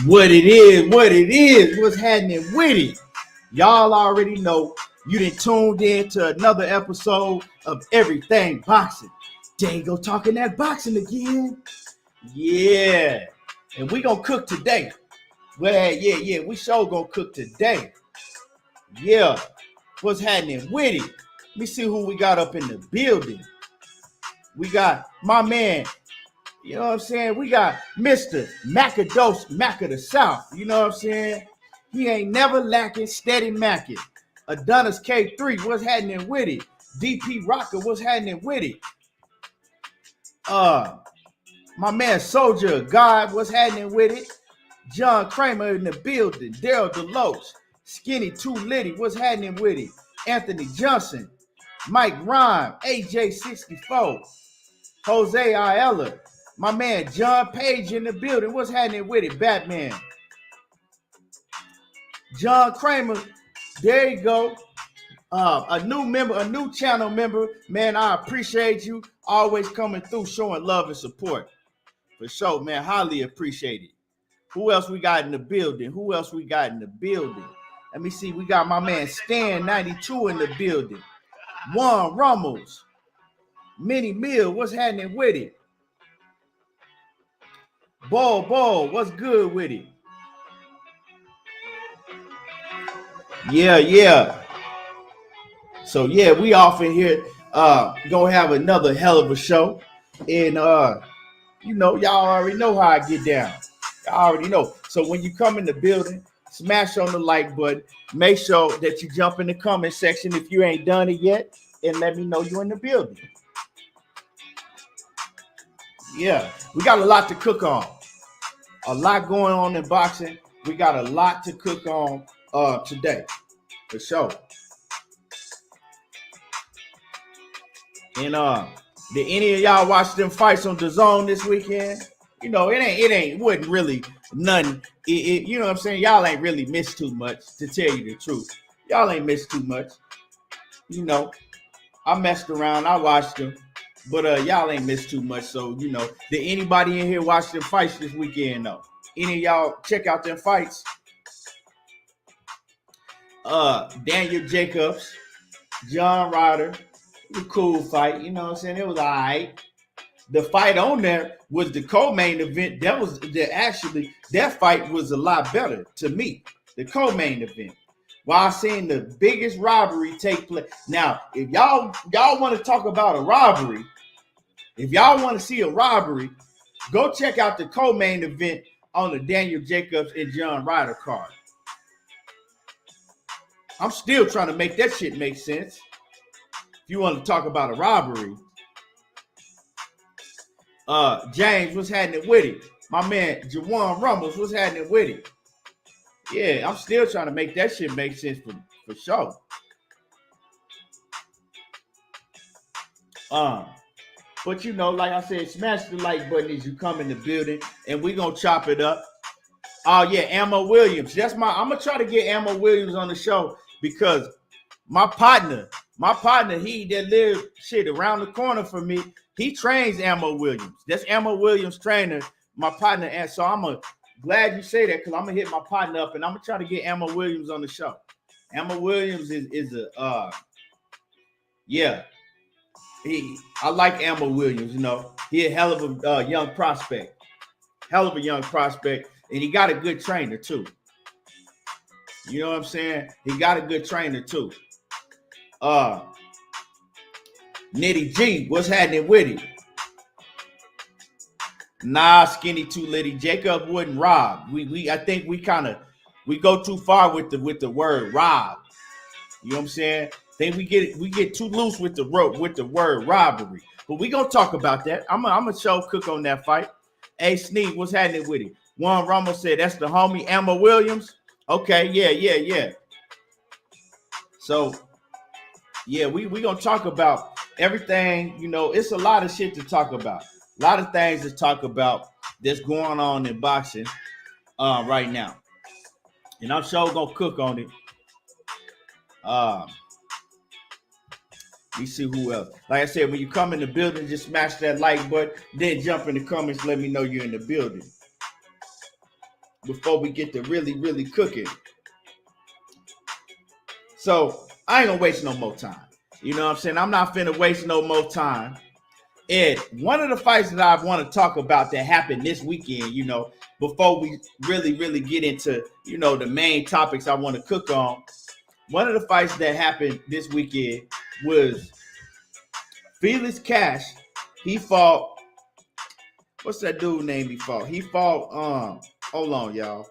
What it is, what's happening with it. Y'all already know you done tuned in to another episode of Everything Boxing. There you go talking that boxing again. Yeah. And we gonna cook today. Well, yeah, we sure gonna cook today. Yeah. What's happening with it? Let me see who we got up in the building. We got my man, you know what I'm saying? We got Mr. Macados, Mac of the South. You know what I'm saying? He ain't never lacking, steady macking. Adonis K3, what's happening with it? DP Rocker, what's happening with it? My man Soldier of God, what's happening with it? John Kramer in the building. Daryl Deloach, Skinny Too Litty, what's happening with it? Anthony Johnson, Mike Rhyme, AJ64, Jose Ayala, my man John Page in the building. What's happening with it, Batman? John Kramer, there you go. A new member, a new channel member. Man, I appreciate you always coming through, showing love and support. For sure, man, highly appreciate it. Who else we got in the building? Let me see. We got my man Stan 92 in the building. Juan Ramos, Minnie Mill, what's happening with it? Ball, what's good with it? Yeah. So yeah, we off in here. Gonna have another hell of a show. And you know, y'all already know how I get down. Y'all already know. So when you come in the building, smash on the like button. Make sure that you jump in the comment section if you ain't done it yet, and let me know you're in the building. Yeah, we got a lot to cook on. A lot going on in boxing. We got a lot to cook on today, for sure. And did any of y'all watch them fights on DAZN this weekend? You know, it wasn't really nothing. You know what I'm saying? Y'all ain't really missed too much, to tell you the truth. Y'all ain't missed too much. You know, I messed around, I watched them, but y'all ain't missed too much. So, you know, did anybody in here watch them fights this weekend though? Any of y'all check out them fights? Daniel Jacobs, John Ryder. It was a cool fight, you know what I'm saying? It was all right. The fight on there was the co-main event. That fight was a lot better to me. The co-main event. While seeing the biggest robbery take place. Now, if y'all want to talk about a robbery, if y'all want to see a robbery, go check out the co-main event on the Daniel Jacobs and John Ryder card. I'm still trying to make that shit make sense. If you want to talk about a robbery. James, what's happening with it? My man, Juwan Rumbles, what's happening with it? Yeah, I'm still trying to make that shit make sense for sure. But you know, like I said, smash the like button as you come in the building, and we gonna chop it up. Oh yeah, Ammo Williams. I'm gonna try to get Ammo Williams on the show because my partner, he that lives shit around the corner from me. He trains Ammo Williams. That's Ammo Williams' trainer, my partner. And so I'm glad you say that because I'm gonna hit my partner up and I'm gonna try to get Ammo Williams on the show. Ammo Williams is a I like Ammo Williams. You know, he a hell of a young prospect, and he got a good trainer too. You know what I'm saying? He got a good trainer too. Nitty G, what's happening with it? Nah, Skinny Too Litty. Jacob wouldn't rob. I think we go too far with the word rob. You know what I'm saying? Think we get too loose with the word robbery. But we gonna talk about that. I'm gonna show Cook on that fight. Hey Sneak, what's happening with it? Juan Ramos said that's the homie Ammo Williams. Okay, yeah. So yeah, we gonna talk about everything. You know, it's a lot of shit to talk about. A lot of things to talk about that's going on in boxing right now. And I'm sure gonna cook on it. Let me see who else. Like I said, when you come in the building, just smash that like button, then jump in the comments, let me know you're in the building. before we get to really cooking. So I ain't gonna waste no more time. You know what I'm saying? I'm not finna waste no more time. And one of the fights that I want to talk about that happened this weekend, before we really get into, the main topics I want to cook on. One of the fights that happened this weekend was Felix Cash. He fought, what's that dude name he fought? He fought, hold on, y'all.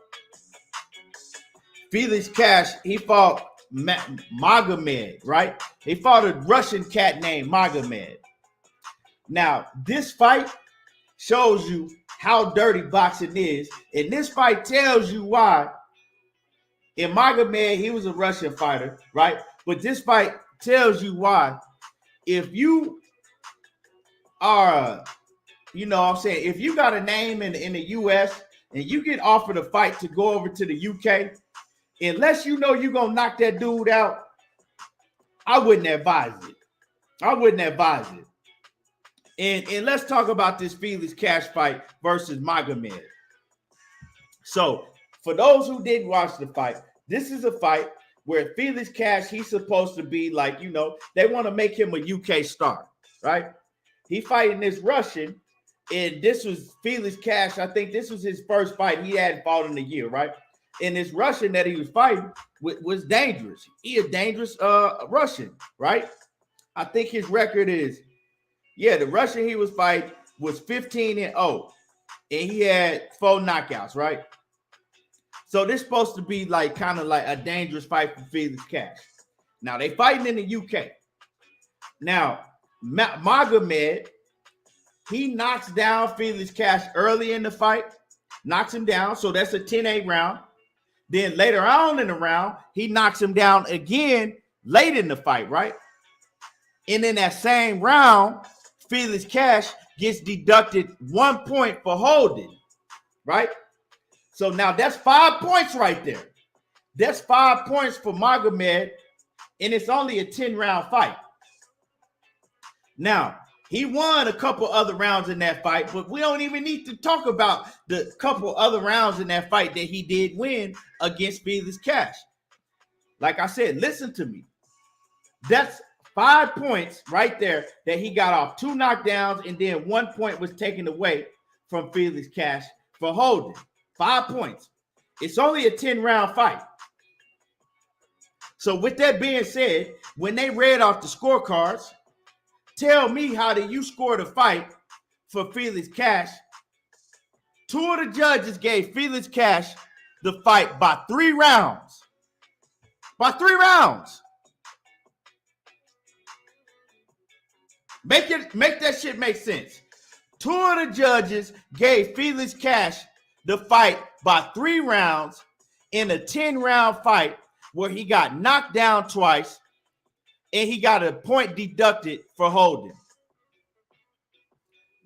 Felix Cash, he fought Magomed, right? He fought a Russian cat named Magomed. Now, this fight shows you how dirty boxing is, and this fight tells you why. In Magomed, he was a Russian fighter, right? But this fight tells you why. If you are, if you got a name in the U.S. and you get offered a fight to go over to the U.K., unless you know you're going to knock that dude out, I wouldn't advise it. And let's talk about this Felix Cash fight versus Magomed. So, for those who didn't watch the fight, this is a fight where Felix Cash, he's supposed to be like, they want to make him a UK star, right? He fighting this Russian, and this was Felix Cash. I think this was his first fight. He hadn't fought in a year, right? And this Russian that he was fighting was dangerous. He a dangerous Russian, right? I think his record is, the Russian he was fighting was 15-0, and he had 4 knockouts, right? So this is supposed to be kind of like a dangerous fight for Felix Cash. Now they fighting in the UK. Now Magomed, he knocks down Felix Cash early in the fight, knocks him down. So that's a 10-8 round. Then later on in the round, he knocks him down again late in the fight, right? And in that same round, Felix Cash gets deducted 1 point for holding, right? So now that's 5 points right there. That's 5 points for Magomed, and it's only a 10-round fight. Now, he won a couple other rounds in that fight, but we don't even need to talk about the couple other rounds in that fight that he did win against Felix Cash. Like I said, listen to me. That's 5 points right there that he got off 2 knockdowns, and then 1 point was taken away from Felix Cash for holding. 5 points. It's only a 10-round fight. So with that being said, when they read off the scorecards, tell me how did you score the fight for Felix Cash? 2 of the judges gave Felix Cash the fight by 3 rounds. By 3 rounds. Make that shit make sense. 2 of the judges gave Felix Cash the fight by 3 rounds in a 10-round fight where he got knocked down twice and he got a point deducted for holding.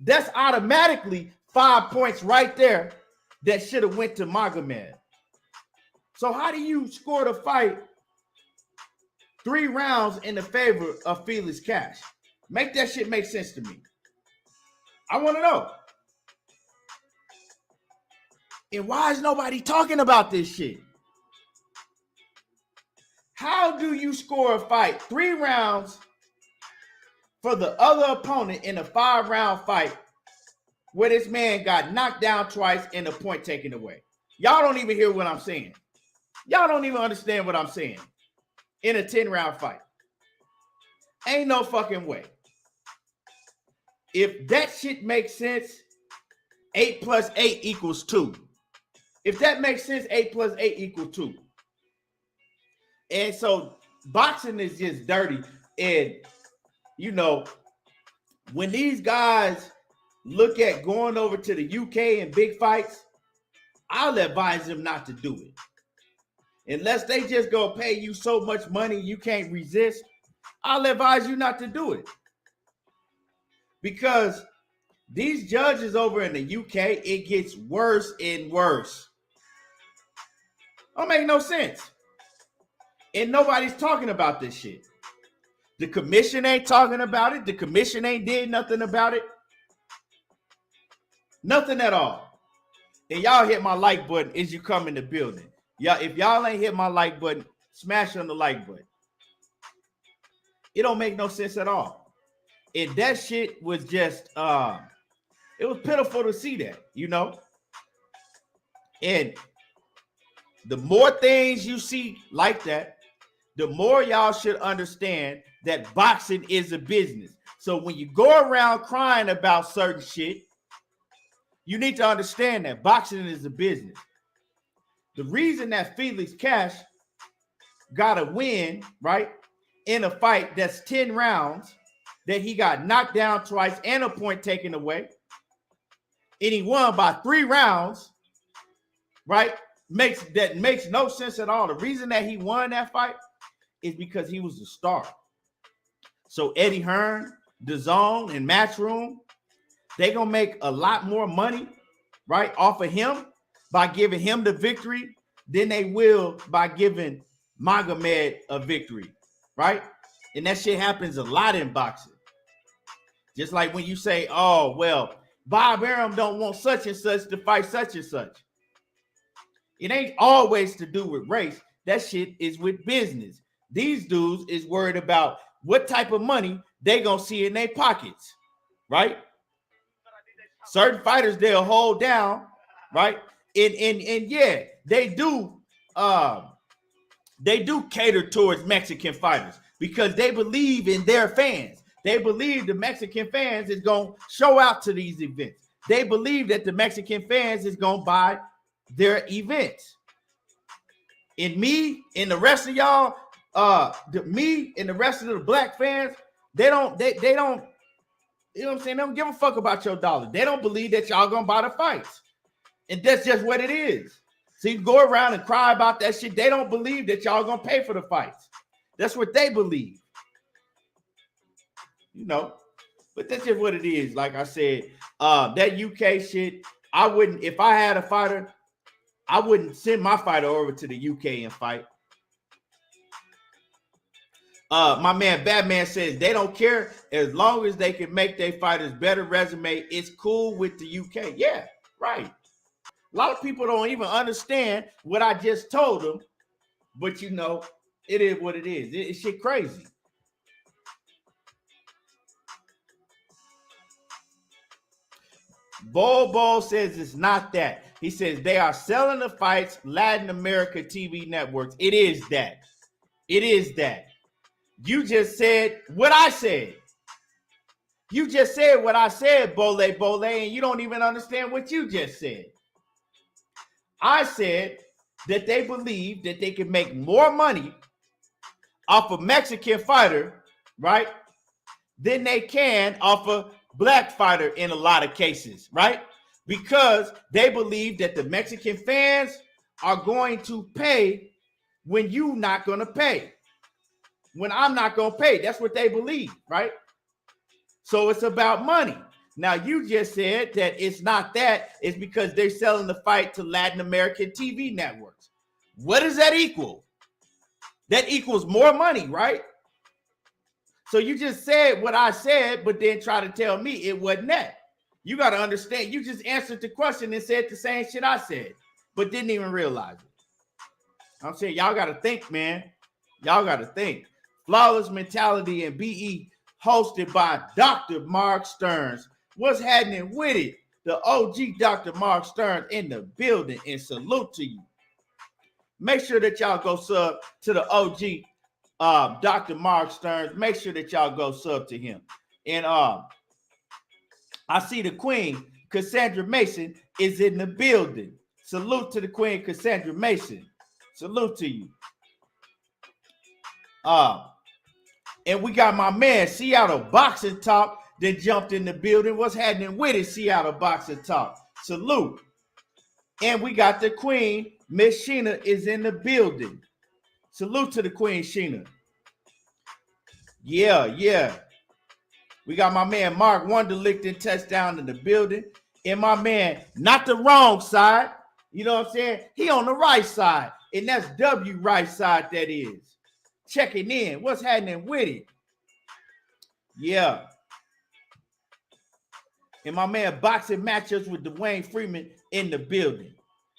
That's automatically 5 points right there that should have went to Magomed. So how do you score the fight 3 rounds in the favor of Felix Cash? Make that shit make sense to me. I want to know. And why is nobody talking about this shit? How do you score a fight 3 rounds for the other opponent in a 5-round fight where this man got knocked down twice and a point taken away? Y'all don't even hear what I'm saying. Y'all don't even understand what I'm saying. In a 10-round fight. Ain't no fucking way. If that shit makes sense, 8 plus 8 equals 2. If that makes sense, 8 plus 8 equals 2. And so boxing is just dirty. And, when these guys look at going over to the UK in big fights, I'll advise them not to do it. Unless they just go pay you so much money you can't resist, I'll advise you not to do it. Because these judges over in the UK, it gets worse and worse. Don't make no sense. And nobody's talking about this shit. The commission ain't talking about it. The commission ain't did nothing about it. Nothing at all. and y'all hit my like button as you come in the building. Yeah, if y'all ain't hit my like button, smash on the like button. It don't make no sense at all. And that shit was just it was pitiful to see that, you know. And the more things you see like that, the more y'all should understand that boxing is a business. So when you go around crying about certain shit, you need to understand that boxing is a business. The reason that Felix Cash got a win, right, in a fight that's 10 rounds, that he got knocked down twice and a point taken away, and he won by 3 rounds, right, makes no sense at all. The reason that he won that fight is because he was the star. So Eddie Hearn, DAZN, and Matchroom, they gonna make a lot more money, right, off of him by giving him the victory than they will by giving Manga a victory, right? And that shit happens a lot in boxing. Just like when you say, oh, well, Bob Arum don't want such and such to fight such and such. It ain't always to do with race. That shit is with business. These dudes is worried about what type of money they gonna see in their pockets, right? Certain fighters they'll hold down, right? And yeah, they do cater towards Mexican fighters because they believe in their fans. They believe the Mexican fans is gonna show out to these events. They believe that the Mexican fans is gonna buy their events. And me and the rest of y'all, me and the rest of the black fans, they don't, you know what I'm saying? They don't give a fuck about your dollar. They don't believe that y'all gonna buy the fights. And that's just what it is. So you go around and cry about that shit. They don't believe that y'all gonna pay for the fights. That's what they believe. You know, but that's just what it is. Like I said, that UK shit, I wouldn't, if I had a fighter, I wouldn't send my fighter over to the UK and fight. My man Batman says they don't care as long as they can make their fighters better resume. It's cool with the UK. Yeah, right. A lot of people don't even understand what I just told them, but you know, it is what it is. It's shit crazy. Bobo says it's not that. He says they are selling the fights, Latin America TV networks. It is that. It is that. You just said what I said. You just said what I said, Bole, and you don't even understand what you just said. I said that they believe that they can make more money off a Mexican fighter, right, than they can off a black fighter in a lot of cases, right? Because they believe that the Mexican fans are going to pay when you're not going to pay. When I'm not going to pay. That's what they believe, right? So it's about money. Now, you just said that it's not that. It's because they're selling the fight to Latin American TV networks. What does that equal? That equals more money, right? So you just said what I said, but then try to tell me it wasn't that. You got to understand. You just answered the question and said the same shit I said, but didn't even realize it. I'm saying y'all got to think, man. Y'all got to think. Flawless Mentality and BE, hosted by Dr. Mark Stearns. What's happening with it? The OG Dr. Mark Stearns in the building, and salute to you. Make sure that y'all go sub to the OG Dr. Mark Stearns. Make sure that y'all go sub to him. And I see the Queen, Cassandra Mason, is in the building. Salute to the Queen, Cassandra Mason. Salute to you. And we got my man, Seattle Boxing Talk, that jumped in the building. What's happening with it, Seattle Boxing Talk? Salute. And we got the Queen, Miss Sheena, is in the building. Salute to the Queen, Sheena. Yeah. We got my man, Mark Wonderlichten, touchdown in the building. And my man, not the wrong side. You know what I'm saying? He on the right side. And that's W right side, that is. Checking in. What's happening with it? Yeah. And my man boxing matchups with Dwayne Freeman in the building.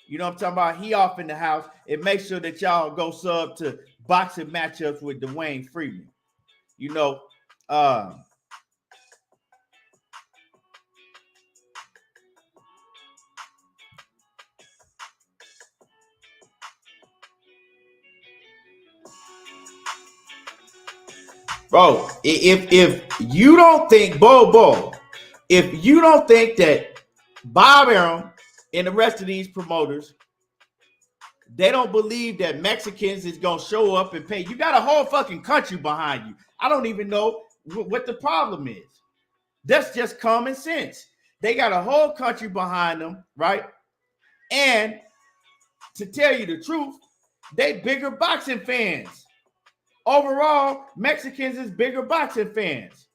You know what I'm talking about? He off in the house. And make sure that y'all go sub to boxing matchups with Dwayne Freeman. You know, bro, if you don't think if you don't think that Bob Arum and the rest of these promoters, they don't believe that Mexicans is gonna show up and pay. You got a whole fucking country behind you. I don't even know what the problem is. That's just common sense. They got a whole country behind them, right? And to tell you the truth, they bigger boxing fans. Overall, Mexicans is bigger boxing fans.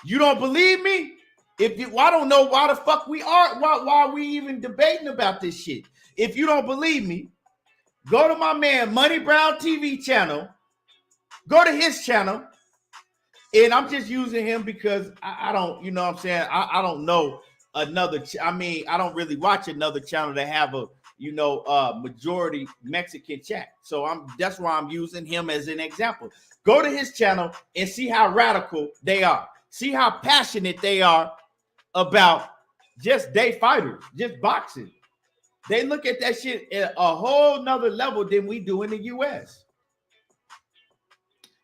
You don't believe me? I don't know why the fuck we are. Why are we even debating about this shit? If you don't believe me, go to my man Money Brown TV channel. Go to his channel. And I'm just using him because I don't, you know what I'm saying? I don't know another. I don't really watch another channel that have a, majority Mexican chat. So that's why I'm using him as an example. Go to his channel and see how radical they are. See how passionate they are about just day fighters, just boxing. They look at that shit at a whole nother level than we do in the U.S.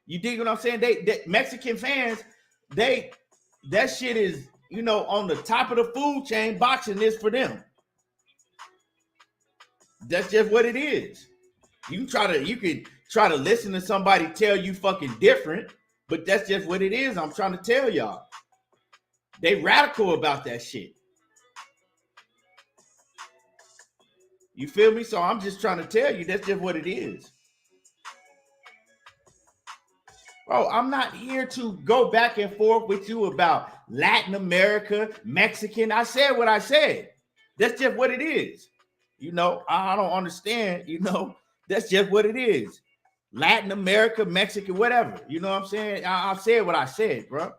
You dig what I'm saying? They Mexican fans, that shit is, on the top of the food chain. Boxing is for them. That's just what it is. You can try to listen to somebody tell you fucking different, but that's just what it is. I'm trying to tell y'all. They radical about that shit. You feel me? So I'm just trying to tell you that's just what it is. Bro, I'm not here to go back and forth with you about Latin America, Mexican. I said what I said. That's just what it is. I don't understand. That's just what it is. Latin America, Mexican, whatever. You know what I'm saying? I said what I said, bro.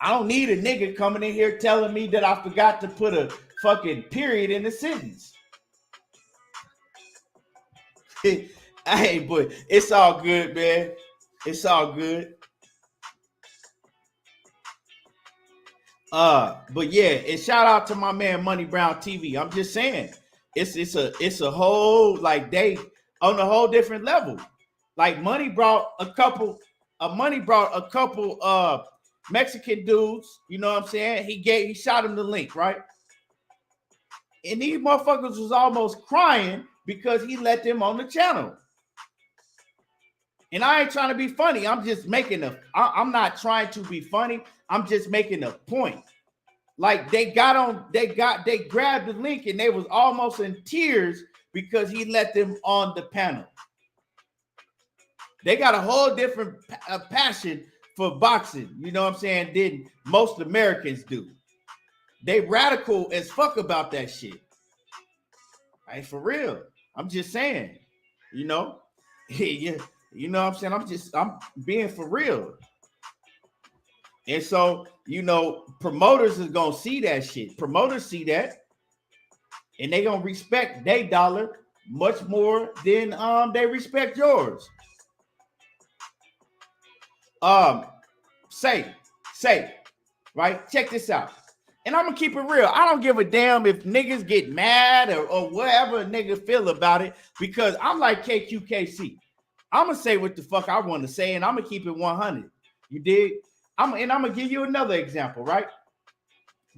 I don't need a nigga coming in here telling me that I forgot to put a fucking period in the sentence. Hey, but it's all good, man. It's all good. But yeah, and shout out to my man Money Brown TV. I'm just saying, it's a whole, like, they on a whole different level. Like Money brought a couple Mexican dudes, you know what I'm saying? He shot him the link, right? And these motherfuckers was almost crying because he let them on the channel. And I ain't trying to be funny. I'm just I'm not trying to be funny. I'm just making a point. Like they grabbed the link and they was almost in tears because he let them on the panel. They got a whole different passion for boxing, you know what I'm saying, than most Americans do. They radical as fuck about that shit. Right, for real. I'm just saying, yeah, you know what I'm saying? I'm being for real. And so, promoters is gonna see that shit. Promoters see that, and they gonna respect their dollar much more than they respect yours. Say, right? Check this out. And I'm gonna keep it real. I don't give a damn if niggas get mad or whatever a nigga feel about it, because I'm like KQKC. I'm gonna say what the fuck I want to say, and I'm gonna keep it 100. You dig? I'm gonna give you another example, right?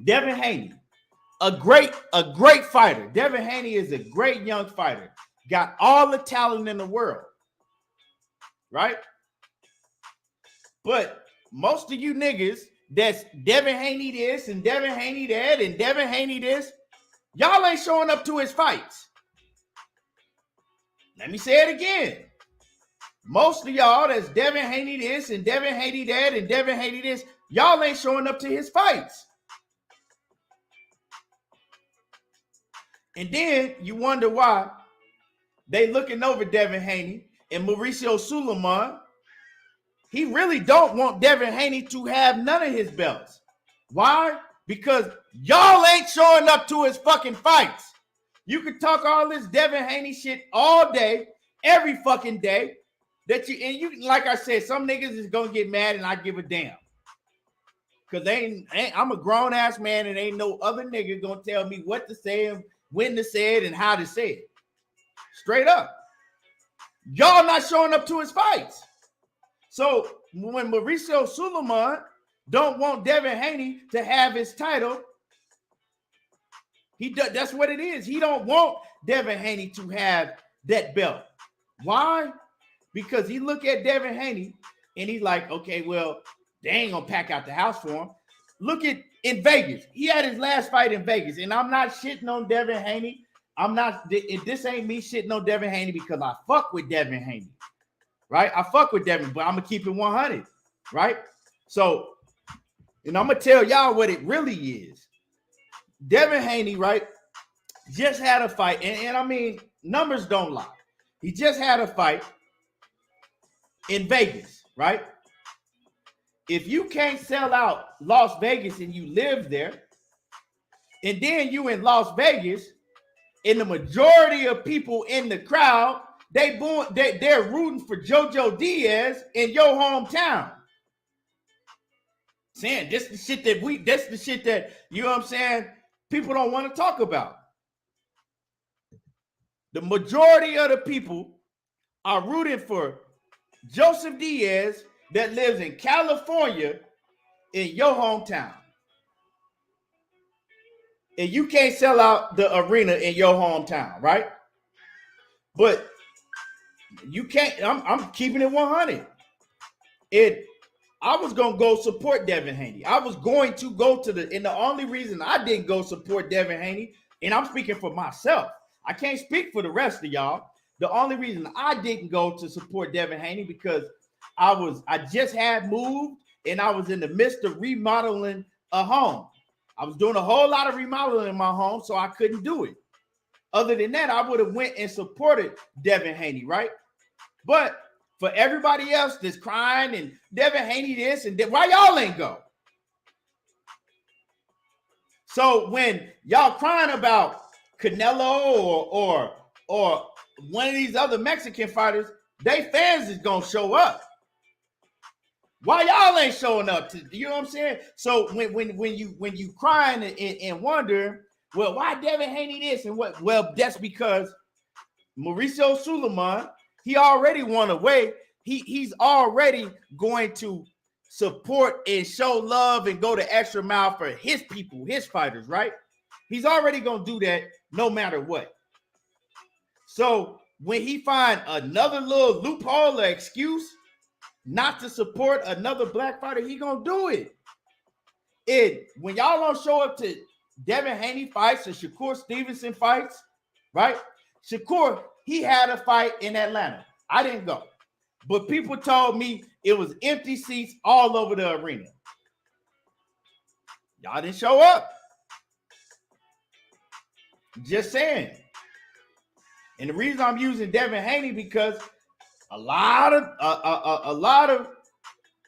Devin Haney, a great fighter. Devin Haney is a great young fighter. Got all the talent in the world, right? But most of you niggas that's Devin Haney this and Devin Haney that and Devin Haney this, y'all ain't showing up to his fights. Let me say it again. Most of y'all that's Devin Haney this and Devin Haney that and Devin Haney this, y'all ain't showing up to his fights. And then you wonder why they looking over Devin Haney and Mauricio Suleiman he really don't want Devin Haney to have none of his belts. Why? Because y'all ain't showing up to his fucking fights. You can talk all this Devin Haney shit all day, every fucking day. Like I said, some niggas is gonna get mad and I give a damn. Cause I'm a grown ass man and ain't no other nigga gonna tell me what to say and when to say it and how to say it. Straight up. Y'all not showing up to his fights. So when Mauricio Suleiman don't want Devin Haney to have his title, that's what it is. He don't want Devin Haney to have that belt. Why? Because he look at Devin Haney and he's like, okay, well, they ain't gonna pack out the house for him. Look at in Vegas. He had his last fight in Vegas, and I'm not shitting on Devin Haney. This ain't me shitting on Devin Haney because I fuck with Devin Haney, right? I fuck with Devin, but I'm gonna keep it 100, right? So, I'm gonna tell y'all what it really is. Devin Haney, right, just had a fight, and I mean, numbers don't lie. He just had a fight in Vegas, right? If you can't sell out Las Vegas and you live there, and then you in Las Vegas, and the majority of people in the crowd, they're rooting for JoJo Diaz in your hometown. Saying that's the shit that, you know what I'm saying, people don't want to talk about. The majority of the people are rooting for Joseph Diaz that lives in California in your hometown. And you can't sell out the arena in your hometown, right? But you can't, I'm keeping it 100. I was going to go support Devin Haney. I was going to go and the only reason I didn't go support Devin Haney, and I'm speaking for myself, I can't speak for the rest of y'all. The only reason I didn't go to support Devin Haney because I just had moved and I was in the midst of remodeling a home. I was doing a whole lot of remodeling in my home, so I couldn't do it. Other than that, I would have went and supported Devin Haney, right? But for everybody else that's crying and Devin Haney this and that, why y'all ain't go? So when y'all crying about Canelo or one of these other Mexican fighters, they fans is gonna show up. Why y'all ain't showing up? You know what I'm saying? So when you crying and wondering, well, why Devin Haney this and what? Well, that's because Mauricio Suleiman, he already won away. He's already going to support and show love and go the extra mile for his people, his fighters, right? He's already gonna do that no matter what. So when he find another little loophole or excuse not to support another black fighter, he gonna do it. And when y'all don't show up to Devin Haney fights or Shakur Stevenson fights, right? Shakur, he had a fight in Atlanta. I didn't go. But people told me it was empty seats all over the arena. Y'all didn't show up. Just saying. And the reason I'm using Devin Haney because a lot of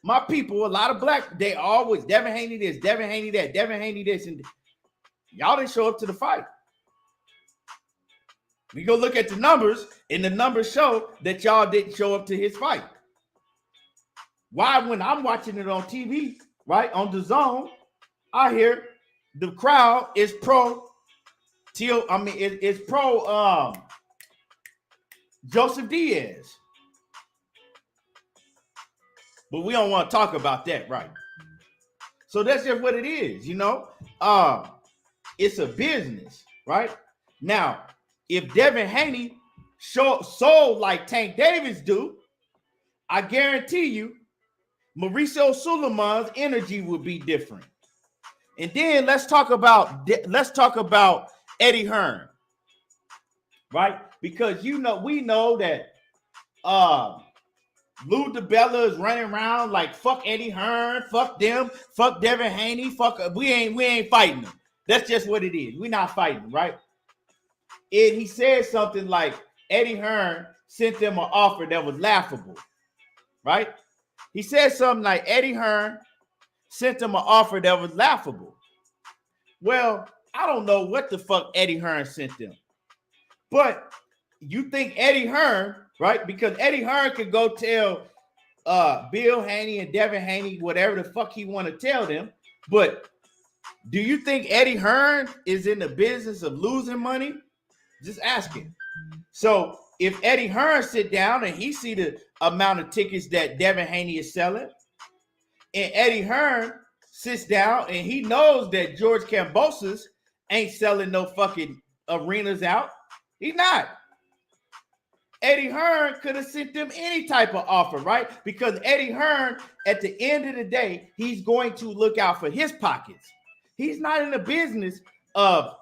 my people, a lot of black, they always Devin Haney this, Devin Haney that, Devin Haney this, and y'all didn't show up to the fight. We go look at the numbers, and the numbers show that y'all didn't show up to his fight. Why, when I'm watching it on TV, right, on the zone, I hear the crowd is pro Joseph Diaz. But we don't want to talk about that, right? So that's just what it is, you know. It's a business, right? Now, if Devin Haney sold like Tank Davis do, I guarantee you, Mauricio Suleiman's energy would be different. And then let's talk about Eddie Hearn, right? Because we know that Lou DiBella is running around like fuck Eddie Hearn, fuck them, fuck Devin Haney, we ain't fighting them. That's just what it is. We're not fighting, right? And he said something like Eddie Hearn sent them an offer that was laughable, right? He said something like Eddie Hearn sent him an offer that was laughable. Well, I don't know what the fuck Eddie Hearn sent them. But you think Eddie Hearn, right? Because Eddie Hearn could go tell Bill Haney and Devin Haney whatever the fuck he want to tell them. But do you think Eddie Hearn is in the business of losing money? Just asking. So if Eddie Hearn sit down and he see the amount of tickets that Devin Haney is selling, and Eddie Hearn sits down and he knows that George Kambosos ain't selling no fucking arenas out, he's not. Eddie Hearn could have sent them any type of offer, right? Because Eddie Hearn, at the end of the day, he's going to look out for his pockets. He's not in the business of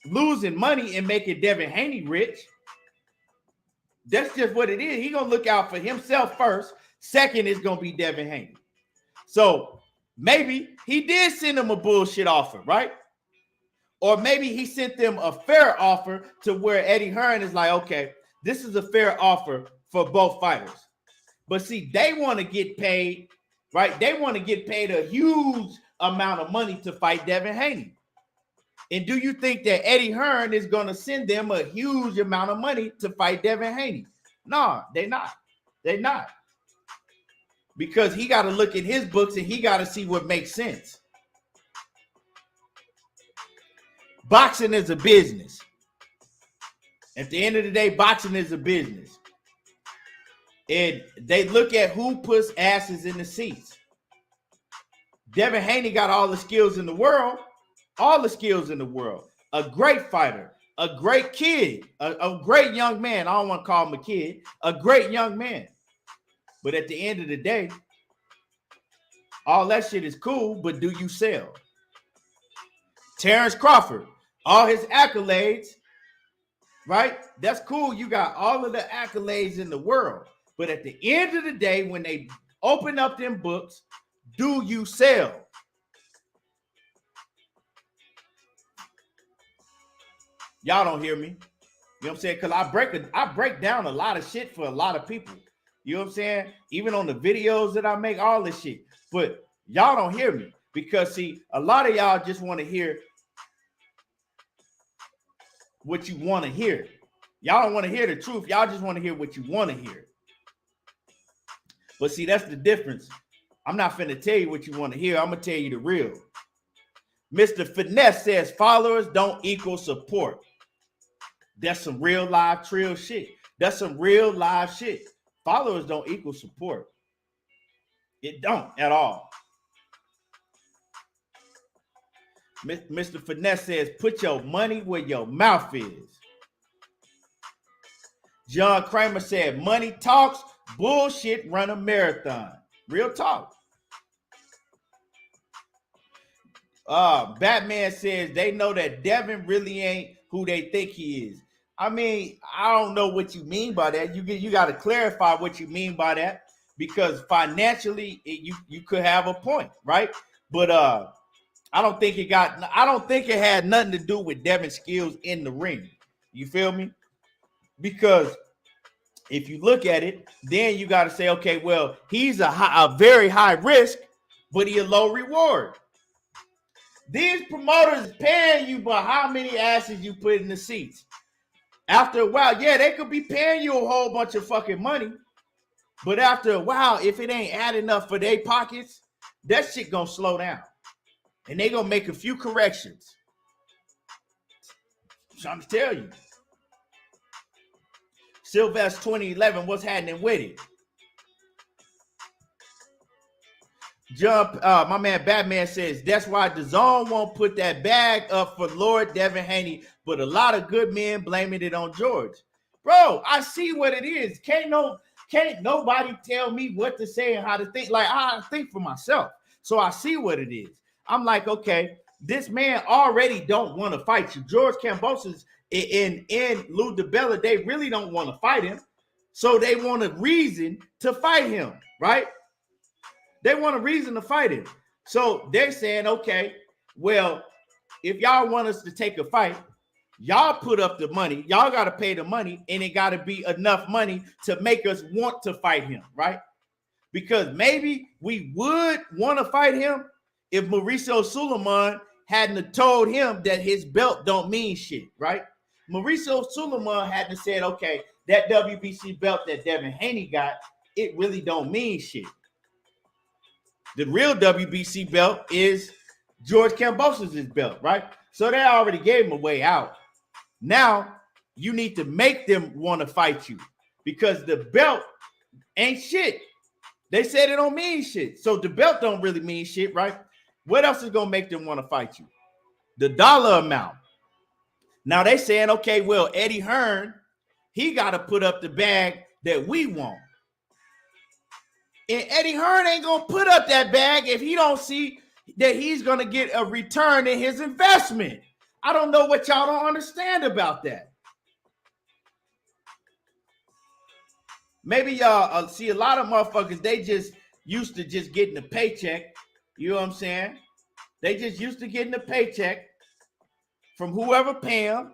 losing money and making Devin Haney rich. That's just what it is. He's going to look out for himself first. Second is going to be Devin Haney. So maybe he did send him a bullshit offer, right? Or maybe he sent them a fair offer to where Eddie Hearn is like, okay, this is a fair offer for both fighters. But see, they want to get paid, right? They want to get paid a huge amount of money to fight Devin Haney. And do you think that Eddie Hearn is going to send them a huge amount of money to fight Devin Haney? No, they're not. They're not. Because he got to look at his books and he got to see what makes sense. Boxing is a business. At the end of the day, boxing is a business. And they look at who puts asses in the seats. Devin Haney got all the skills in the world. All the skills in the world. A great fighter. A great kid. A great young man. I don't want to call him a kid. A great young man. But at the end of the day, all that shit is cool, but do you sell? Terrence Crawford. All his accolades, right? That's cool. You got all of the accolades in the world. But at the end of the day, when they open up them books, do you sell? Y'all don't hear me. You know what I'm saying? Because I break down a lot of shit for a lot of people. You know what I'm saying? Even on the videos that I make, all this shit. But y'all don't hear me. Because, see, a lot of y'all just want to hear what you want to hear. Y'all don't want to hear the truth. Y'all just want to hear what you want to hear. But see, that's the difference. I'm not finna tell you what you want to hear. I'm going to tell you the real. Mr. Finesse says followers don't equal support. That's some real live trill shit. That's some real live shit. Followers don't equal support. It don't at all. Mr. Finesse says, put your money where your mouth is. John Kramer said, money talks, bullshit run a marathon. Real talk. Batman says they know that Devin really ain't who they think he is. I mean, I don't know what you mean by that. You got to clarify what you mean by that, because financially you could have a point, right? But I don't think it had nothing to do with Devin's skills in the ring. You feel me? Because if you look at it, then you got to say, okay, well, he's a very high risk, but he a low reward. These promoters paying you by how many asses you put in the seats. After a while, yeah, they could be paying you a whole bunch of fucking money. But after a while, if it ain't adding up for their pockets, that shit gonna slow down. And they gonna make a few corrections. So I'm tell you. Sylvester 2011, what's happening with it? My man Batman says that's why DAZN won't put that bag up for Lord Devin Haney, but a lot of good men blaming it on George. Bro, I see what it is. Can't nobody tell me what to say and how to think. Like, I think for myself. So I see what it is. I'm like, okay, this man already don't want to fight you. George Kambosos and Lou DiBella, they really don't want to fight him. So they want a reason to fight him, right? They want a reason to fight him. So they're saying, okay, well, if y'all want us to take a fight, y'all put up the money. Y'all got to pay the money, and it got to be enough money to make us want to fight him, right? because maybe we would want to fight him if Mauricio Sulaiman hadn't told him that his belt don't mean shit, right? Mauricio Sulaiman hadn't said, okay, that WBC belt that Devin Haney got, it really don't mean shit. The real WBC belt is George Kambosos' belt, right? So they already gave him a way out. Now you need to make them want to fight you because the belt ain't shit. They said it don't mean shit. So the belt don't really mean shit, right? What else is going to make them want to fight you? The dollar amount. Now they saying, okay, well, Eddie Hearn, he got to put up the bag that we want. And Eddie Hearn ain't going to put up that bag if he don't see that he's going to get a return in his investment. I don't know what y'all don't understand about that. Maybe y'all see a lot of motherfuckers, they just used to just getting a paycheck. You know what I'm saying? They just used to getting a paycheck from whoever pay them,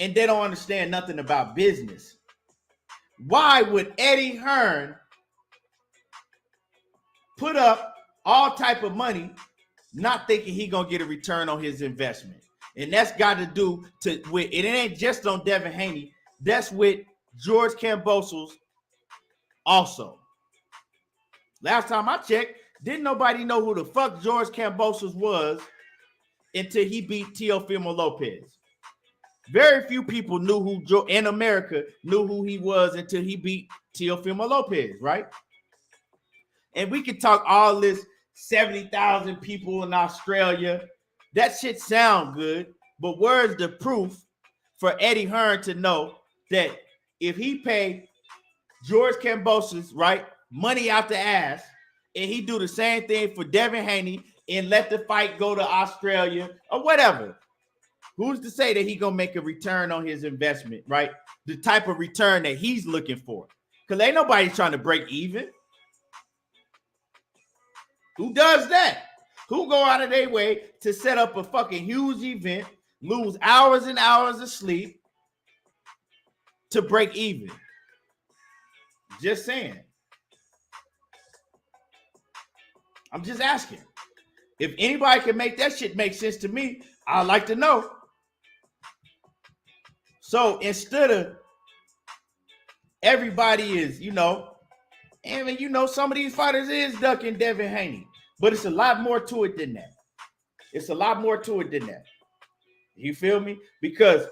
and they don't understand nothing about business. Why would Eddie Hearn put up all type of money not thinking he gonna get a return on his investment? And that's got to do with it ain't just on Devin Haney. That's with George Kambosos also. Last time I checked, didn't nobody know who the fuck George Kambosos was until he beat Teofimo Lopez. Very few people knew who in America knew who he was until he beat Teofimo Lopez, right? And we could talk all this 70,000 people in Australia. That shit sound good, but where's the proof for Eddie Hearn to know that if he pay George Kambosos, right, money out the ass, and he do the same thing for Devin Haney and let the fight go to Australia or whatever, who's to say that he gonna make a return on his investment, right? The type of return that he's looking for. Because ain't nobody trying to break even. Who does that? Who go out of their way to set up a fucking huge event, lose hours and hours of sleep to break even? Just saying. I'm just asking. If anybody can make that shit make sense to me, I'd like to know. So instead of everybody is, some of these fighters is ducking Devin Haney, but it's a lot more to it than that. It's a lot more to it than that. You feel me? Because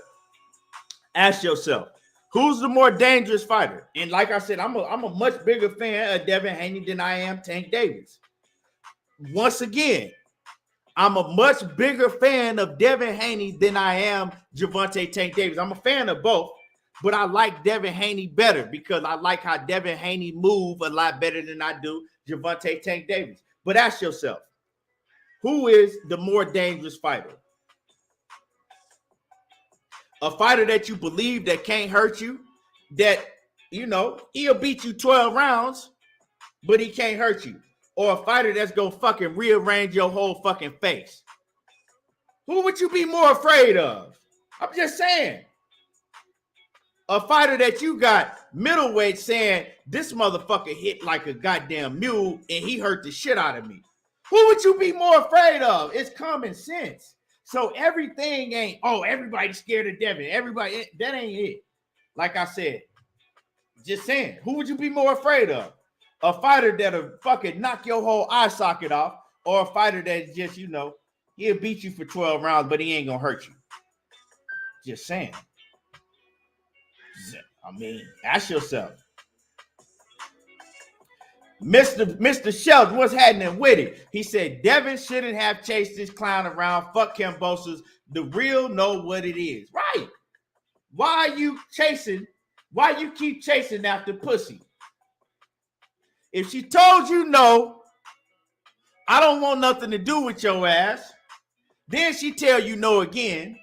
ask yourself, who's the more dangerous fighter? And like I said, I'm a much bigger fan of Devin Haney than I am Tank Davis. Once again, I'm a much bigger fan of Devin Haney than I am Gervonta Tank Davis. I'm a fan of both, but I like Devin Haney better because I like how Devin Haney move a lot better than I do Gervonta Tank Davis. But ask yourself, who is the more dangerous fighter? A fighter that you believe that can't hurt you, that, he'll beat you 12 rounds, but he can't hurt you. Or a fighter that's going to fucking rearrange your whole fucking face. Who would you be more afraid of? I'm just saying. A fighter that you got middleweight saying, this motherfucker hit like a goddamn mule and he hurt the shit out of me. Who would you be more afraid of? It's common sense. So everything ain't, everybody's scared of Devin. Everybody, that ain't it. Like I said, just saying, who would you be more afraid of? A fighter that'll fucking knock your whole eye socket off, or a fighter that just, he'll beat you for 12 rounds, but he ain't gonna hurt you. Just saying. Ask yourself. Mr. Shelton, what's happening with it? He said, Devin shouldn't have chased this clown around. Fuck Kambosos. The real know what it is. Right. Why you keep chasing after pussy? If she told you no, I don't want nothing to do with your ass, then she tell you no again.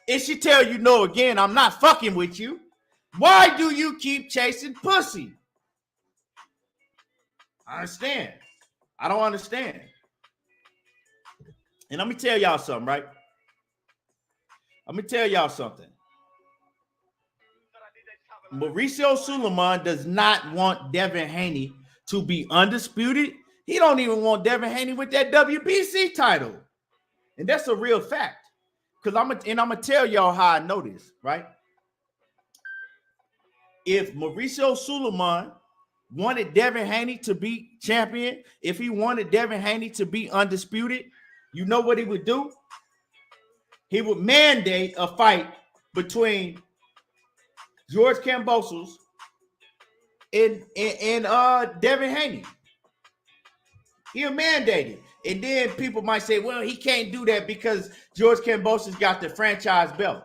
If she tell you no again, I'm not fucking with you. Why do you keep chasing pussy? I understand. I don't understand. And let me tell y'all something, right? Let me tell y'all something. Mauricio Sulaiman does not want Devin Haney to be undisputed. He don't even want Devin Haney with that WBC title. And that's a real fact. Because I'm gonna tell y'all how I know this, right? If Mauricio Sulaiman wanted Devin Haney to be champion, if he wanted Devin Haney to be undisputed, you know what he would do? He would mandate a fight between George Kambosos and Devin Haney. He'll mandate it. And then people might say, well, he can't do that because George Kambosos got the franchise belt.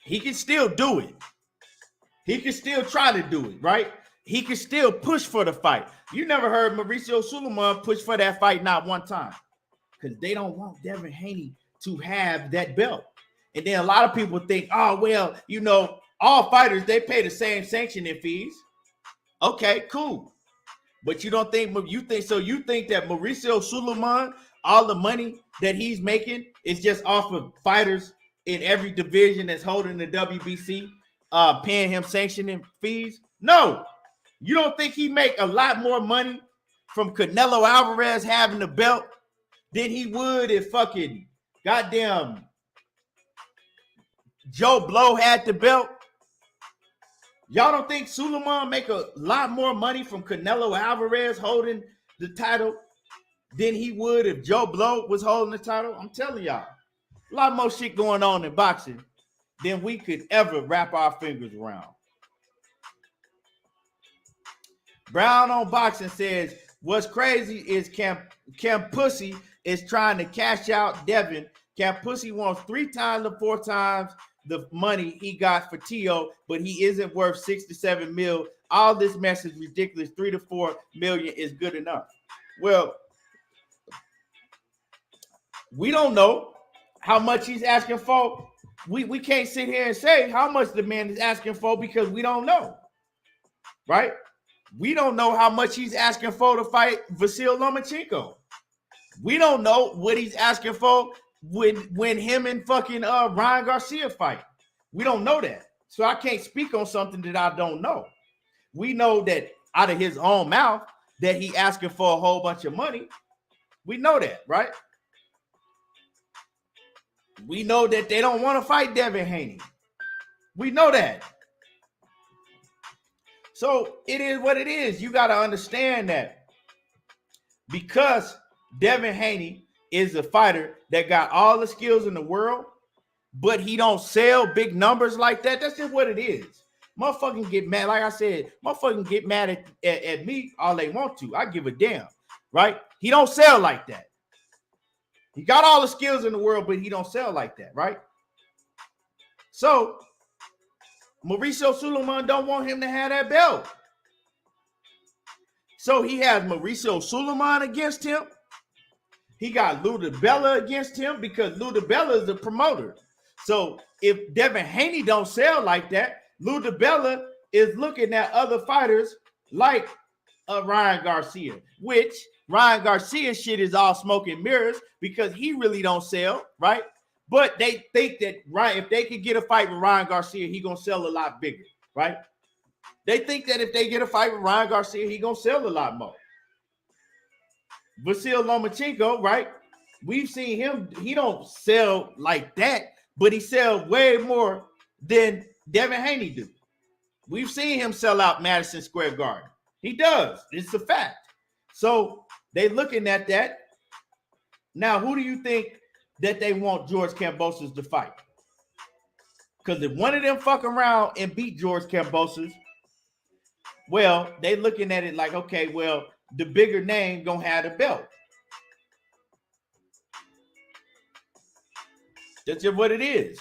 He can still do it. He can still try to do it, right? He can still push for the fight. You never heard Mauricio Sulaiman push for that fight not one time. Because they don't want Devin Haney to have that belt. And then a lot of people think, oh, well, you know, all fighters, they pay the same sanctioning fees. Okay, cool. But you don't think, you think that Mauricio Sulaiman, all the money that he's making is just off of fighters in every division that's holding the WBC, paying him sanctioning fees? No. You don't think he make a lot more money from Canelo Alvarez having the belt than he would if fucking goddamn Joe Blow had the belt? Y'all don't think Sulaiman make a lot more money from Canelo Alvarez holding the title than he would if Joe Blow was holding the title? I'm telling y'all, a lot more shit going on in boxing than we could ever wrap our fingers around. Brown on Boxing says, what's crazy is Cam Pussy is trying to cash out Devin. Cam Pussy wants 3 times to 4 times the money he got for Tio, but he isn't worth 6 to 7 mil. All this mess is ridiculous. 3 to 4 million is good enough. Well, we don't know how much he's asking for. We can't sit here and say how much the man is asking for because we don't know, right? We don't know how much he's asking for to fight Vasyl Lomachenko. We don't know what he's asking for when him and fucking Ryan Garcia fight. We don't know that. So I can't speak on something that I don't know. We know that out of his own mouth that he asking for a whole bunch of money. We know that, right? We know that they don't want to fight Devin Haney. We know that. So it is what it is. You got to understand that because Devin Haney is a fighter that got all the skills in the world, but he don't sell big numbers like that. That's just what it is. Motherfucking get mad. Like I said, motherfucking get mad at me all they want to. I give a damn, right? He don't sell like that. He got all the skills in the world, but he don't sell like that, right? So Mauricio Sulaiman don't want him to have that belt. So he has Mauricio Sulaiman against him. He got Lou DiBella against him because Lou DiBella is the promoter. So if Devin Haney don't sell like that, Lou DiBella is looking at other fighters like Ryan Garcia, which Ryan Garcia shit is all smoke and mirrors because he really don't sell, right? But they think that if they could get a fight with Ryan Garcia, he gonna sell a lot bigger, right? They think that if they get a fight with Ryan Garcia, he gonna sell a lot more. Vasyl Lomachenko, right? We've seen him. He don't sell like that, but he sells way more than Devin Haney do. We've seen him sell out Madison Square Garden. He does. It's a fact. So they looking at that. Now, who do you think that they want George Kambosos to fight? Because if one of them fuck around and beat George Kambosos, well, they looking at it like, okay, well, the bigger name gonna have the belt. That's just what it is.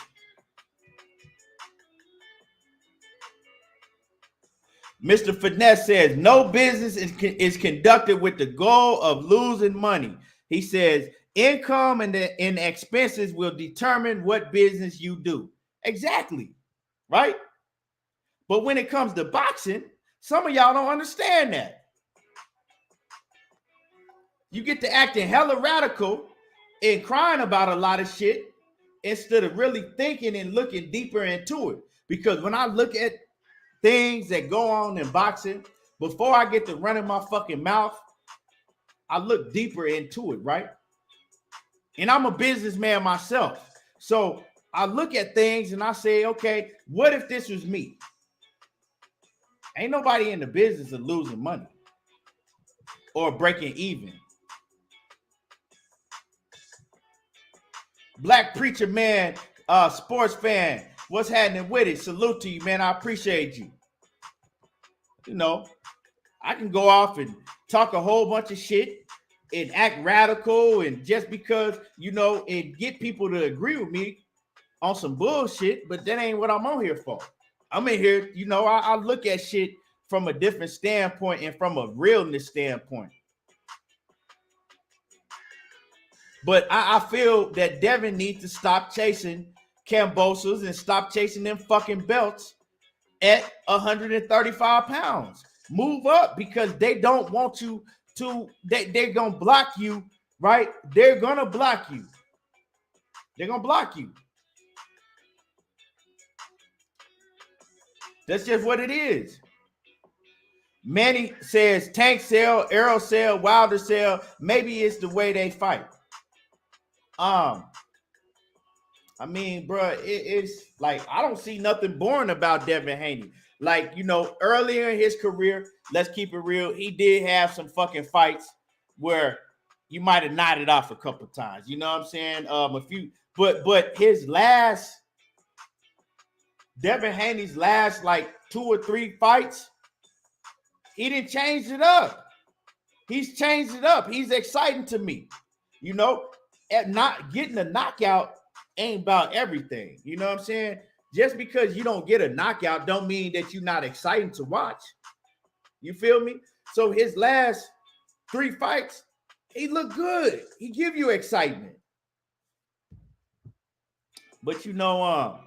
Mr. Finesse says, no business is conducted with the goal of losing money. He says, income and expenses will determine what business you do. Exactly, right? But when it comes to boxing, some of y'all don't understand that. You get to acting hella radical and crying about a lot of shit instead of really thinking and looking deeper into it. Because when I look at things that go on in boxing, before I get to running my fucking mouth, I look deeper into it, right? And I'm a businessman myself. So I look at things and I say, okay, what if this was me? Ain't nobody in the business of losing money or breaking even. Black preacher man, sports fan, what's happening with it? Salute to you, man. I appreciate you. You know, I can go off and talk a whole bunch of shit and act radical, and just because, you know, and get people to agree with me on some bullshit, but that ain't what I'm on here for. I'm in here, you know, I look at shit from a different standpoint and from a realness standpoint. But I feel that Devin needs to stop chasing Kambosos and stop chasing them fucking belts at 135 pounds. Move up, because they don't want you to, they're going to block you, right? They're going to block you. They're going to block you. That's just what it is. Manny says Tank sell, Arrow sell, Wilder sell. Maybe it's the way they fight. I mean, bro, it's like, I don't see nothing boring about Devin Haney. Like, you know, earlier in his career, let's keep it real, he did have some fucking fights where you might have nodded off a couple times. You know what I'm saying? A few, but his last, Devin Haney's last like 2 or 3 fights, he didn't change it up. He's changed it up. He's exciting to me. You know, at not getting a knockout ain't about everything. You know what I'm saying? Just because you don't get a knockout don't mean that you're not exciting to watch. You feel me? So his last 3 fights, he looked good. He give you excitement. But you know,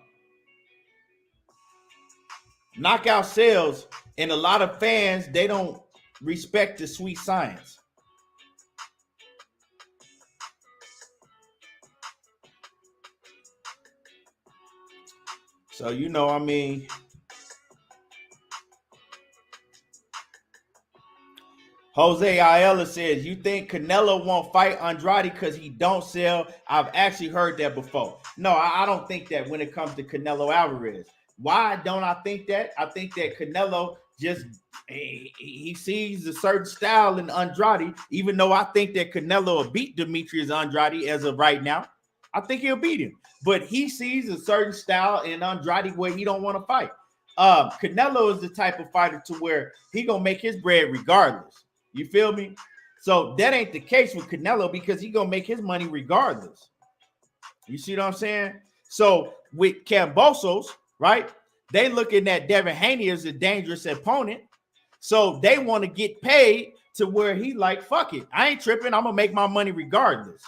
knockout sales, and a lot of fans, they don't respect the sweet science. So, you know, I mean, Jose Ayala says, you think Canelo won't fight Andrade because he don't sell? I've actually heard that before. No, I don't think that when it comes to Canelo Alvarez. Why don't I think that? I think that Canelo just, he sees a certain style in Andrade, even though I think that Canelo will beat Demetrius Andrade as of right now. I think he'll beat him. But he sees a certain style in Andrade where he don't want to fight. Canelo is the type of fighter to where he going to make his bread regardless. You feel me? So that ain't the case with Canelo, because he going to make his money regardless. You see what I'm saying? So with Kambosos, right, they looking at Devin Haney as a dangerous opponent. So they want to get paid to where he like, fuck it, I ain't tripping. I'm going to make my money regardless.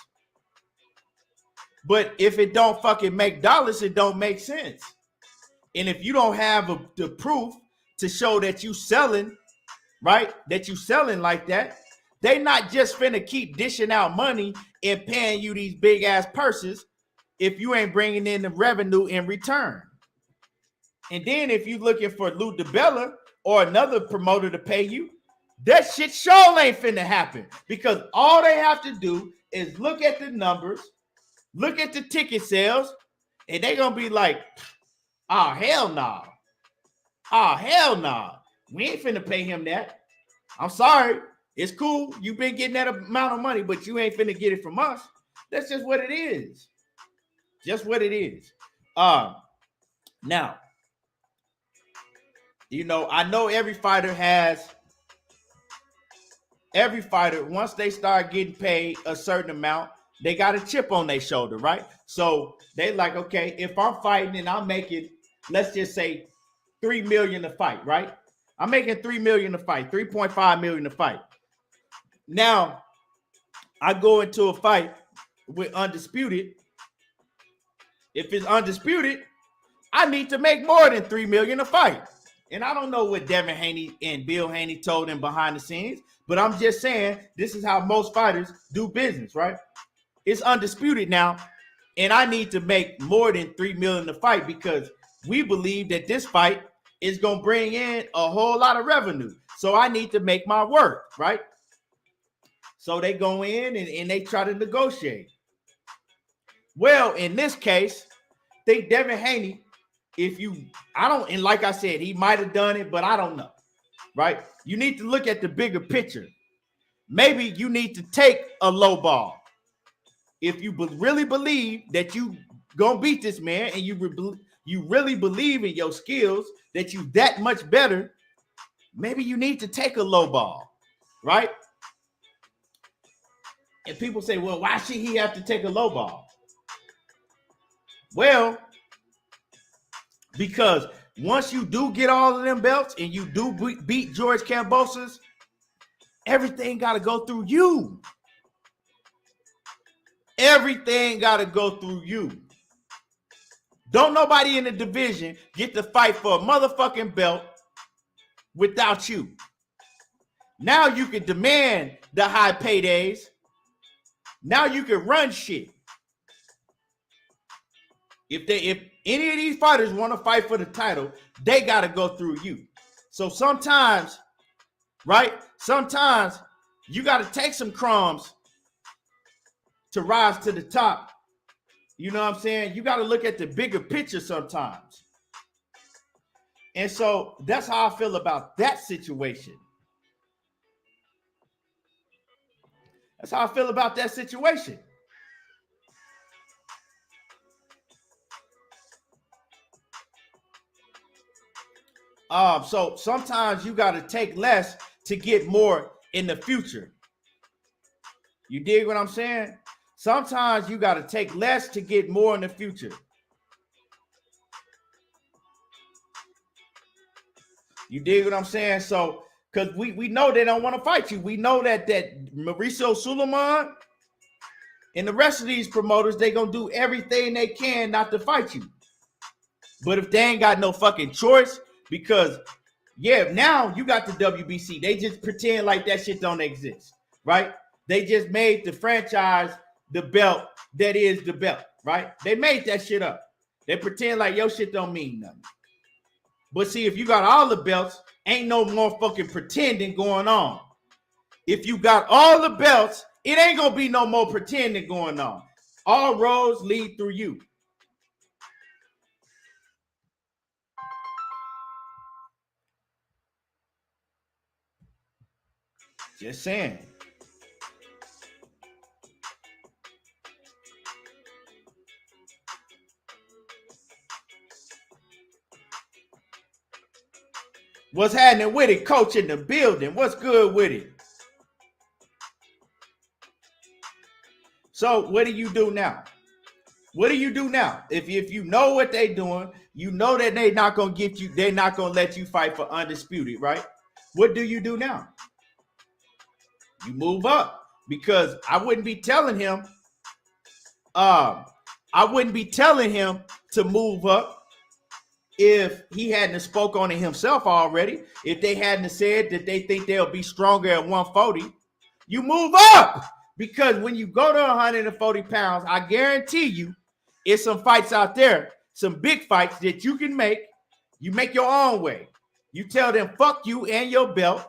But if it don't fucking make dollars, it don't make sense. And if you don't have the proof to show that you selling, right, that you selling like that, they not just finna keep dishing out money and paying you these big ass purses if you ain't bringing in the revenue in return. And then if you looking for Lou DiBella or another promoter to pay you, that shit sure ain't finna happen, because all they have to do is look at the numbers, look at the ticket sales, and they gonna be like, oh, hell no. Nah. Oh, hell no. Nah. We ain't finna pay him that. I'm sorry. It's cool. You've been getting that amount of money, but you ain't finna get it from us. That's just what it is. Just what it is. Now, you know, I know every fighter, once they start getting paid a certain amount, they got a chip on their shoulder, right? So they like, okay, if I'm fighting and I'm making, let's just say $3 million a fight, right? I'm making $3 million a fight, $3.5 million a fight. Now, I go into a fight with Undisputed. If it's Undisputed, I need to make more than $3 million a fight. And I don't know what Devin Haney and Bill Haney told him behind the scenes, but I'm just saying this is how most fighters do business, right? It's Undisputed now, and I need to make more than $3 million a fight, because we believe that this fight is going to bring in a whole lot of revenue. So I need to make my work, right? So they go in and they try to negotiate. Well, in this case, think Devin Haney, and like I said, he might have done it, but I don't know, right? You need to look at the bigger picture. Maybe you need to take a low ball. If you really believe that you gonna beat this man and you really believe in your skills, that you that much better, maybe you need to take a low ball, right? And people say, well, why should he have to take a low ball? Well, because once you do get all of them belts and you do beat George Kambosos, everything got to go through you. Everything got to go through you. Don't nobody in the division get to fight for a motherfucking belt without you. Now you can demand the high paydays. Now you can run shit. If any of these fighters want to fight for the title, they got to go through you. So sometimes, right? Sometimes you got to take some crumbs to rise to the top. You know what I'm saying? You got to look at the bigger picture sometimes. And so that's how I feel about that situation. That's how I feel about that situation. So sometimes you got to take less to get more in the future. You dig what I'm saying? Sometimes you got to take less to get more in the future. You dig what I'm saying? So, because we know they don't want to fight you. We know that Mauricio Suleiman and the rest of these promoters, they going to do everything they can not to fight you. But if they ain't got no fucking choice, because, yeah, now you got the WBC. They just pretend like that shit don't exist, right? They just made the franchise the belt that is the belt, right? They made that shit up. They pretend like your shit don't mean nothing. But see, if you got all the belts, ain't no more fucking pretending going on. If you got all the belts, it ain't gonna be no more pretending going on. All roads lead through you. Just saying. What's happening with it? Coach in the building. What's good with it? So what do you do now? What do you do now? If you know what they're doing, you know that they're not gonna get you, they're not gonna let you fight for undisputed, right? What do you do now? You move up. Because I wouldn't be telling him, to move up if he hadn't spoke on it himself already. If they hadn't said that they think they'll be stronger at 140, you move up. Because when you go to 140 pounds, I guarantee you, it's some fights out there, some big fights that you can make. You make your own way. You tell them, fuck you and your belt.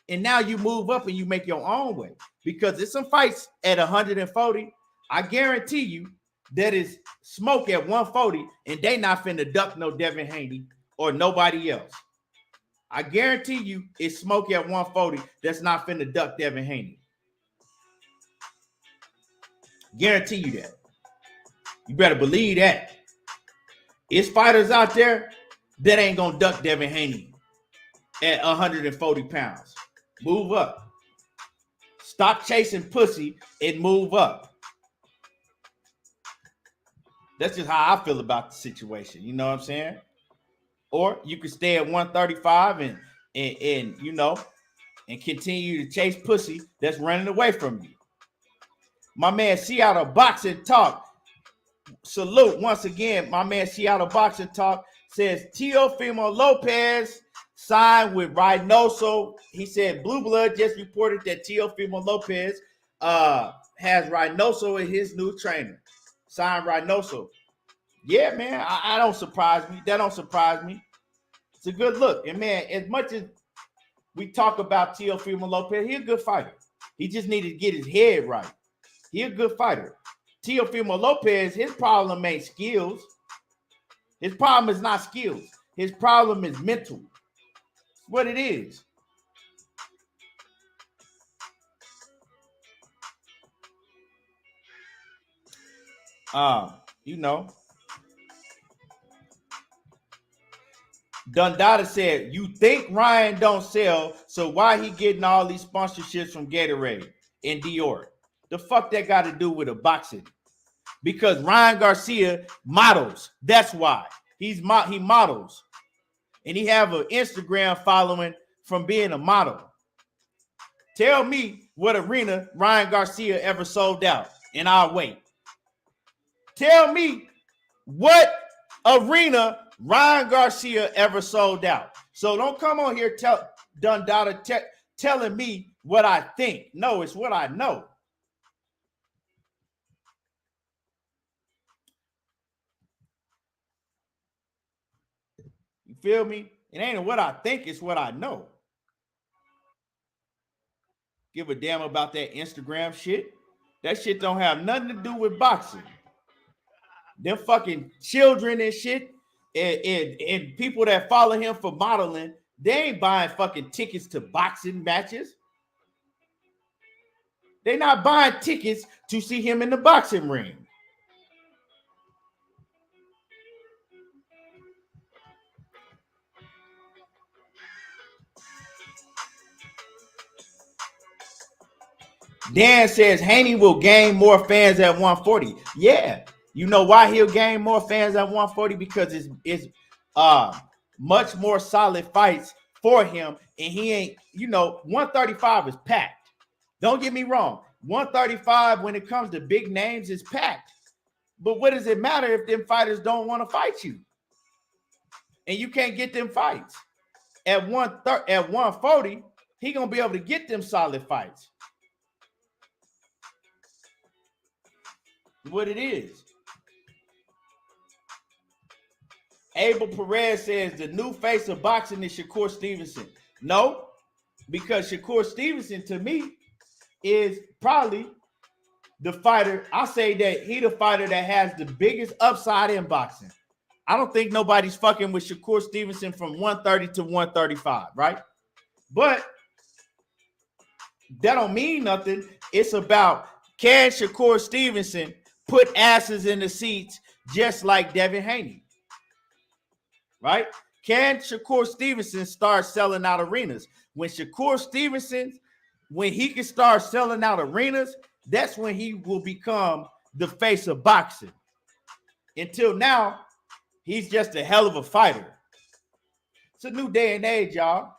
And now you move up and you make your own way. Because there's some fights at 140. I guarantee you that is smoke at 140, and they not finna duck no Devin Haney or nobody else. I guarantee you it's smoke at 140 that's not finna duck Devin Haney. Guarantee you that. You better believe that. It's fighters out there that ain't gonna duck Devin Haney at 140 pounds. Move up. Stop chasing pussy and move up. That's just how I feel about the situation. You know what I'm saying? Or you could stay at 135 and you know, and continue to chase pussy that's running away from you. My man Seattle Boxing Talk. Salute once again. My man Seattle Boxing Talk says Teofimo Lopez signed with Reynoso. He said Blue Blood just reported that Teofimo Lopez has Reynoso as his new trainer. Signed Reynoso. Yeah, man, I don't surprise me. That don't surprise me. It's a good look. And man, as much as we talk about Teofimo Lopez. He's a good fighter. He just needed to get his head right. He's a good fighter. Teofimo Lopez, his problem ain't skills. His problem is not skills. His problem is mental. That's what it is. You know. Dundada said, you think Ryan don't sell, so why he getting all these sponsorships from Gatorade and Dior? The fuck that got to do with a boxing? Because Ryan Garcia models. That's why. He models. And he have an Instagram following from being a model. Tell me what arena Ryan Garcia ever sold out, and I'll wait. Tell me what arena Ryan Garcia ever sold out. So don't come on here telling me what I think. No, it's what I know. You feel me? It ain't what I think, it's what I know. Give a damn about that Instagram shit. That shit don't have nothing to do with boxing. Them fucking children and shit and people that follow him for modeling, they ain't buying fucking tickets to boxing matches. They're not buying tickets to see him in the boxing ring. Dan says Haney will gain more fans at 140. Yeah. You know why he'll gain more fans at 140? Because it's much more solid fights for him. And he ain't, 135 is packed. Don't get me wrong. 135, when it comes to big names, is packed. But what does it matter if them fighters don't want to fight you? And you can't get them fights. At 140, he going to be able to get them solid fights. What it is. Abel Perez says the new face of boxing is Shakur Stevenson. No, because Shakur Stevenson to me is probably the fighter. I say that he the fighter that has the biggest upside in boxing. I don't think nobody's fucking with Shakur Stevenson from 130 to 135, right? But that don't mean nothing. It's about, can Shakur Stevenson put asses in the seats just like Devin Haney? Right? Can Shakur Stevenson start selling out arenas? When Shakur Stevenson, when he can start selling out arenas, that's when he will become the face of boxing. Until now, he's just a hell of a fighter. It's a new day and age, y'all.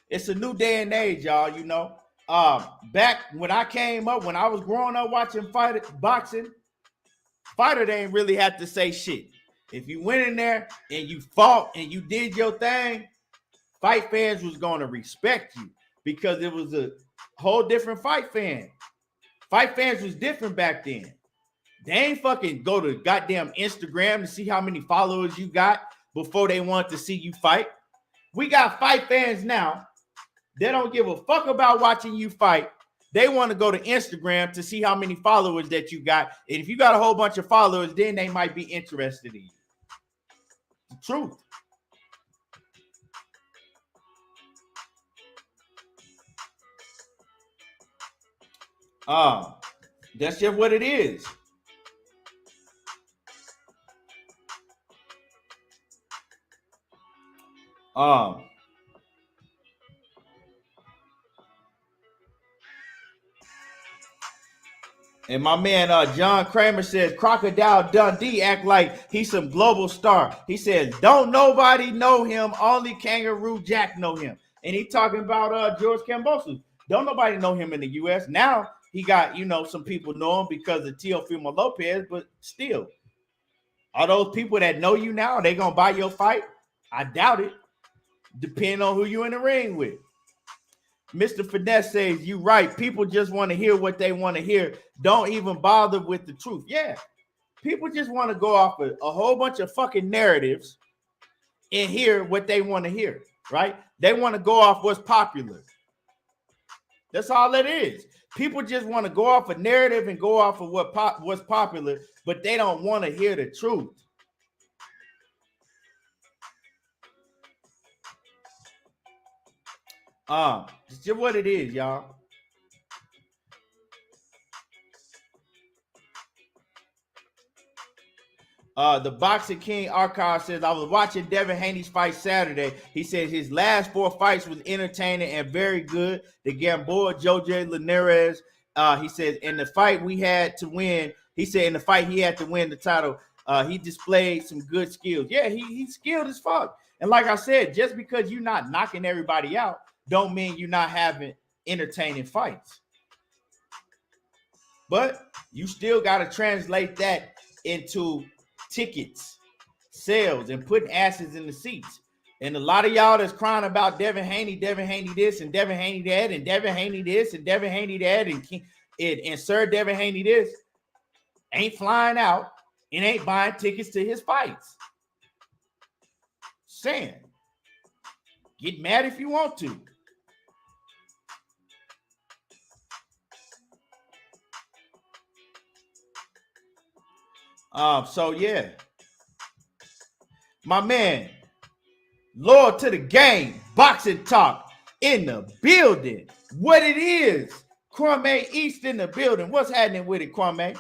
It's a new day and age, y'all, Back when I came up, when I was growing up watching boxing, fighter they ain't really have to say shit. If you went in there and you fought and you did your thing, fight fans was going to respect you because it was a whole different fight fan. Fight fans was different back then. They ain't fucking go to goddamn Instagram to see how many followers you got before they want to see you fight. We got fight fans now. They don't give a fuck about watching you fight. They want to go to Instagram to see how many followers that you got. And if you got a whole bunch of followers, then they might be interested in you. The truth. That's just what it is. And my man John Kramer says Crocodile Dundee act like he's some global star. He says, don't nobody know him, only Kangaroo Jack know him. And he talking about George Kambosos. Don't nobody know him in the U.S. Now he got, some people know him because of Teofimo Lopez, but still, are those people that know you now, they gonna buy your fight? I doubt it. Depending on who you in the ring with. Mr. Finesse says, you right. People just want to hear what they want to hear. Don't even bother with the truth. Yeah. People just want to go off a whole bunch of fucking narratives and hear what they want to hear. right? They want to go off what's popular. That's all it is. People just want to go off a narrative and go off of what's popular, but they don't want to hear the truth. It's just what it is, y'all. The Boxing King Archive says, I was watching Devin Haney's fight Saturday. He says his last 4 fights was entertaining and very good. The Gamboa, Jose Linares. He says, in the fight we had to win, he said in the fight he had to win the title, he displayed some good skills. Yeah, he's skilled as fuck. And like I said, just because you're not knocking everybody out, don't mean you're not having entertaining fights. But you still got to translate that into tickets, sales, and putting asses in the seats. And a lot of y'all that's crying about Devin Haney this, and Devin Haney that, and Devin Haney this, and Devin Haney that, and Sir Devin Haney this, ain't flying out and ain't buying tickets to his fights. Saying, get mad if you want to. So yeah, my man, loyal to the game, boxing talk in the building. What it is, Kwame East in the building. What's happening with it, Kwame?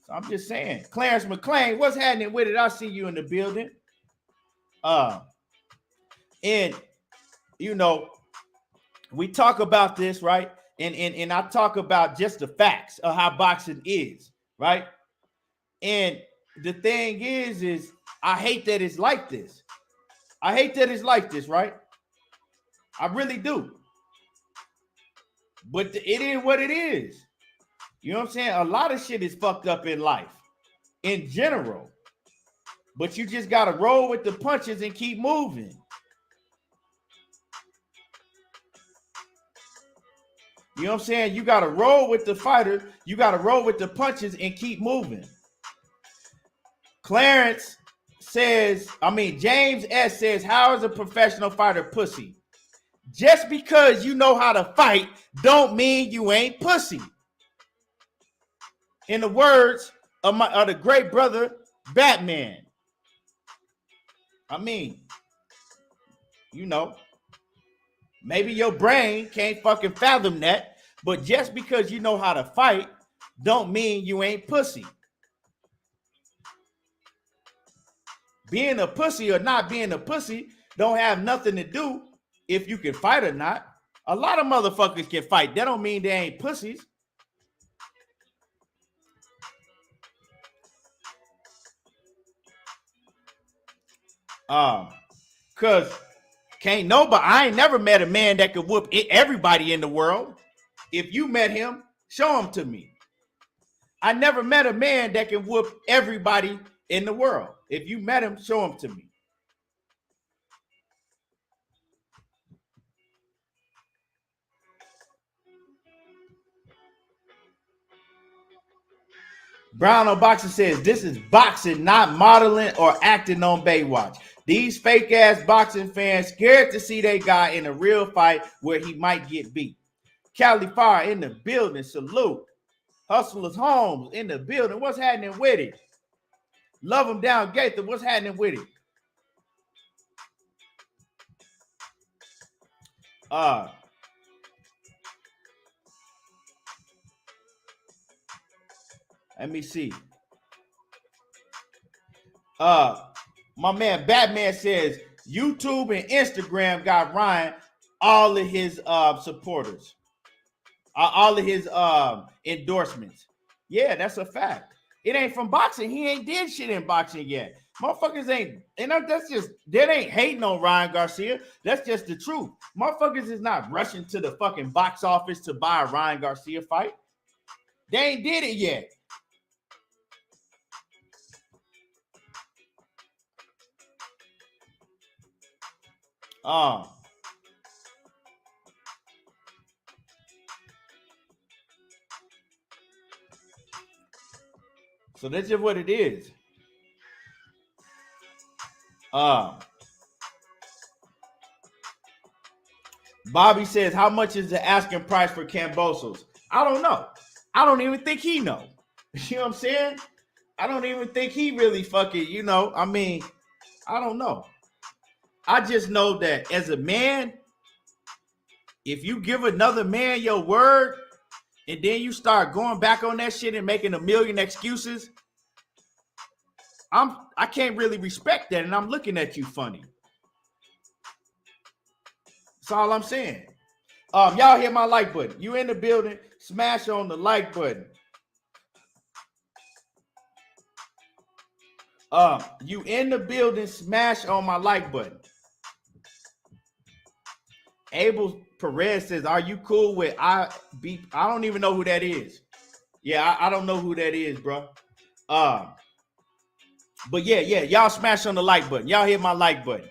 So I'm just saying, Clarence McClain, what's happening with it? I see you in the building. And you know, we talk about this, right? And I talk about just the facts of how boxing is, right? And the thing is I hate that it's like this. I hate that it's like this, right? I really do. But it is what it is. You know what I'm saying? A lot of shit is fucked up in life in general. But you just got to roll with the punches and keep moving. You know what I'm saying? You got to roll with the fighter. You got to roll with the punches and keep moving. Clarence says, James S. says, how is a professional fighter pussy? Just because you know how to fight don't mean you ain't pussy. In the words of the great brother Batman. You know, maybe your brain can't fucking fathom that, but just because you know how to fight don't mean you ain't pussy. Being a pussy or not being a pussy don't have nothing to do if you can fight or not. A lot of motherfuckers can fight. That don't mean they ain't pussies. Cause can't nobody, I ain't never met a man that could whoop everybody in the world. If you met him, show him to me. I never met a man that can whoop everybody in the world. If you met him, show him to me. Brown on Boxing says, this is boxing, not modeling or acting on Baywatch. These fake ass boxing fans scared to see their guy in a real fight where he might get beat. Cali Fire in the building, salute. Hustlers Homes in the building, what's happening with it? Love him down Gaither, what's happening with it? Let me see. My man Batman says YouTube and Instagram got Ryan all of his supporters, all of his endorsements. Yeah, that's a fact. It ain't from boxing. He ain't did shit in boxing yet. Motherfuckers ain't, and that ain't hating on Ryan Garcia. That's just the truth. Motherfuckers is not rushing to the fucking box office to buy a Ryan Garcia fight. They ain't did it yet. So that's just what it is. Bobby says, how much is the asking price for Kambosos? I don't know. I don't even think he know. You know what I'm saying? I don't even think he really fucking, I mean, I don't know. I just know that as a man, if you give another man your word and then you start going back on that shit and making a million excuses, I can't really respect that, and I'm looking at you funny. That's all I'm saying. Y'all hit my like button. You in the building, smash on the like button. You in the building, smash on my like button. Abel Perez says, are you cool with I don't even know who that is. Yeah, I don't know who that is, bro. But yeah, y'all smash on the like button. Y'all hit my like button.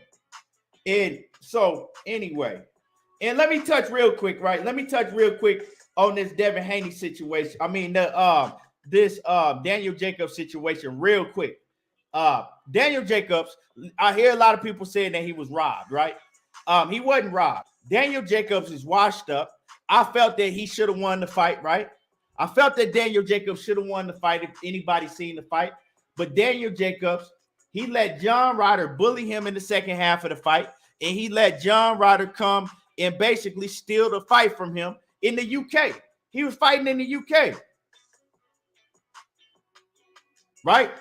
And so anyway, and let me touch real quick, right? Let me touch real quick on this Devin Haney situation. I mean, this Daniel Jacobs situation real quick. Daniel Jacobs, I hear a lot of people saying that he was robbed, right? He wasn't robbed. Daniel Jacobs is washed up. I felt that he should have won the fight, right? I felt that Daniel Jacobs should have won the fight if anybody seen the fight. But Daniel Jacobs, he let John Ryder bully him in the second half of the fight, and he let John Ryder come and basically steal the fight from him in the UK. He was fighting in the UK, right?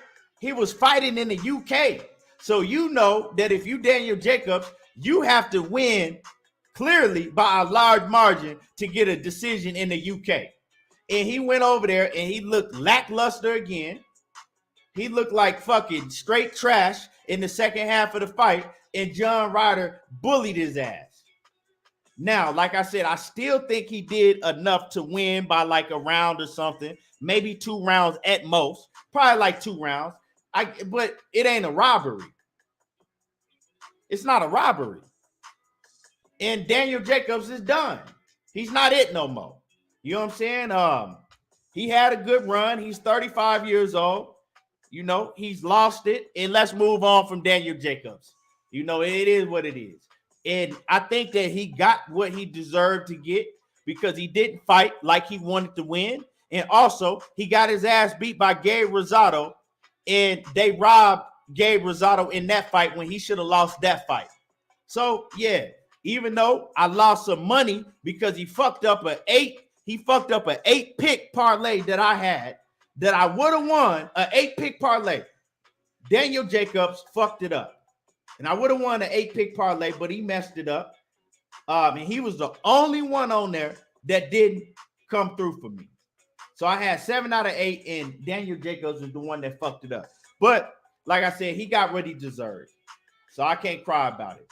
He was fighting in the UK. So you know that if you Daniel Jacobs, you have to win clearly by a large margin to get a decision in the UK. And he went over there and he looked lackluster again. He looked like fucking straight trash in the second half of the fight, and John Ryder bullied his ass. Now, like I said, I still think he did enough to win by like a round or something, maybe 2 rounds at most, probably like 2 rounds. But it ain't a robbery. It's not a robbery. And Daniel Jacobs is done. He's not it no more. You know what I'm saying? He had a good run. He's 35 years old. You know, he's lost it. And let's move on from Daniel Jacobs. You know, it is what it is. And I think that he got what he deserved to get because he didn't fight like he wanted to win. And also, he got his ass beat by Gabe Rosado. And they robbed Gabe Rosado in that fight when he should have lost that fight. So, yeah, even though I lost some money because he fucked up an 8-pick parlay that I had that I would have won, an 8-pick parlay. Daniel Jacobs fucked it up. And I would have won an 8-pick parlay, but he messed it up. And he was the only one on there that didn't come through for me. So I had 7 out of 8, and Daniel Jacobs is the one that fucked it up. But like I said, he got what he deserved. So I can't cry about it.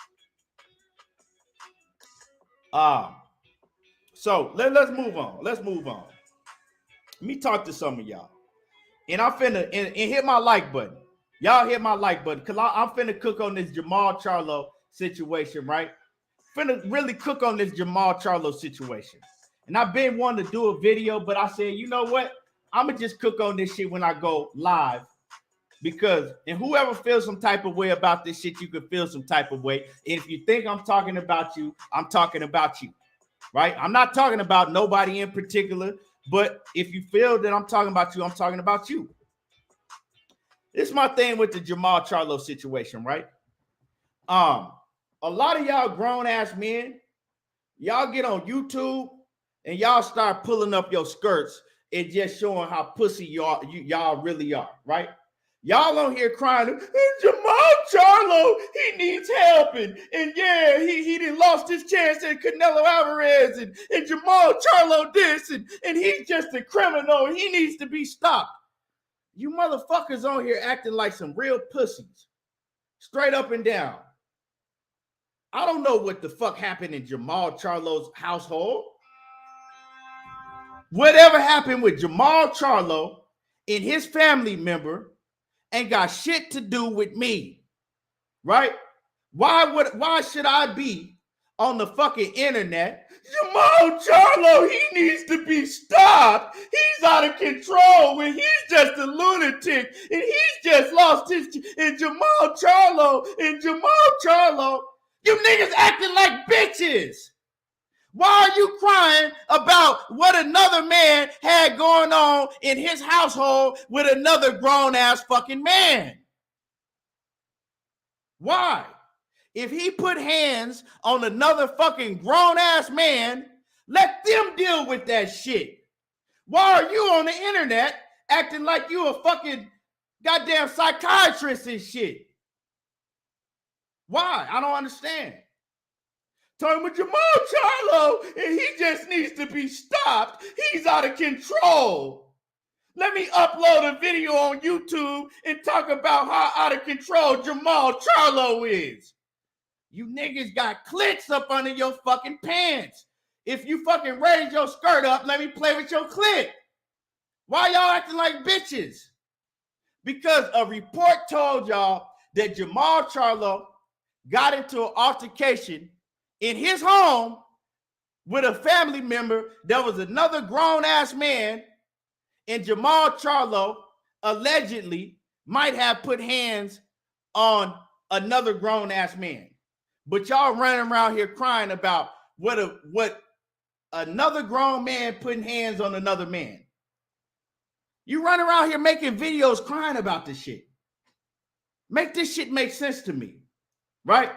So let's move on. Let's move on. Let me talk to some of y'all. And I'm finna and hit my like button. Y'all hit my like button because I'm finna cook on this Jermall Charlo situation, right? Finna really cook on this Jermall Charlo situation. And I've been wanting to do a video, but I said, you know what? I'm going to just cook on this shit when I go live. Because, and whoever feels some type of way about this shit, you can feel some type of way. And if you think I'm talking about you, I'm talking about you, right? I'm not talking about nobody in particular, but if you feel that I'm talking about you, I'm talking about you. This is my thing with the Jermall Charlo situation, right? A lot of y'all grown-ass men, y'all get on YouTube and y'all start pulling up your skirts and just showing how pussy y'all really are, right? Y'all on here crying, Jermall Charlo, he needs help. And yeah, he done lost his chance at Canelo Alvarez and Jermall Charlo this, and he's just a criminal. He needs to be stopped. You motherfuckers on here acting like some real pussies. Straight up and down. I don't know what the fuck happened in Jermall Charlo's household. Whatever happened with Jermall Charlo and his family member ain't got shit to do with me, right? Why should I be on the fucking internet? Jermall Charlo, he needs to be stopped. He's out of control when he's just a lunatic and he's just lost his. And Jermall Charlo, you niggas acting like bitches. Why are you crying about what another man had going on in his household with another grown-ass fucking man? Why? If he put hands on another fucking grown-ass man, let them deal with that shit. Why are you on the internet acting like you a fucking goddamn psychiatrist and shit? Why? I don't understand. Talking with Jermall Charlo, and he just needs to be stopped. He's out of control. Let me upload a video on YouTube and talk about how out of control Jermall Charlo is. You niggas got clits up under your fucking pants. If you fucking raise your skirt up, let me play with your clit. Why y'all acting like bitches? Because a report told y'all that Jermall Charlo got into an altercation in his home with a family member that was another grown-ass man, and Jermall Charlo allegedly might have put hands on another grown-ass man. But y'all running around here crying about what another grown man putting hands on another man. You run around here making videos crying about this shit. Make this shit make sense to me, right?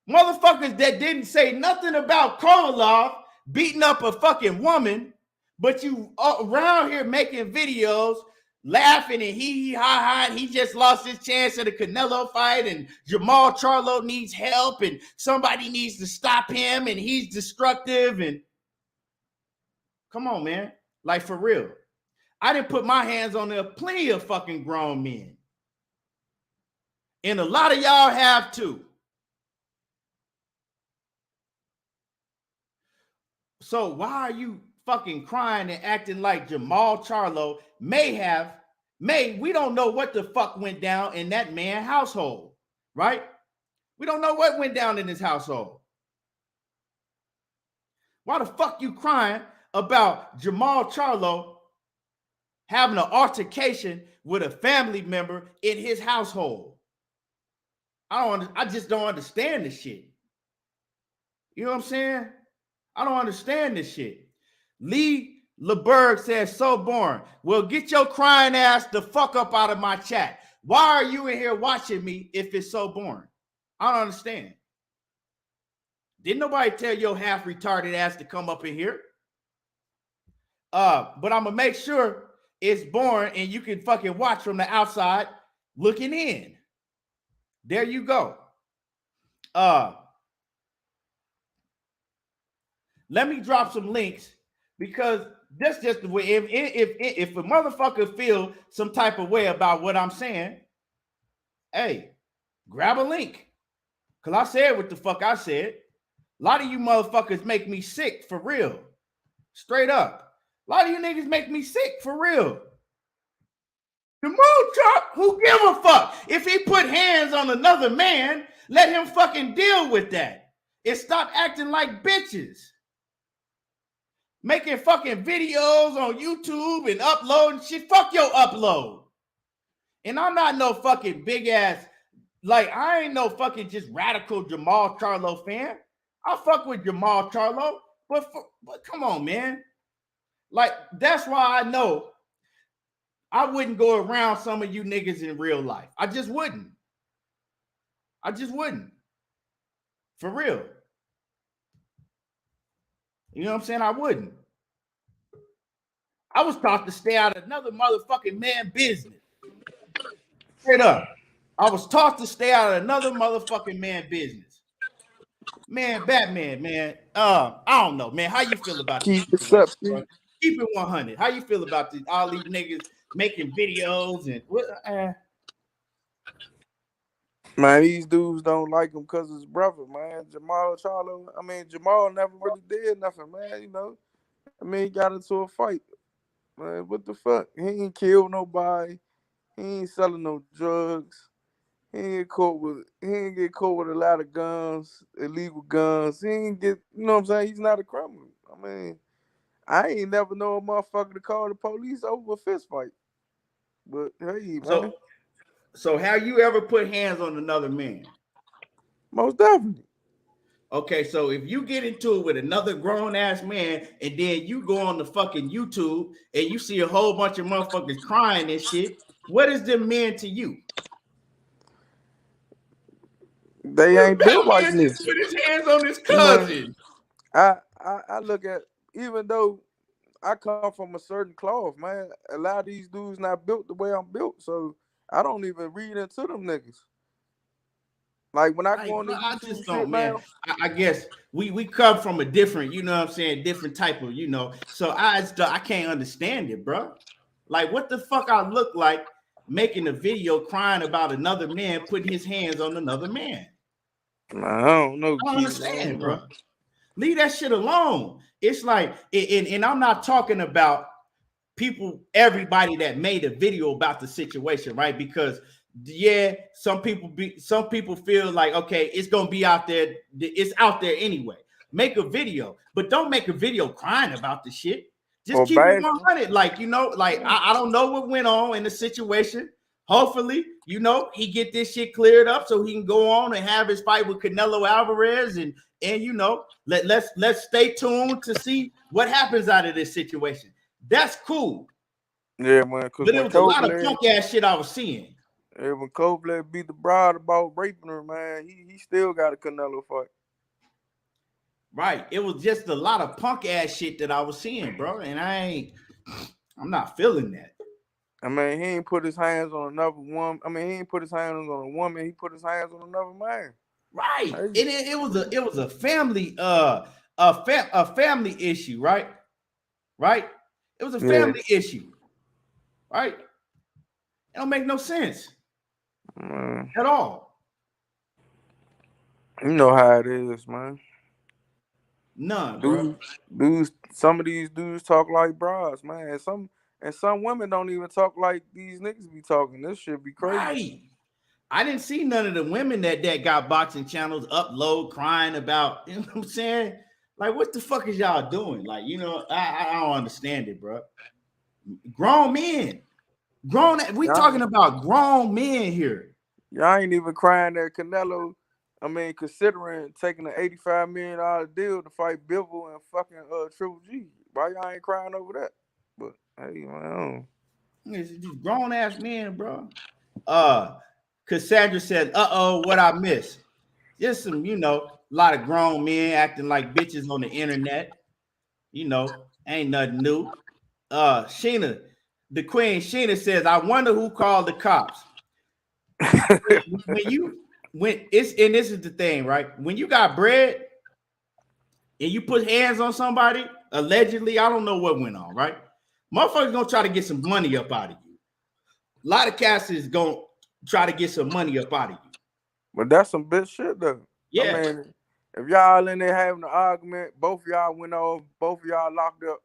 Motherfuckers that didn't say nothing about Koloff beating up a fucking woman, but you around here making videos, laughing and hee ha ha, and he just lost his chance at a Canelo fight, and Jermall Charlo needs help, and somebody needs to stop him, and he's destructive. And come on, man, like for real. I didn't put my hands on there plenty of fucking grown men, and a lot of y'all have too. So why are you fucking crying and acting like Jermall Charlo we don't know what the fuck went down in that man's household, right? We don't know what went down in his household. Why the fuck you crying about Jermall Charlo having an altercation with a family member in his household? I just don't understand this shit. You know what I'm saying? I don't understand this shit. Lee LeBerg says, so boring. Well, get your crying ass the fuck up out of my chat. Why are you in here watching me if it's so boring? I don't understand. Didn't nobody tell your half retarded ass to come up in here? But I'm gonna make sure it's boring and you can fucking watch from the outside looking in. There you go. Let me drop some links, because that's just the way. If a motherfucker feel some type of way about what I'm saying, hey, grab a link. Because I said what the fuck I said. A lot of you motherfuckers make me sick for real. Straight up. A lot of you niggas make me sick for real. The moon truck, who give a fuck? If he put hands on another man, let him fucking deal with that. And stop acting like bitches. Making fucking videos on YouTube and uploading shit. Fuck your upload. And I'm not no fucking big ass, like I ain't no fucking just radical Jermall Charlo fan. I fuck with Jermall Charlo, but come on, man. Like, that's why I know I wouldn't go around some of you niggas in real life. I just wouldn't. For real. You know what I'm saying? I wouldn't. I was taught to stay out of another motherfucking man business. Straight up. I was taught to stay out of another motherfucking man business. Man, Batman, man. I don't know, man. How you feel about this? Keep it 100. How you feel about this? All these niggas making videos and Man, these dudes don't like him because his brother, man. Jermall Charlo. I mean, Jermall never really did nothing, man. You know, I mean, he got into a fight. Man, what the fuck? He ain't killed nobody. He ain't selling no drugs. He ain't get caught with a lot of guns, illegal guns. He ain't get, you know what I'm saying? He's not a criminal. I mean, I ain't never know a motherfucker to call the police over a fist fight. But hey, man. So have you ever put hands on another man? Most definitely. Okay, so if you get into it with another grown ass man, and then you go on the fucking YouTube and you see a whole bunch of motherfuckers crying and shit, what is them men to you? They This ain't built like man this. put his hands on his You know, cousin. I look at, even though I come from a certain cloth, man, a lot of these dudes not built the way I'm built, so I don't even read into them niggas. Like when I Right, go on the bro. I YouTube just shit, don't, man. man. I guess we come from a different, you know what I'm saying, different type of, So I can't understand it, bro. Like, what the fuck I look like making a video crying about another man putting his hands on another man? I don't know, I don't kid, understand, bro. bro. Leave that shit alone. It's like, and I'm not talking about everybody that made a video about the situation, right? Because yeah, some people feel like, okay, it's gonna be out there, it's out there anyway. Make a video, but don't make a video crying about the shit. Just Or keep it bad. 100. Like, I don't know what went on in the situation. Hopefully, he get this shit cleared up so he can go on and have his fight with Canelo Alvarez, and let's stay tuned to see what happens out of this situation. That's cool. Yeah, man. Because But it when was a lot of Kovalev, punk ass shit I was seeing. when Kovalev beat the bride about raping her, man, he still got a Canelo fight. Right. It was just a lot of punk ass shit that I was seeing, bro. And I'm not feeling that. I mean, he ain't put his hands on another woman. I mean, he ain't put his hands on a woman. He put his hands on another man. Right. Hey. It was a family family issue, right? Right? It was a family issue. Right? It don't make no sense at all. You know how it is, man. None, bro. Dudes, some of these dudes talk like bras, man. And some women don't even talk like these niggas be talking. This shit be crazy. Right. I didn't see none of the women that got boxing channels upload crying about, you know what I'm saying? Like, what the fuck is y'all doing? Like, I don't understand it, bro. Grown men. We talking about grown men here. Y'all ain't even crying at Canelo. I mean, considering taking an $85 million deal to fight Bivol and fucking Triple G. Why y'all ain't crying over that? But hey, man, It's just grown ass men, bro. Cassandra said, what I missed? Just some, a lot of grown men acting like bitches on the internet. Ain't nothing new. Sheena, the queen, Sheena says, I wonder who called the cops. When this is the thing, right? When you got bread and you put hands on somebody, allegedly, I don't know what went on, right? Motherfuckers gonna try to get some money up out of you. A lot of cats is gonna try to get some money up out of you. But that's some bitch shit, though. Yeah. I mean, if y'all in there having an argument, both y'all went off, both y'all locked up,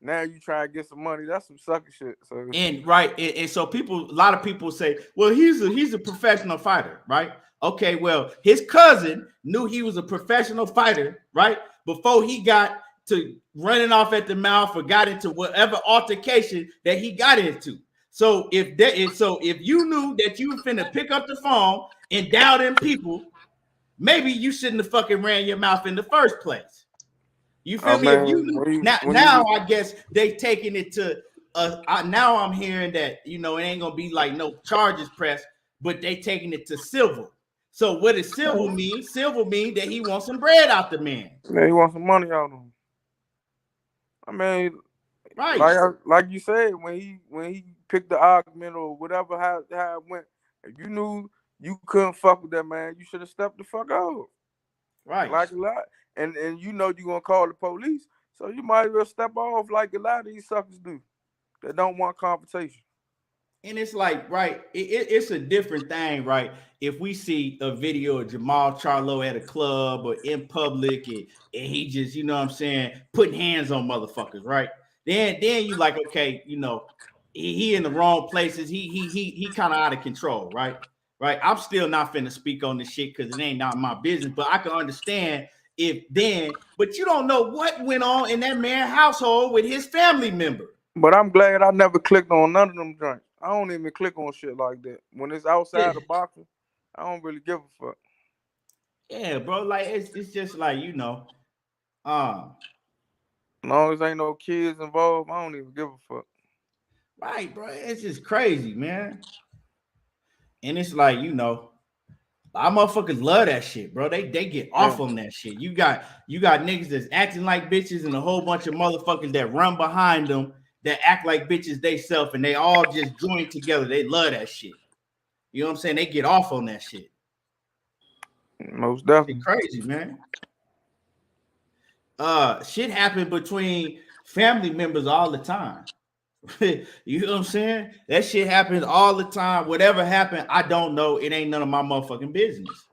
now you try to get some money. That's some sucker shit. So and right, and so a lot of people say, well, he's a professional fighter, right? Okay, well, his cousin knew he was a professional fighter, right? Before he got to running off at the mouth or got into whatever altercation that he got into. So if you knew that you were finna pick up the phone and dial them people, maybe you shouldn't have fucking ran your mouth in the first place. You feel me? If you knew, now I guess they taking it to now I'm hearing that it ain't gonna be like no charges pressed, but they taking it to civil. So what does civil mean? Civil mean that he wants some bread out the man. Yeah, he wants some money out of him. I mean, right? Like you said, when he picked the argument or whatever, how it went, if you knew you couldn't fuck with that man, you should have stepped the fuck out. Right. Like a lot, and you're gonna call the police, so you might as well step off like a lot of these suckers do that don't want confrontation. And it's like, right, it's a different thing, right? If we see a video of Jermall Charlo at a club or in public and he just, you know what I'm saying, putting hands on motherfuckers, right? Then you like, okay, he in the wrong places. He kind of out of control, right? Right. I'm still not finna speak on this shit because it ain't not my business, but I can understand but you don't know what went on in that man's household with his family member. But I'm glad I never clicked on none of them joints. I don't even click on shit like that. When it's outside of boxing, I don't really give a fuck. Yeah, bro. Like it's just like um, As long as ain't no kids involved, I don't even give a fuck. right, bro. It's just crazy, man. And it's like our motherfuckers love that shit, bro. They get off Yeah. on that shit. You got niggas that's acting like bitches and a whole bunch of motherfuckers that run behind them that act like bitches they self, and they all just join together. They love that shit. You know what I'm saying? They get off on that shit. Most Shit definitely. crazy, man. Shit happen between family members all the time. You know what I'm saying? That shit happens all the time. Whatever happened, I don't know. It ain't none of my motherfucking business.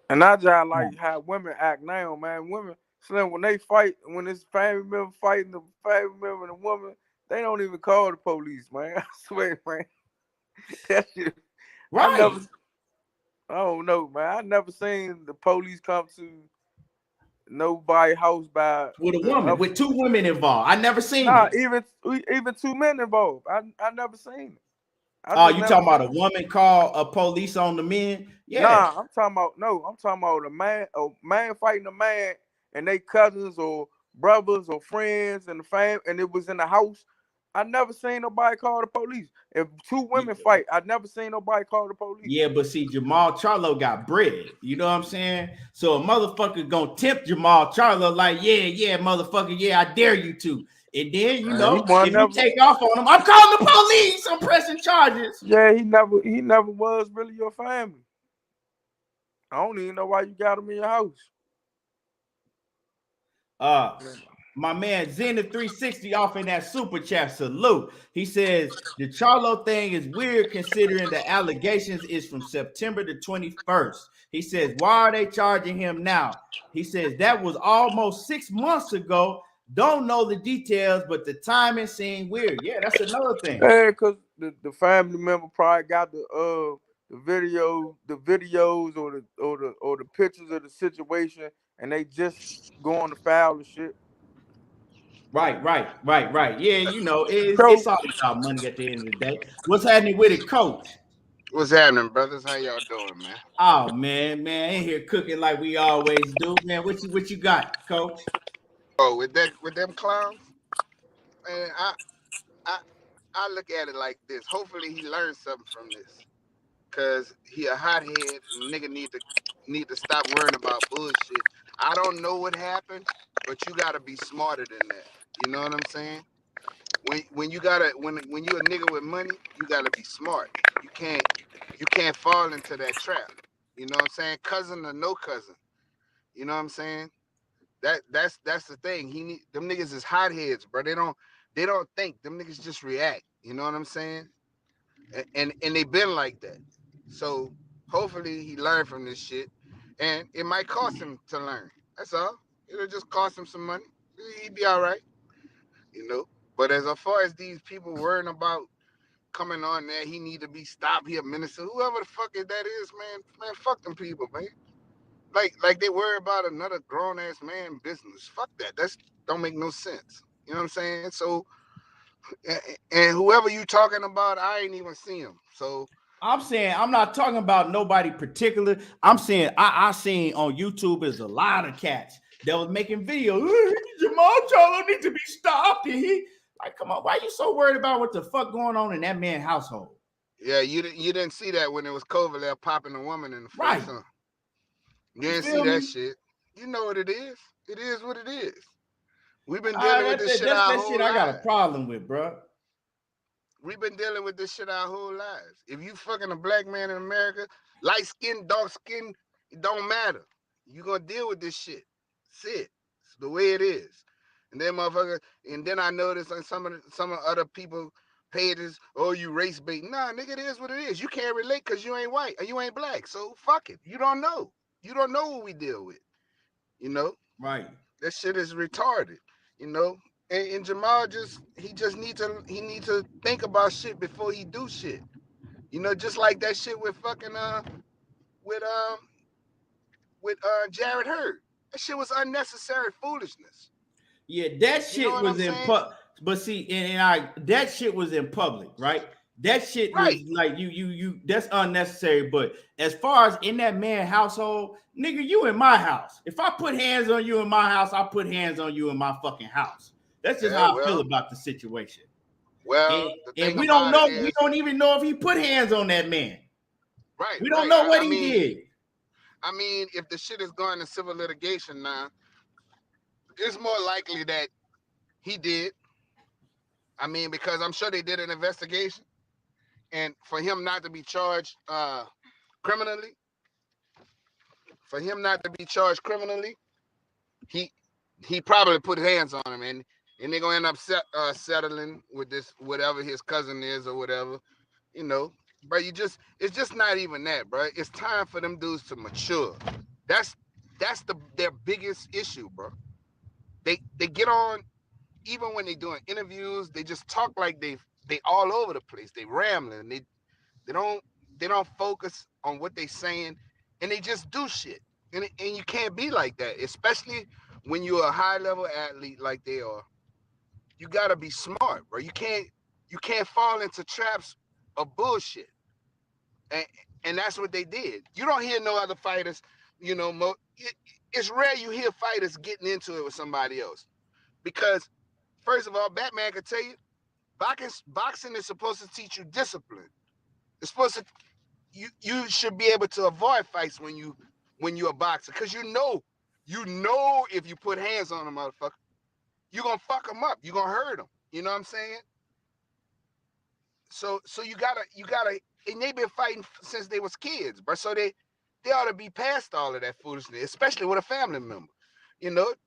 And I just like how women act now, man. Women, Slim, when they fight, when it's family member fighting the family member and the woman, they don't even call the police, man. I swear, man. That shit, I never, Right. I don't know, man. I never seen the police come to nobody house by With a the woman, up. with two women involved. I never seen Nah, it. even two men involved. I never seen it. I Oh, just you never talking about seen a it. woman call a police on the men? Yeah. Nah, I'm talking about no. I'm talking about a man fighting a man, and they cousins or brothers or friends and the fam, and it was in the house. I never seen nobody call the police. If two women fight, I never seen nobody call the police. Yeah, but see, Jermall Charlo got bread. You know what I'm saying? So a motherfucker gonna tempt Jermall Charlo like, yeah, motherfucker, yeah, I dare you to. And then, He wasn't if you never. take off on him, I'm calling the police. I'm pressing charges. Yeah, he never was really your family. I don't even know why you got him in your house. Uh, my man Zenith 360 off in that super chat salute. He says the Charlo thing is weird considering the allegations is from September the 21st. He says, why are they charging him now? He says that was almost 6 months ago. Don't know the details, but the timing seemed weird. Yeah, that's another thing. Yeah, cause the family member probably got the videos or the pictures of the situation, and they just go on the foul and shit. Right. Yeah, it's So all about money at the end of the day. What's happening with it, coach? What's happening, brothers? How y'all doing, man? Oh man, in here cooking like we always do, man. What you got, coach? Oh, with them clowns, man. I I look at it like this. Hopefully, he learns something from this, cause he a hothead and nigga need to stop worrying about bullshit. I don't know what happened, but you gotta be smarter than that. You know what I'm saying? When you a nigga with money, you gotta be smart. You can't fall into that trap. You know what I'm saying? Cousin or no cousin. You know what I'm saying? That's the thing. Them niggas is hotheads, bro. They don't think. Them niggas just react. You know what I'm saying? And they been like that. So hopefully he learned from this shit, and it might cost him to learn. That's all. It'll just cost him some money. He'd be all right, you know. But as far as these people worrying about coming on there, he need to be stopped. He a minister, whoever the fuck that is, man, fuck them people, man. Like they worry about another grown ass man business. Fuck that. That's don't make no sense. You know what I'm saying? So and whoever you talking about, I ain't even see him. So I'm saying I'm not talking about nobody particular. I'm saying I seen on YouTube is a lot of cats that was making videos. Jermall Charlo need to be stopped. And he like, come on, why you so worried about what the fuck going on in that man's household? yeah, you didn't see that when it was Kovalev popping a woman in the face, Right. huh? You You didn't see feel that me? shit. You know what it is. It is what it is. We've been dealing with this shit That's our that shit whole I got a lives. problem with, bro. We've been dealing with this shit our whole lives. If you fucking a black man in America, light skin, dark skin, it don't matter. You gonna deal with this shit. That's it. It's the way it is. And then motherfucker, and then I noticed on some of other people pages, oh, you race bait. Nah, nigga, it is what it is. You can't relate because you ain't white or you ain't black. So fuck it. You don't know. You don't know what we deal with. You know? Right. That shit is retarded, you know. And Jermall just needs to think about shit before he do shit. You know, just like that shit with fucking with um Jared Hurd. That shit was unnecessary foolishness. Yeah, that You know shit what I'm was in saying? but see, and I that shit was in public, right? That shit was Right. like you. That's unnecessary. But as far as in that man household, nigga, you in my house. If I put hands on you in my house, I put hands on you in my fucking house. That's just Yeah, how I feel about the situation. And, well, the and thing we don't about know. it We is, don't even know if he put hands on that man. right, We don't right. know what I he mean, did. if the shit is going to civil litigation now, it's more likely that he did. I mean, because I'm sure they did an investigation, and for him not to be charged criminally, he probably put hands on him, and they're gonna end up settling with this whatever his cousin is or whatever, you know. But it's just not even that, bro. It's time for them dudes to mature. That's their biggest issue, bro. They get on, even when they doing interviews, they just talk like they all over the place. They rambling. They don't they don't focus on what they saying, and they just do shit. And you can't be like that, especially when you're a high level athlete like they are. You gotta be smart, bro. You can't fall into traps of bullshit. And that's what they did. You don't hear no other fighters, it's rare you hear fighters getting into it with somebody else. Because first of all, Batman can tell you, boxing is supposed to teach you discipline. It's supposed to you should be able to avoid fights when you're a boxer, because if you put hands on a motherfucker, you're gonna fuck them up. You're gonna hurt them. You know what I'm saying? So you gotta, and they've been fighting since they was kids, bro. So they ought to be past all of that foolishness, especially with a family member.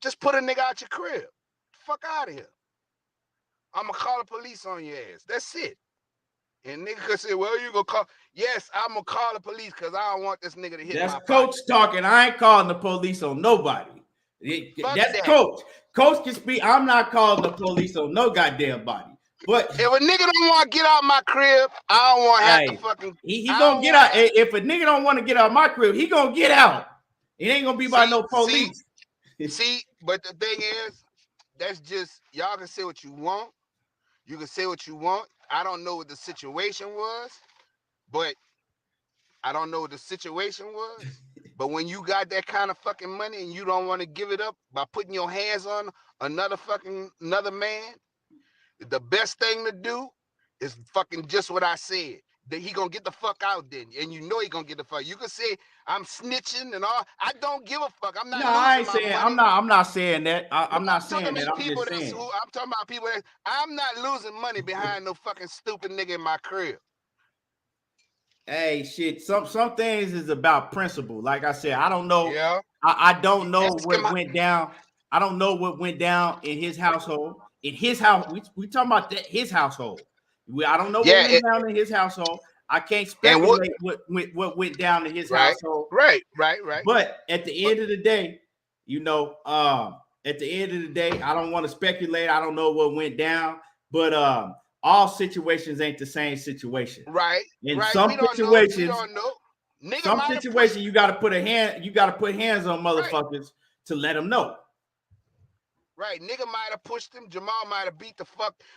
Just put a nigga out your crib. Fuck out of here. I'm gonna call the police on your ass. That's it. And nigga could say, well, you gonna call? Yes, I'm gonna call the police because I don't want this nigga to hit That's my coach pocket. talking. I ain't calling the police on nobody. That's that. coach. Coach can speak. I'm not calling the police on no goddamn body. But if a nigga don't want to get out my crib, I don't want to have to fucking. he gonna get out. If a nigga don't want to get out my crib, he gonna get out. It ain't gonna be by no police. See, but the thing is, that's just, y'all can say what you want. You can say what you want. I don't know what the situation was, but But when you got that kind of fucking money and you don't want to give it up by putting your hands on another man, the best thing to do is fucking just what I said. That he gonna get the fuck out then, and you know he gonna get the fuck. You can say I'm snitching and all. I don't give a fuck. I'm not losing I ain't my saying. money. I'm not saying that. I'm not saying that. I'm just saying. I'm talking about people that I'm not losing money behind no fucking stupid nigga in my crib. Hey, shit. Some things is about principle. Like I said, I don't know. Yeah. I don't know what went down. I don't know what went down in his household. In his house, we talking about his household. I don't know what went down in his household. I can't speculate what went down in his household. Right. But at the end of the day, I don't want to speculate. I don't know what went down, but all situations ain't the same situation. Right. In right. some situations, we don't know. Nigga some situations you got to put hands on motherfuckers to let them know. Right, nigga might have pushed him. Jermall might have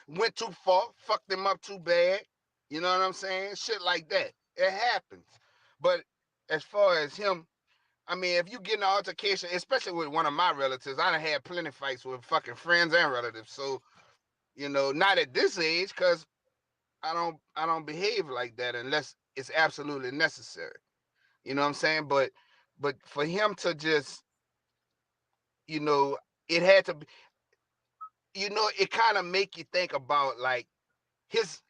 went too far, fucked him up too bad. You know what I'm saying? Shit like that. It happens. But as far as him, I mean, if you get in an altercation, especially with one of my relatives, I done had plenty of fights with fucking friends and relatives. So, not at this age, because I don't behave like that unless it's absolutely necessary. You know what I'm saying? But for him to just, it had to be, it kind of make you think about like his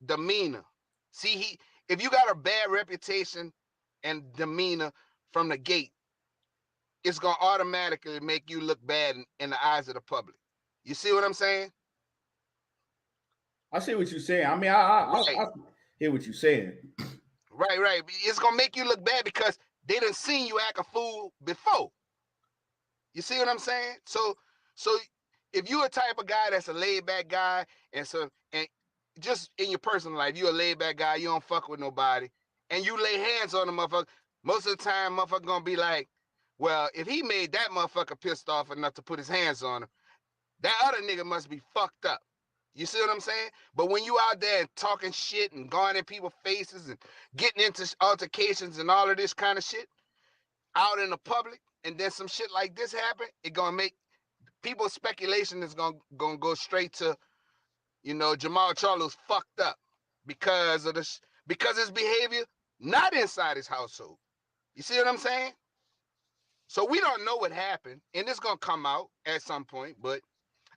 demeanor. See, if you got a bad reputation and demeanor from the gate, it's gonna automatically make you look bad in the eyes of the public. You see what I'm saying? I see what you're saying. I mean, I hear what you're saying. Right. It's gonna make you look bad because they done seen you act a fool before. You see what I'm saying? So if you're a type of guy that's a laid back guy, and just in your personal life, you're a laid back guy, you don't fuck with nobody, and you lay hands on a motherfucker, most of the time, motherfucker gonna be like, well, if he made that motherfucker pissed off enough to put his hands on him, that other nigga must be fucked up. You see what I'm saying? But when you out there and talking shit and going in people's faces and getting into altercations and all of this kind of shit out in the public, and then some shit like this happen, it gonna make people's speculation is gonna go straight to, Jermall Charlo's fucked up because of because his behavior not inside his household. You see what I'm saying? So we don't know what happened, and it's gonna come out at some point, but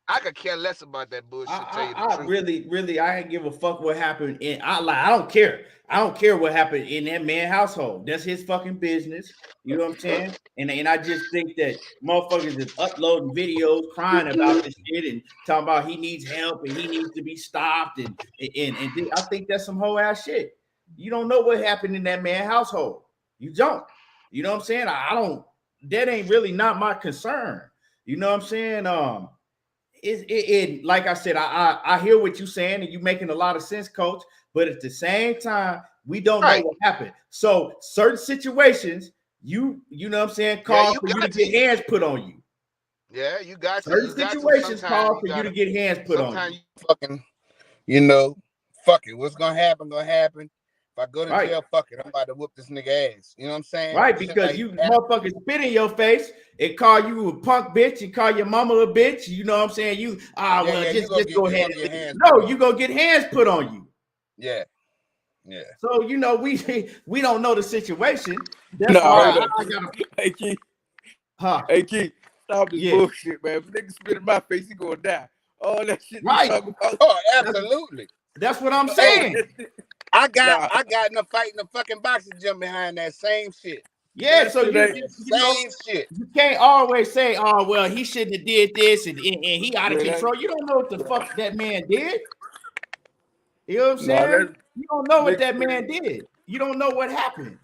I could care less about that bullshit. Tell you the truth. Really, I ain't give a fuck what happened. I don't care. I don't care what happened in that man's household. That's his fucking business. You know what I'm saying? And I just think that motherfuckers is uploading videos crying about this shit and talking about he needs help and he needs to be stopped and I think that's some whole ass shit. You don't know what happened in that man's household. You don't. You know what I'm saying? I don't. That ain't really not my concern. You know what I'm saying? It like I said, I hear what you're saying, and you're making a lot of sense, Coach. But at the same time, we don't know what happened. So certain situations, you know what I'm saying, call for you to get hands put on you. Yeah, you got certain situations call for you to get hands put on you. Sometimes you fucking, fuck it. What's gonna happen? If I go to jail, fuck it. I'm about to whoop this nigga ass. You know what I'm saying? Right, because like you motherfuckers spit in your face and call you a punk bitch and call your mama a bitch. You know what I'm saying? Just go ahead. No, you gonna get hands put on you. Yeah. So we don't know the situation. That's why I gotta. Hey Keith. Hey Keith, stop this bullshit, man. If nigga spit in my face, he gonna die. All that shit. Right. Oh, absolutely. That's what I'm saying. I got in a fight in the fucking boxing gym behind that same shit. Yeah, so shit. You can't always say, "Oh, well, he shouldn't have did this and he out of control." You don't know what the fuck that man did. You know what I'm saying? You don't know what that man did. You don't know what happened.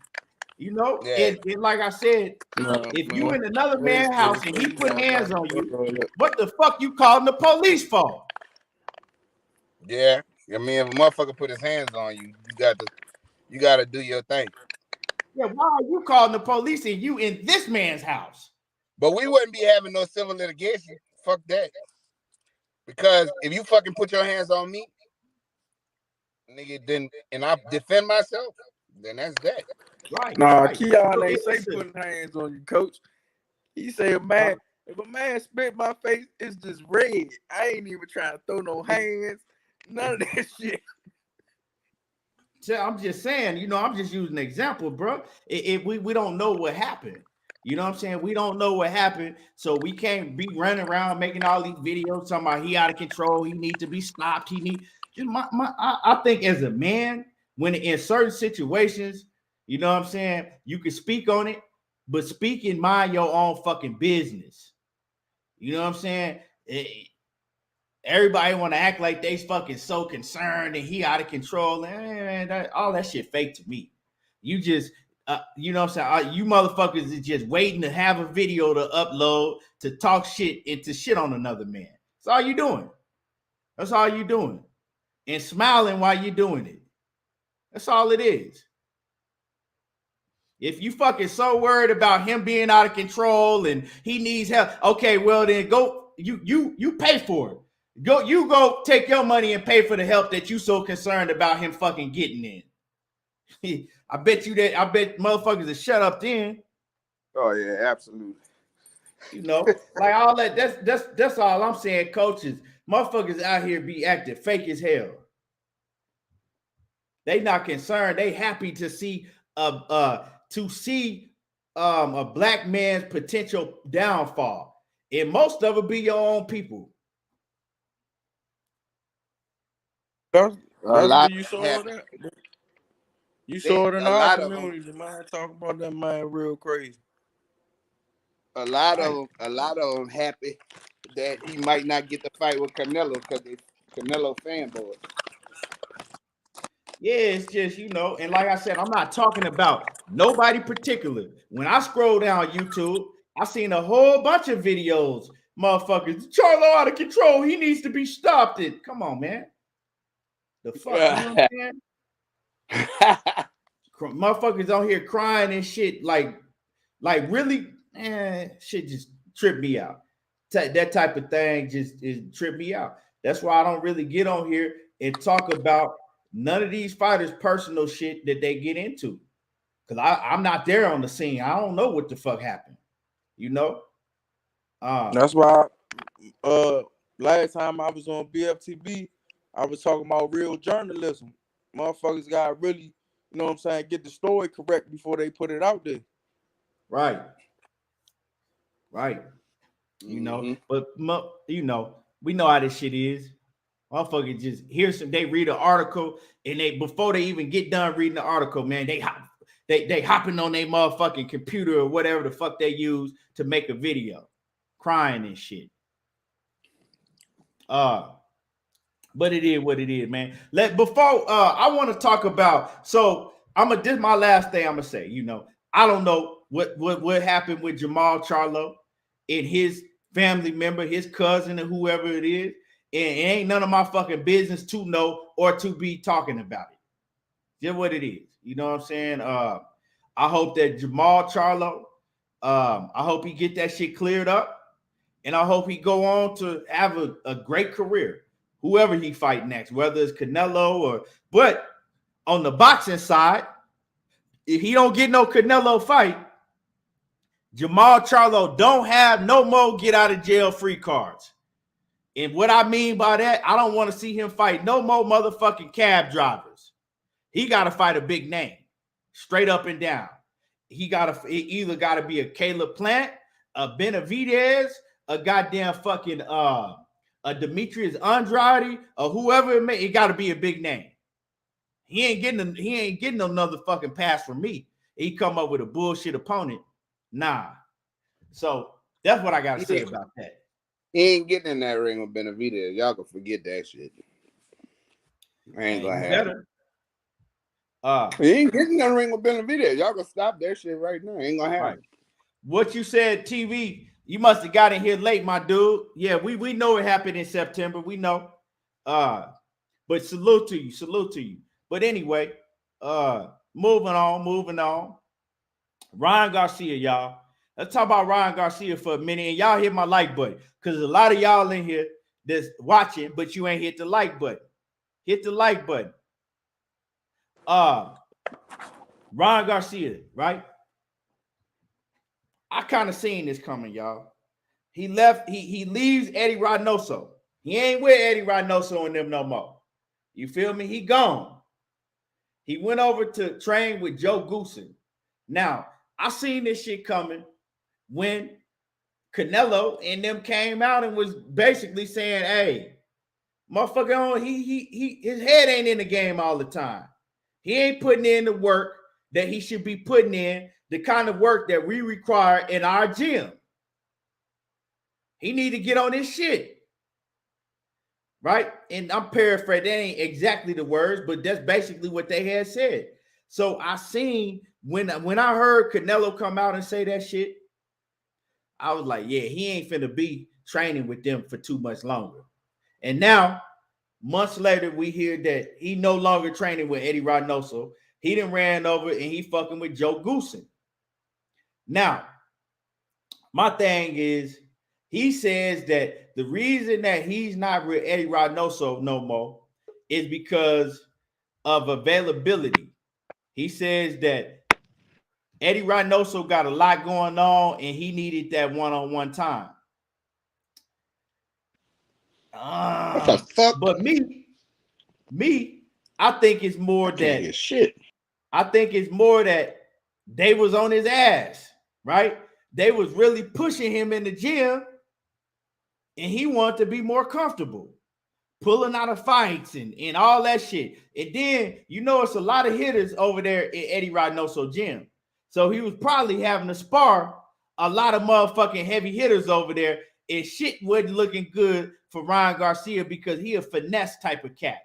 And like I said, if you in another man's house and he put hands on you, what the fuck you calling the police for? Yeah. I mean, if a motherfucker put his hands on you, you got to do your thing. Yeah, why are you calling the police and you in this man's house? But we wouldn't be having no civil litigation. Fuck that. Because if you fucking put your hands on me, nigga, then and I defend myself, then that's that. Right. Nah, right. Keon ain't say putting hands on you, Coach. He say if a man spit my face, it's just red. I ain't even trying to throw no hands. None of that shit. So I'm just saying, I'm just using an example, bro. We don't know what happened. You know what I'm saying? We don't know what happened, so we can't be running around making all these videos talking about he out of control. He needs to be stopped. I think as a man, when in certain situations, you know what I'm saying, you can speak on it, but speak and mind your own fucking business. You know what I'm saying? Everybody want to act like they fucking so concerned and he out of control. All that shit fake to me. You just, you know what I'm saying? You motherfuckers is just waiting to have a video to upload to talk shit and to shit on another man. That's all you doing. That's all you doing. And smiling while you're doing it. That's all it is. If you fucking so worried about him being out of control and he needs help, okay, well then go, you pay for it. Go take your money and pay for the help that you so concerned about him fucking getting in. I bet motherfuckers will shut up then. Oh yeah, absolutely. Like all that. That's all I'm saying, coaches. Motherfuckers out here be acting fake as hell. They not concerned. They happy to see a black man's potential downfall. And most of it be your own people. You saw that. You saw it in our communities. The man talking about that man real crazy. A lot of them happy that he might not get the fight with Canelo because they Canelo fanboys. Yeah, it's just, and like I said, I'm not talking about nobody particular. When I scroll down YouTube, I seen a whole bunch of videos. Motherfuckers, Charlo out of control. He needs to be stopped. Come on, man. The fuck, you know what I'm saying? Motherfuckers on here crying and shit, like really, shit just tripped me out. That type of thing just trip me out. That's why I don't really get on here and talk about none of these fighters' personal shit that they get into. Because I'm not there on the scene. I don't know what the fuck happened. You know? That's why last time I was on BFTB, I was talking about real journalism. Motherfuckers gotta really, you know what I'm saying, get the story correct before they put it out there. Right. You know, but you know, we know how this shit is. Motherfuckers just hear they read an article and they before they even get done reading the article, man, they hopping on their motherfucking computer or whatever the fuck they use to make a video, crying and shit. But it is what it is, man. Before I want to talk about, so this my last thing I'm gonna say. You know, I don't know what happened with Jermall Charlo and his family member, his cousin, or whoever it is. And it ain't none of my fucking business to know or to be talking about it. Just what it is. You know what I'm saying? I hope that Jermall Charlo, I hope he get that shit cleared up. And I hope he go on to have a great career. Whoever he fight next, whether it's Canelo but on the boxing side, if he don't get no Canelo fight, Jermall Charlo don't have no more get out of jail free cards. And what I mean by that, I don't want to see him fight no more motherfucking cab drivers. He got to fight a big name, straight up and down. He either got to be a Caleb Plant, a Benavidez, a goddamn fucking a Demetrius Andrade, or whoever it may. It got to be a big name. He ain't getting another fucking pass from me. He come up with a bullshit opponent. Nah. So that's what I got to say about that. He ain't getting in that ring with Benavidez. Y'all can forget that shit. I ain't gonna have it. He ain't getting in that ring with Benavidez. Y'all can stop that shit right now. Ain't gonna happen. What you said, TV, you must have got in here late, my dude. Yeah, we know it happened in September. We know. But salute to you. But anyway, moving on. Ryan Garcia, y'all. Let's talk about Ryan Garcia for a minute. And y'all hit my like button. Because a lot of y'all in here that's watching, but you ain't hit the like button. Hit the like button. Ryan Garcia, right? I kind of seen this coming, y'all. He leaves Eddie Reynoso. He ain't with Eddie Reynoso and them no more. You feel me? He gone. He went over to train with Joe Goossen. Now, I seen this shit coming when Canelo and them came out and was basically saying, hey, motherfucker, his head ain't in the game all the time. He ain't putting in the work that he should be putting in, the kind of work that we require in our gym. He need to get on this shit. Right? And I'm paraphrasing. That ain't exactly the words, but that's basically what they had said. So I seen when I heard Canelo come out and say that shit, I was like, yeah, he ain't finna be training with them for too much longer. And now, months later, we hear that he no longer training with Eddie Reynoso. He done ran over and he fucking with Joe Goossen. Now, my thing is, he says that the reason that he's not with Eddie Reynoso no more is because of availability. He says that Eddie Reynoso got a lot going on and he needed that one-on-one time. What the fuck? But me, I think it's more that shit. I think it's more that they was on his ass, right? They was really pushing him in the gym and he wanted to be more comfortable, pulling out of fights and all that shit. And then, you know, it's a lot of hitters over there in Eddie Reynoso gym. So he was probably having to spar a lot of motherfucking heavy hitters over there. And shit wasn't looking good for Ryan Garcia because he a finesse type of cat.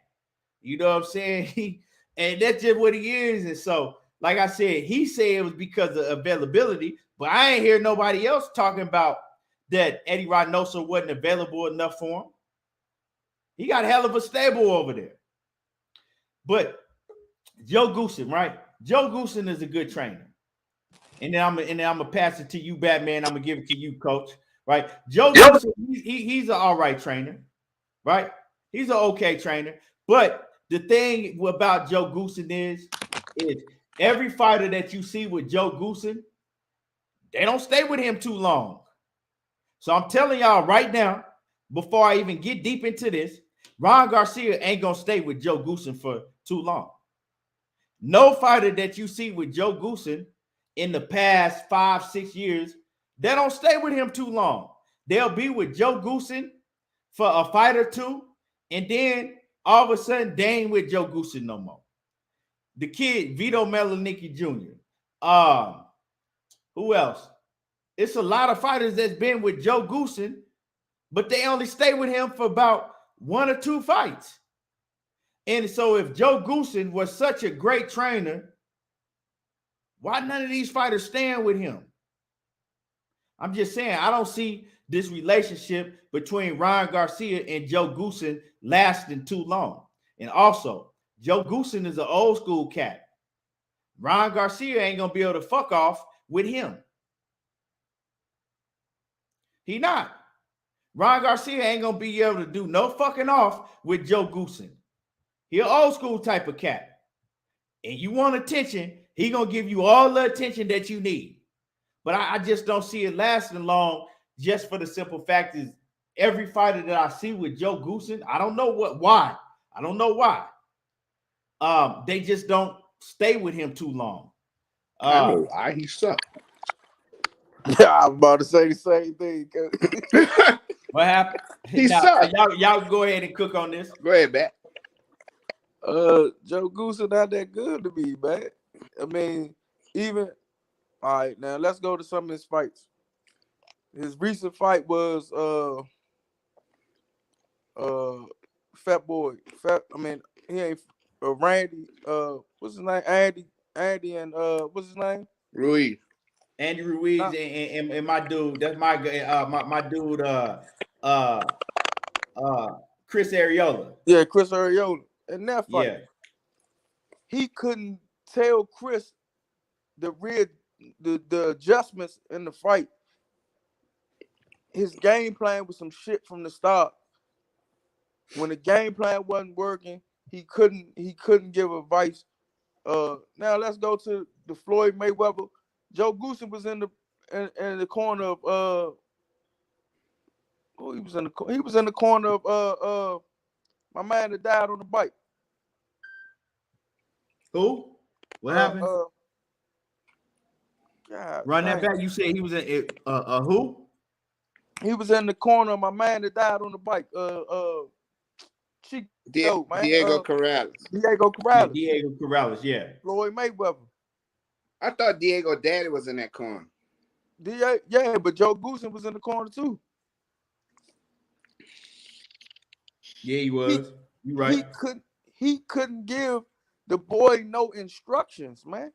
You know what I'm saying? And that's just what he is. And so, like I said, he said it was because of availability, but I ain't hear nobody else talking about that Eddie Reynoso wasn't available enough for him. He got a hell of a stable over there. But Joe Goossen, right? Joe Goossen is a good trainer. And then I'm gonna pass it to you, Batman. I'm gonna give it to you, Coach. Right? Joe Goossen, he's an all right trainer, right? He's an okay trainer. But the thing about Joe Goossen is every fighter that you see with Joe Goossen, they don't stay with him too long. So I'm telling y'all right now, before I even get deep into this, Ryan Garcia ain't gonna stay with Joe Goossen for too long. No fighter that you see with Joe Goossen in the past 5-6 years, they don't stay with him too long. They'll be with Joe Goossen for a fight or two, and then all of a sudden they ain't with Joe Goossen no more. The kid, Vito Melanicki Jr. Who else? It's a lot of fighters that's been with Joe Goossen, but they only stay with him for about 1 or 2 fights. And so if Joe Goossen was such a great trainer, why none of these fighters stand with him? I'm just saying, I don't see this relationship between Ryan Garcia and Joe Goossen lasting too long. And also, Joe Goossen is an old school cat. Ryan Garcia ain't going to be able to fuck off with him. He not. Ryan Garcia ain't going to be able to do no fucking off with Joe Goossen. He an old school type of cat. And you want attention, he going to give you all the attention that you need. But I just don't see it lasting long, just for the simple fact is every fighter that I see with Joe Goossen, I don't know why. I don't know why. They just don't stay with him too long. I know why. He sucked. Yeah, I'm about to say the same thing. What happened? He sucked. Y'all go ahead and cook on this. Go ahead, Bat. Joe Goossen not that good to me, man. I mean, even all right. Now let's go to some of his fights. His recent fight was Fat Boy. He ain't Randy. What's his name? Andy, and what's his name? Ruiz. Andy Ruiz and my dude. That's my dude. Chris Arreola. Yeah, Chris Arreola. In that fight, yeah, he couldn't tell Chris the adjustments in the fight. His game plan was some shit from the start. When the game plan wasn't working, he couldn't give advice. Now let's go to the Floyd Mayweather. Joe Goossen was in the corner of he was in the corner of my man that died on the bike. Who? What happened? Run that back. You said he was in who? He was in the corner of my man that died on the bike. Diego Corrales. Diego Corrales. Diego Corrales, yeah. Floyd Mayweather. I thought Diego Daddy was in that corner. Yeah, but Joe Goossen was in the corner too. Yeah, he was. You right. He couldn't give the boy no instructions, man.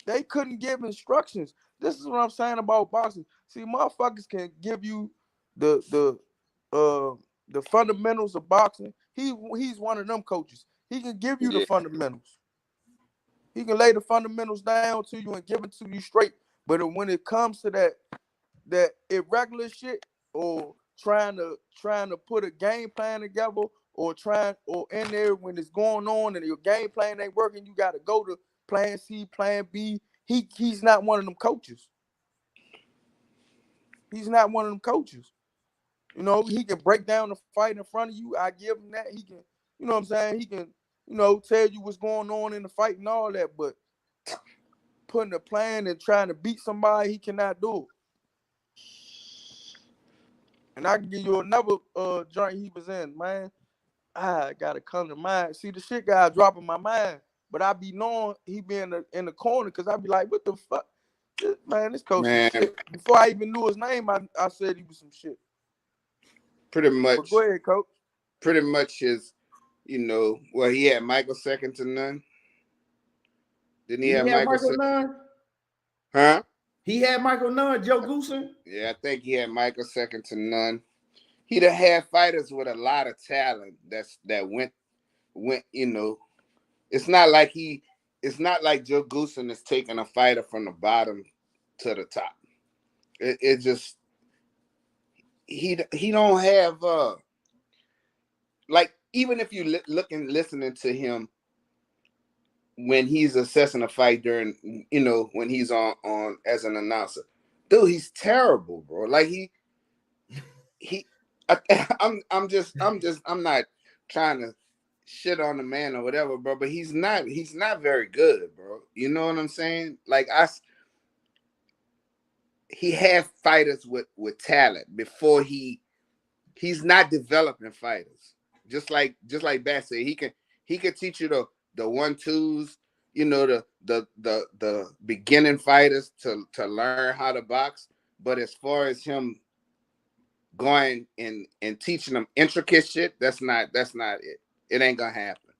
They couldn't give instructions. This is what I'm saying about boxing. See, motherfuckers can give you the fundamentals of boxing. He's one of them coaches. He can give you the fundamentals. He can lay the fundamentals down to you and give it to you straight. But when it comes to that irregular shit, or trying to put a game plan together, or in there when it's going on and your game plan ain't working, you got to go to plan C, plan B. He's not one of them coaches. He's not one of them coaches. You know, he can break down the fight in front of you. I give him that. He can, you know what I'm saying? He can, tell you what's going on in the fight and all that. But putting a plan and trying to beat somebody, he cannot do it. And I can give you another joint he was in, man. I gotta come to mind. See, the shit guy dropping my mind, but I be knowing he be in the corner because I be like, what the fuck, this coach is shit. Before I even knew his name, I said he was some shit. Pretty much. But go ahead, coach. Pretty much his, he had Michael second to none. Didn't he have Michael Nunn? Huh? He had Michael Nunn, Joe Goossen? Yeah, I think he had Michael second to none. He'd have had fighters with a lot of talent that went, it's not like Joe Goossen is taking a fighter from the bottom to the top. It just he don't have like even if you look and listening to him when he's assessing a fight during, you know, when he's on as an announcer, dude, he's terrible, bro. Like I'm not trying to shit on the man or whatever, bro, but he's not very good, bro. You know what I'm saying? Like he had fighters with talent before he's not developing fighters. Just like Bass said, he can teach you the 1-2s, you know, the beginning fighters to learn how to box. But as far as him going and teaching them intricate shit, that's not it. It ain't gonna happen.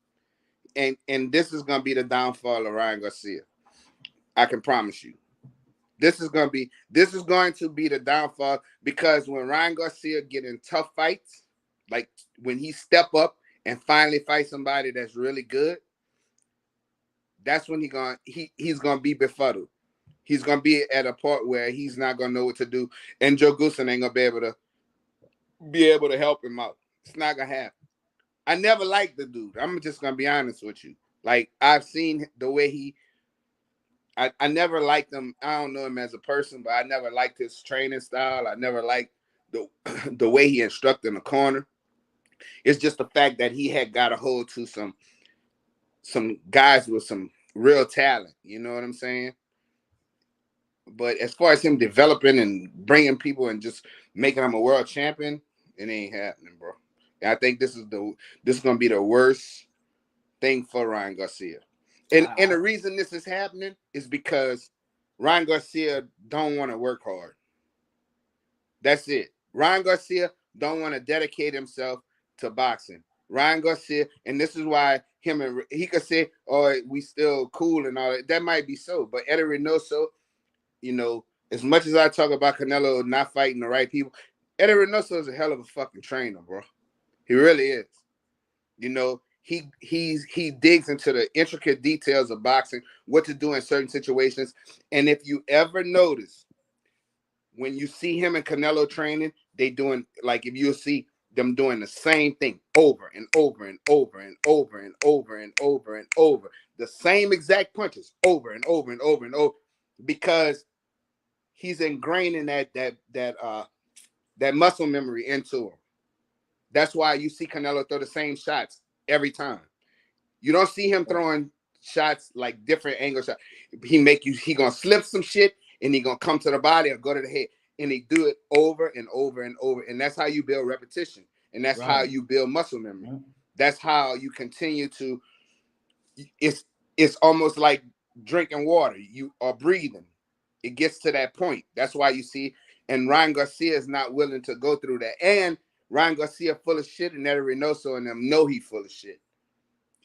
And this is gonna be the downfall of Ryan Garcia. I can promise you. This is going to be the downfall, because when Ryan Garcia get in tough fights, like when he step up and finally fight somebody that's really good, that's when he's gonna be befuddled. He's gonna be at a part where he's not gonna know what to do, and Joe Goossen ain't gonna be able to help him out. It's not gonna happen. I never liked the dude. I'm just gonna be honest with you. Like, I've seen the way I never liked him. I don't know him as a person, but I never liked his training style. I never liked the way he instructed in the corner. It's just the fact that he had got a hold to some guys with some real talent. You know what I'm saying? But as far as him developing and bringing people and just making him a world champion, it ain't happening, bro. And I think this is going to be the worst thing for Ryan Garcia. And the reason this is happening is because Ryan Garcia don't want to work hard. That's it. Ryan Garcia don't want to dedicate himself to boxing. Ryan Garcia, and this is why he could say, "Oh, we still cool and all that." That might be so, but Eddie Reynoso, you know, as much as I talk about Canelo not fighting the right people, Eddie Reynoso is a hell of a fucking trainer, bro. He really is. You know, he digs into the intricate details of boxing, what to do in certain situations. And if you ever notice, when you see him and Canelo training, they doing, like, if you'll see them doing the same thing over and over and over and over and over and over and over, the same exact punches over and over and over and over, because he's ingraining that muscle memory into him. That's why you see Canelo throw the same shots every time. You don't see him throwing shots like different angle shots. He gonna slip some shit and he gonna come to the body or go to the head, and he do it over and over and over. And that's how you build repetition, and that's how you build muscle memory. That's how you continue to. It's almost like drinking water. You are breathing. It gets to that point. That's why you see. And Ryan Garcia is not willing to go through that. And Ryan Garcia full of shit, and Eddie Reynoso and them know he full of shit.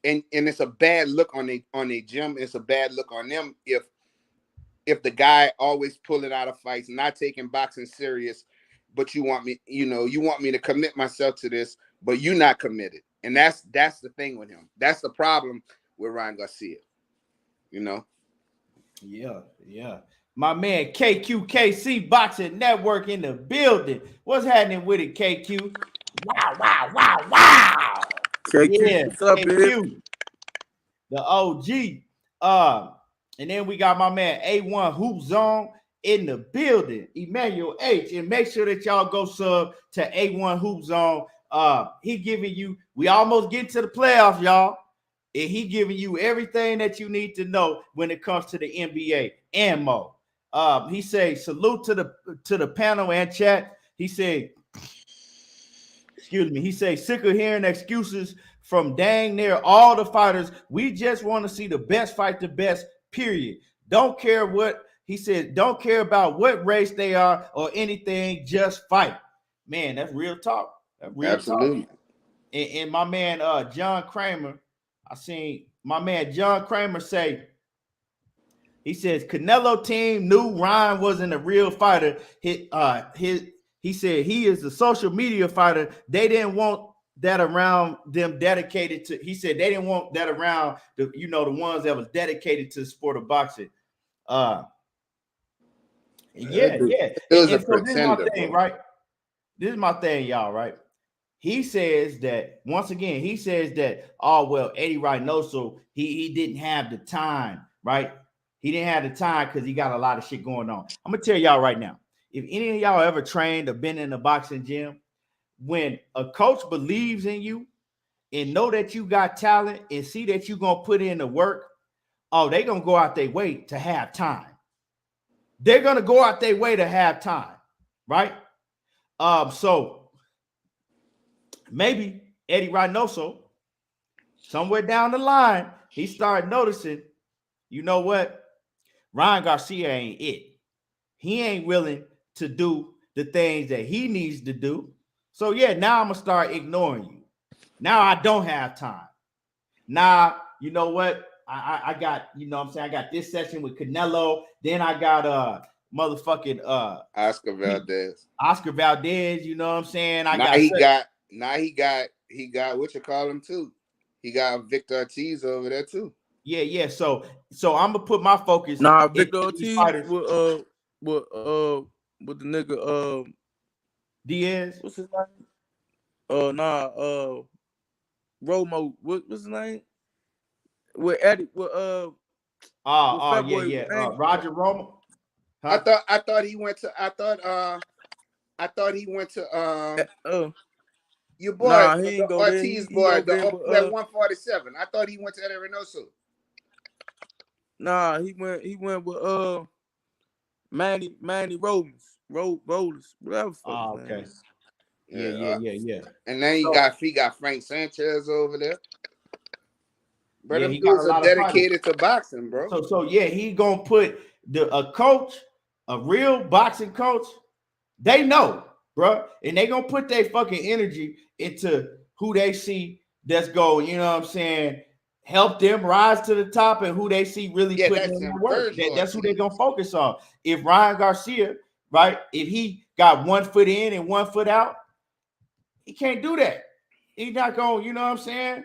And it's a bad look on a gym. It's a bad look on them if the guy always pulling out of fights, not taking boxing serious, but you want me to commit myself to this, but you're not committed. And that's the thing with him. That's the problem with Ryan Garcia. You know? Yeah. My man KQKC Boxing Network in the building. What's happening with it, KQ? Wow. KQ, what's up, KQ, the OG. And then we got my man A1 Hoop Zone in the building, Emmanuel H. And make sure that y'all go sub to A1 Hoop Zone. He giving you, we almost get to the playoffs, y'all. And he giving you everything that you need to know when it comes to the NBA and more. He say salute to the panel and chat. He said, excuse me. He say sick of hearing excuses from dang near all the fighters. We just want to see the best fight the best. Period. Don't care what he said. Don't care about what race they are or anything. Just fight. Man, that's real talk. That's real Absolutely. talk. And my man John Kramer, I seen my man John Kramer say, he says Canelo team knew Ryan wasn't a real fighter. He said he is a social media fighter. They didn't want that around them dedicated to. He said they didn't want that around the ones that was dedicated to the sport of boxing. Yeah. It was a So this is my pretender, thing, bro. right? This is my thing, y'all. Right? he says that once again, he says that, oh, well, Eddie Reynoso, he didn't have the time, right? He didn't have the time because he got a lot of shit going on. I'm gonna tell y'all right now, if any of y'all ever trained or been in a boxing gym, when a coach believes in you and know that you got talent and see that you're gonna put in the work, oh, they're gonna go out their way to have time. They're gonna go out their way to have time, right? So maybe Eddie Reynoso, somewhere down the line, he started noticing, you know what? Ryan Garcia ain't it. He ain't willing to do the things that he needs to do. So yeah, now I'm gonna start ignoring you. Now I don't have time. Now, you know what? I got, you know what I'm saying? I got this session with Canelo. Then I got motherfucking Oscar Valdez, you know what I'm saying? Now he got what you call him too. He got Victor Ortiz over there too. Yeah. So I'm gonna put my focus. Nah, Victor Ortiz with the nigga Diaz. What's his name? Romo. What's his name? With Eddie. Yeah. Roger Romo. Huh? I thought he went to your boy, nah, he ain't go Ortiz there. that 147. I thought he went to Eddie Reynoso. Nah, he went with Manny Rollins, whatever. Okay. Yeah. And then he got Frank Sanchez over there. But yeah, them dudes are dedicated to boxing, bro. So yeah, he gonna put a coach, a real boxing coach. They know, bro, and they gonna put their fucking energy into who they see that's going. You know what I'm saying? Help them rise to the top, and who they see really putting in the work. That's who they're gonna focus on. If Ryan Garcia, right, if he got 1 foot in and 1 foot out, he can't do that. He's not gonna, you know what I'm saying?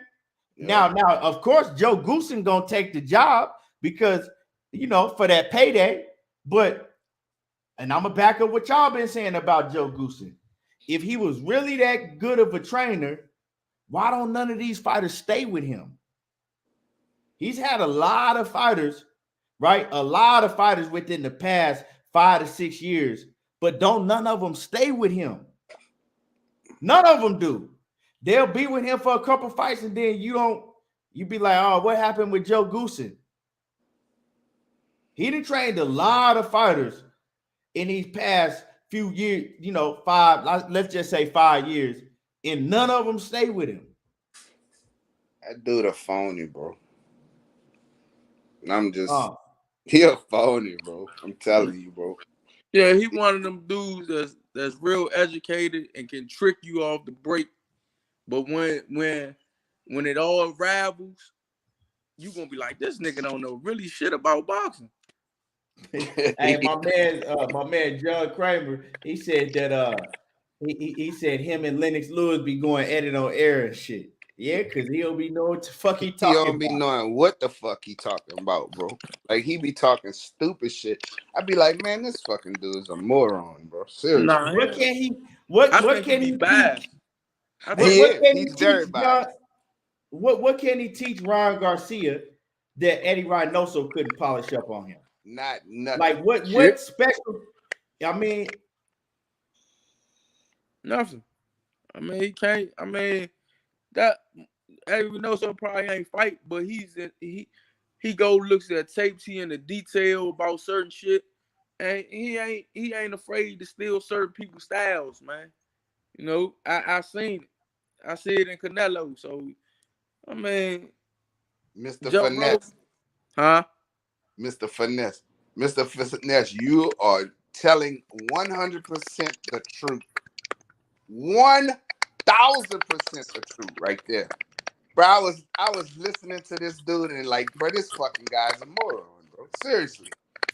Yeah. Now, of course, Joe Goossen gonna take the job because, you know, for that payday. But, and I'm gonna back up what y'all been saying about Joe Goossen. If he was really that good of a trainer, why don't none of these fighters stay with him? He's had a lot of fighters, right? A lot of fighters within the past 5 to 6 years, but don't none of them stay with him. None of them do. They'll be with him for a couple fights, and then you be like, oh, what happened with Joe Goossen? He done trained a lot of fighters in these past few years, you know, let's just say 5 years, and none of them stay with him. That dude a phony, bro. I'm just he a phony, bro. I'm telling you, bro. Yeah, he one of them dudes that's real educated and can trick you off the break. But when it all ravels, you gonna be like, this nigga don't know really shit about boxing. Hey, my man John Kramer, he said that he said him and Lennox Lewis be going at it on air and shit. Yeah, because he don't be knowing what the fuck he talking about. He don't be knowing what the fuck he talking about, bro. Like, he be talking stupid shit. I be like, man, this fucking dude's a moron, bro. Seriously. Nah, what can he teach? He's very bad. What can he teach Ryan Garcia that Eddie Reynoso couldn't polish up on him? Nothing. Like what special? I mean, nothing. I mean, he can't. I mean, that Eddie Reynoso probably ain't fight, but he go looks at tapes, he in the detail about certain shit, and he ain't afraid to steal certain people's styles, man. You know, I seen it. I see it in Canelo. So, I mean, Mr. Finesse. Huh? Mr. Finesse, you are telling 100% the truth. 1,000% the truth right there. Bro, I was listening to this dude and like, bro, this fucking guy's a moron, bro. Seriously.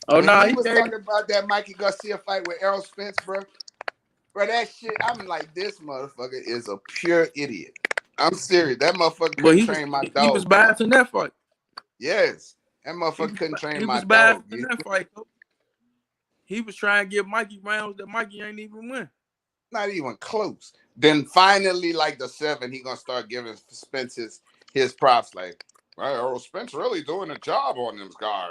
Oh, no, he was talking about that Mikey Garcia fight with Errol Spence, bro. Bro, that shit, I'm like, this motherfucker is a pure idiot. I'm serious. That motherfucker couldn't train my dog. He was biased in that fight. Yes. That motherfucker couldn't train my dog. He was biased in that fight. He was trying to give Mikey rounds that Mikey ain't even win. Not even close. Then finally, like the 7, he gonna start giving Spence his props. Like, well, Spence really doing a job on this guy.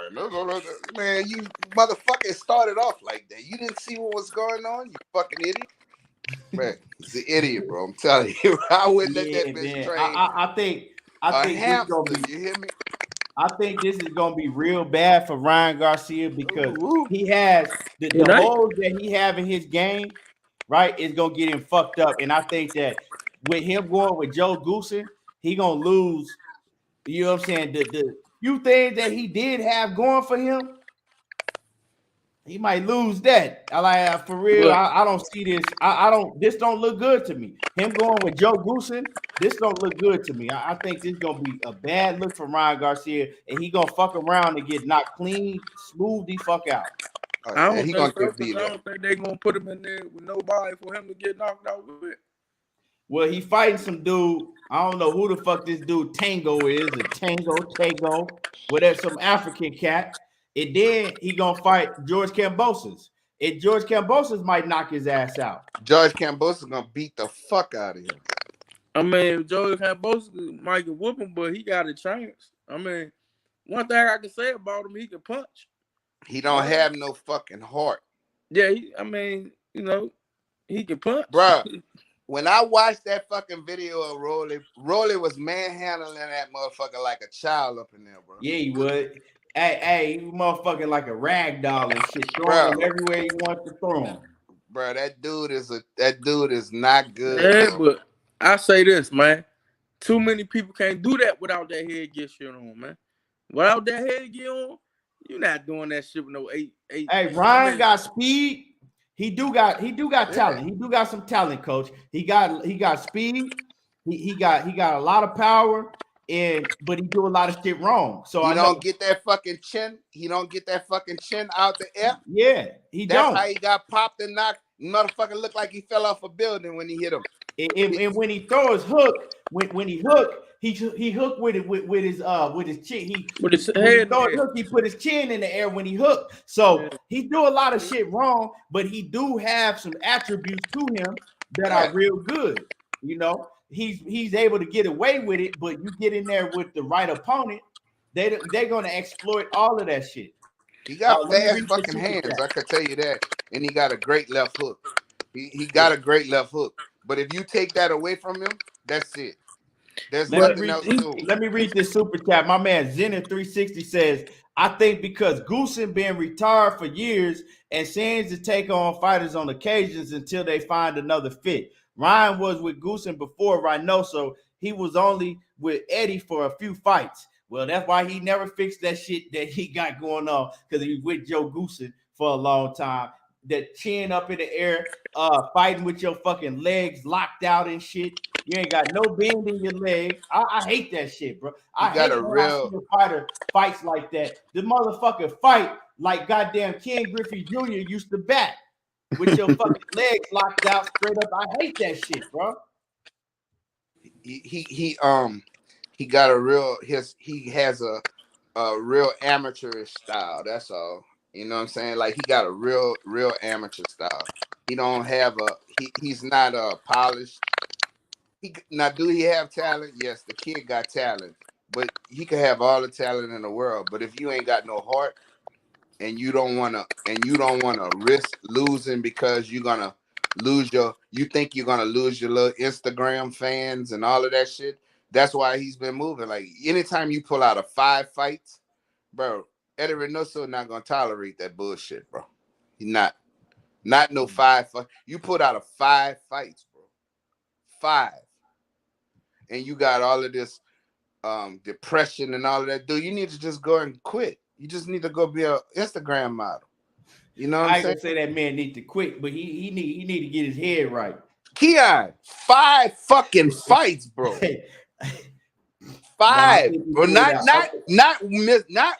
Man, you motherfucker started off like that. You didn't see what was going on, you fucking idiot. Man, he's an idiot, bro. I'm telling you, I wouldn't let that bitch train. I think hamster, this is gonna be, you hear me? I think this is gonna be real bad for Ryan Garcia because he has the holes that he have in his game, right? Is gonna get him fucked up. And I think that with him going with Joe Goossen, he gonna lose. You know what I'm saying? The few things that he did have going for him, he might lose that. I like for real. I don't see this. I don't. This don't look good to me. Him going with Joe Goossen, this don't look good to me. I think this is gonna be a bad look for Ryan Garcia, and he gonna fuck around and get knocked clean, smooth the fuck out. I don't think they're gonna put him in there with nobody for him to get knocked out with. Well, he fighting some dude. I don't know who the fuck this dude Tango is, a Tango, whatever, some African cat. And then he gonna fight George Kambosos. And George Kambosos might knock his ass out. George Kambosos gonna beat the fuck out of him. I mean, George Kambosos might get whoop him, but he got a chance. I mean, one thing I can say about him, he can punch. He don't have no fucking heart. Yeah, I mean, you know, he can punch. Bro, when I watched that fucking video of Rolly was manhandling that motherfucker like a child up in there, bro. Yeah, he would. Hey, you motherfucking like a rag doll and shit, throwing him everywhere you want to throw him. Bro, that dude is not good. Yeah, but I say this, man. Too many people can't do that without that headgear shit on, man. Without that headgear on, you're not doing that shit with no 8. Hey, Ryan got speed. He do got talent. He do got some talent, coach. He got speed. He got a lot of power. But he do a lot of shit wrong. So he don't get that fucking chin. He don't get that fucking chin out the air. Yeah, That's how he got popped and knocked. Motherfucker looked like he fell off a building when he hit him. And when he throws hook, when he hook, he hook with his chin. He put his chin in the air when he hooked. So he do a lot of shit wrong, but he do have some attributes to him that are real good. You know. He's able to get away with it, but you get in there with the right opponent, they're gonna exploit all of that shit. He got fast fucking hands, I can tell you that, and he got a great left hook. He got a great left hook, but if you take that away from him, that's it. There's nothing else to it. Let me read this super chat. My man Zenner360 says, I think because Goossen been retired for years and seems to take on fighters on occasions until they find another fit. Ryan was with Goossen before Reynoso. He was only with Eddie for a few fights. Well, that's why he never fixed that shit that he got going on, because he was with Joe Goossen for a long time. That chin up in the air, fighting with your fucking legs locked out and shit. You ain't got no bend in your legs. I hate that shit, bro. I hate when I see a fighter fights like that. The motherfucker fight like goddamn Ken Griffey Jr. used to bat. With your fucking legs locked out straight up. I hate that shit, bro. He got a real he has a real amateurish style. That's all. You know what I'm saying? Like he got a real amateur style. He don't have he's not polished. Do he have talent? Yes, the kid got talent, but he could have all the talent in the world. But if you ain't got no heart, and you don't wanna risk losing because you're gonna lose you think you're gonna lose your little Instagram fans and all of that shit. That's why he's been moving. Like anytime you pull out of 5 fights, bro, Eddie Reynoso not gonna tolerate that bullshit, bro. He's not no 5 fights. You put out of 5 fights, bro. 5. And you got all of this depression and all of that. Dude, you need to just go and quit. You just need to go be an Instagram model. You know what I'm saying? I ain't gonna say that man need to quit, but he need to get his head right. Keon, 5 fucking fights, bro. 5, bro. Not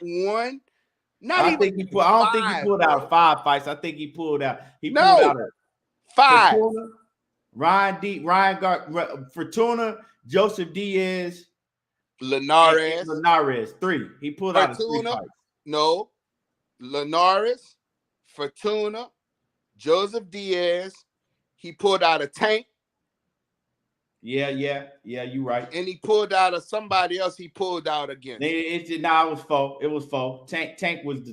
one. I don't think he pulled out 5 fights. I think he pulled out. Pulled out 5. Fortuna, Joseph Diaz, Linares, 3. He pulled out 3 fights. No, Linares, Fortuna, Joseph Diaz. He pulled out a Tank. Yeah, you right. And he pulled out of somebody else he pulled out against. It was four. It was four. Tank was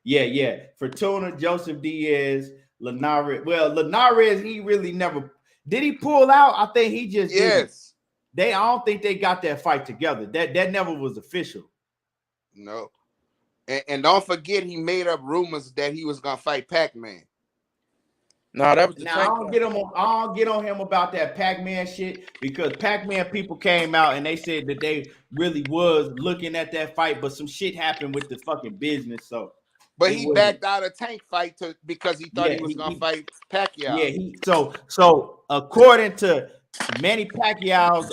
yeah. Fortuna, Joseph Diaz, Linares. Well, Linares, he really never did he pull out? I think he just didn't. I don't think they got that fight together. That never was official. No. And don't forget he made up rumors that he was gonna fight Pac-Man. No, that was the I don't get on him about that Pac-Man shit, because Pac-Man people came out and they said that they really was looking at that fight, but some shit happened with the fucking business. So, but he backed out of Tank fight because he thought he was gonna fight Pacquiao. Yeah, so according to Manny Pacquiao's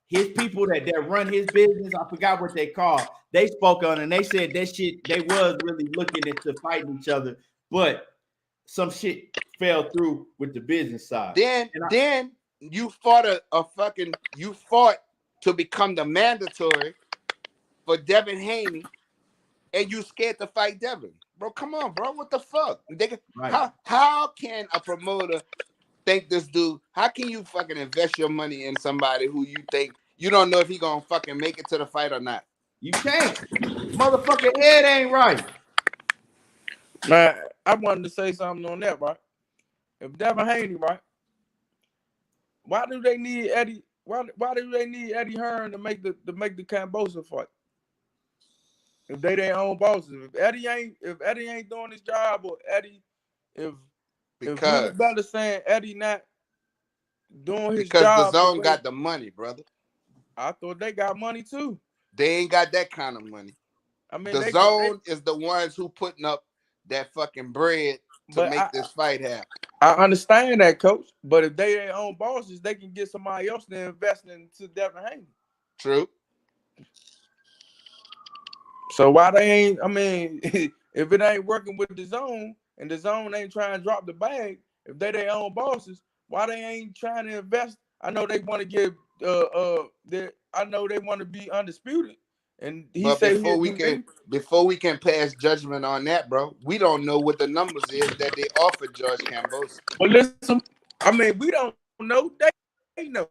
his people that run his business, I forgot what they called. They spoke on and they said that shit they was really looking into fighting each other, but some shit fell through with the business side. Then you fought you fought to become the mandatory for Devin Haney, and you scared to fight Devin. Bro, come on, bro. What the fuck? How can a promoter think this dude? How can you fucking invest your money in somebody who you think you don't know if he gonna fucking make it to the fight or not? You can't. Motherfucking head ain't right. Man, I wanted to say something on that, right? If Devin Haney, right? Why do they need Eddie? Why do they need Eddie Hearn to make the Kambosos fight? If they their own bosses, if Eddie ain't doing his job, or Eddie, if you better saying Eddie not doing his job, because the zone got the money, brother. I thought they got money too. They ain't got that kind of money. I mean, the zone is the ones who putting up that fucking bread to make this fight happen. I understand that, coach. But if they their own bosses, they can get somebody else to invest into Devin Haney. True. So why they ain't? I mean, if it ain't working with the zone and the zone ain't trying to drop the bag, if they their own bosses, why they ain't trying to invest? I know they want to give. I know they want to be undisputed. And he said before we can pass judgment on that, bro, we don't know what the numbers is that they offered George Kambosos. Well, listen, I mean, we don't know. They know.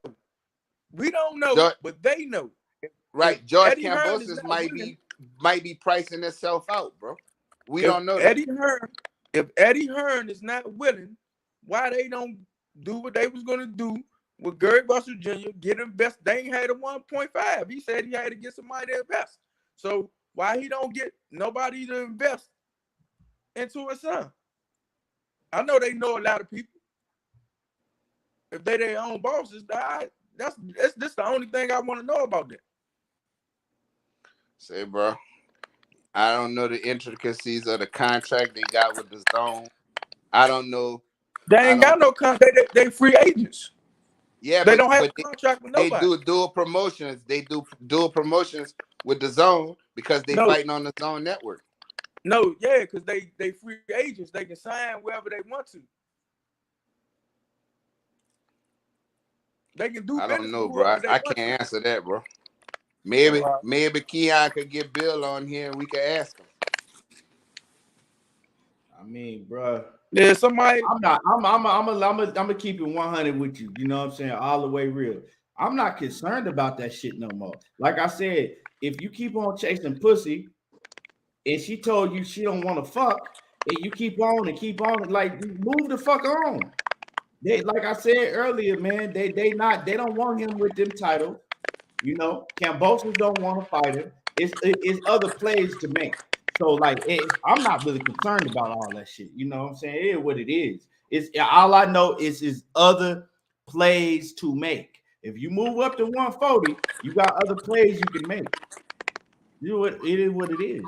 We don't know, but they know. Right, George Kambosos might be pricing itself out, bro. We don't know that. If Eddie Hearn is not willing, why they don't do what they was gonna do with Gervonta Jr., get invest? They ain't had a 1.5. He said he had to get somebody to invest. So why he don't get nobody to invest into his son? I know they know a lot of people. If they their own bosses, that's the only thing I want to know about that. Say, bro, I don't know the intricacies of the contract they got with the zone. I don't know. They ain't got no contract. They free agents. Yeah, they don't have a contract with nobody. They do dual promotions. They do dual promotions with the zone because they fighting on the zone network. No, yeah, because they free agents. They can sign wherever they want to. They can do. I don't know, bro. I can't answer that, bro. Maybe Keon could get Bill on here and we could ask him. I mean, bro. Yeah, somebody. I'm gonna keep it 100 with you. You know what I'm saying? All the way real. I'm not concerned about that shit no more. Like I said, if you keep on chasing pussy, and she told you she don't want to fuck, and you keep on, like move the fuck on. They, like I said earlier, man, they don't want him with them titles. You know, Kambosos don't want to fight him. It's other plays to make. So like, I'm not really concerned about all that shit. You know what I'm saying? It is what it is. It's all I know is other plays to make. If you move up to 140, you got other plays you can make. You know what? It is what it is.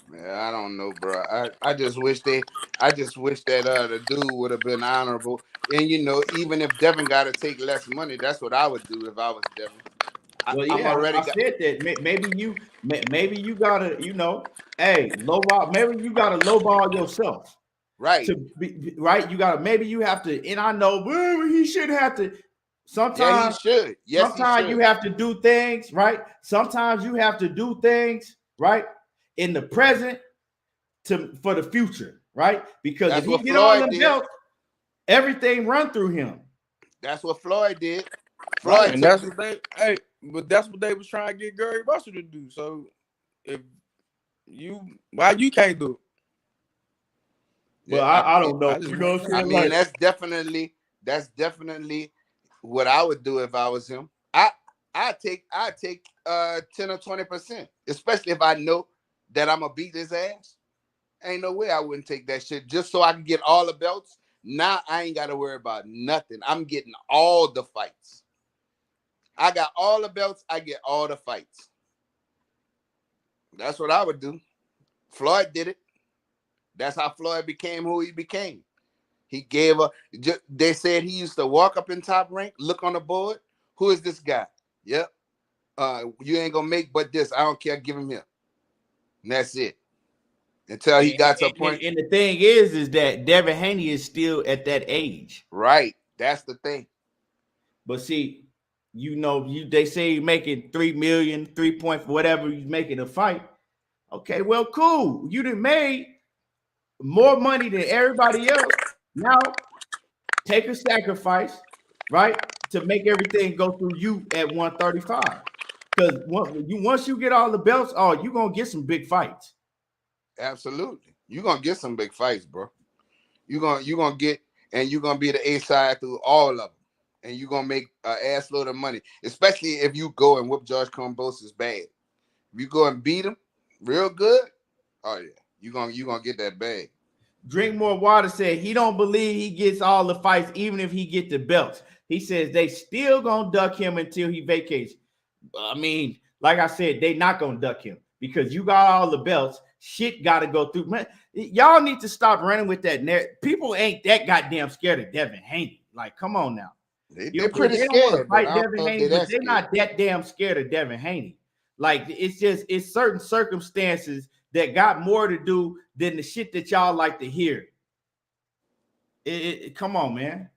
Man, I don't know, bro. I just wish that the dude would have been honorable. And you know, even if Devin got to take less money, that's what I would do if I was Devin. I said that. Maybe you gotta, you know, lowball. Maybe you gotta lowball yourself. Right. Right. Maybe you have to. And I know he shouldn't have to. Sometimes he should. Yes, sometimes you have to do things right. Sometimes you have to do things right in the present for the future, right? Because if he get on the belt, everything run through him. That's what Floyd did. Floyd, and that's what that's what they was trying to get Gary Russell to do. So if why you can't do it? Well, I don't know. You know what I'm saying? I mean, that's definitely what I would do if I was him. I take 10 or 20%, especially if I know that I'm gonna beat his ass. Ain't no way I wouldn't take that shit just so I can get all the belts. Now I ain't got to worry about nothing. I'm getting all the fights. I got all the belts. I get all the fights. That's what I would do. Floyd did it. That's how Floyd became who he became. He gave they said he used to walk up in Top Rank, look on the board. Who is this guy? Yep. You ain't gonna make but this. I don't care. Give him here. And that's it. Until he got to a point. And the thing is that Devin Haney is still at that age. Right. That's the thing. But see, they say you're making 3 million, 3 point whatever he's making a fight. Okay, well, cool. You done made more money than everybody else. Now take a sacrifice, right? To make everything go through you at 135. Because once you get all the belts, you're gonna get some big fights. Absolutely. You're gonna get some big fights, bro. You're gonna get, and you're gonna be the A side through all of them. And you're gonna make an ass load of money, especially if you go and whoop George Kambosos bad. If you go and beat him real good, oh yeah, you're gonna get that bag. Drink More Water said he don't believe he gets all the fights, even if he get the belts. He says they still gonna duck him until he vacates. I mean, like I said, they not gonna duck him because you got all the belts. Shit got to go through. Man, y'all need to stop running with that narrative. People ain't that goddamn scared of Devin Haney. Like, come on now. They're pretty scared. Fight Devin Haney, but they're not that damn scared of Devin Haney. Like, it's certain circumstances that got more to do than the shit that y'all like to hear. Come on, man.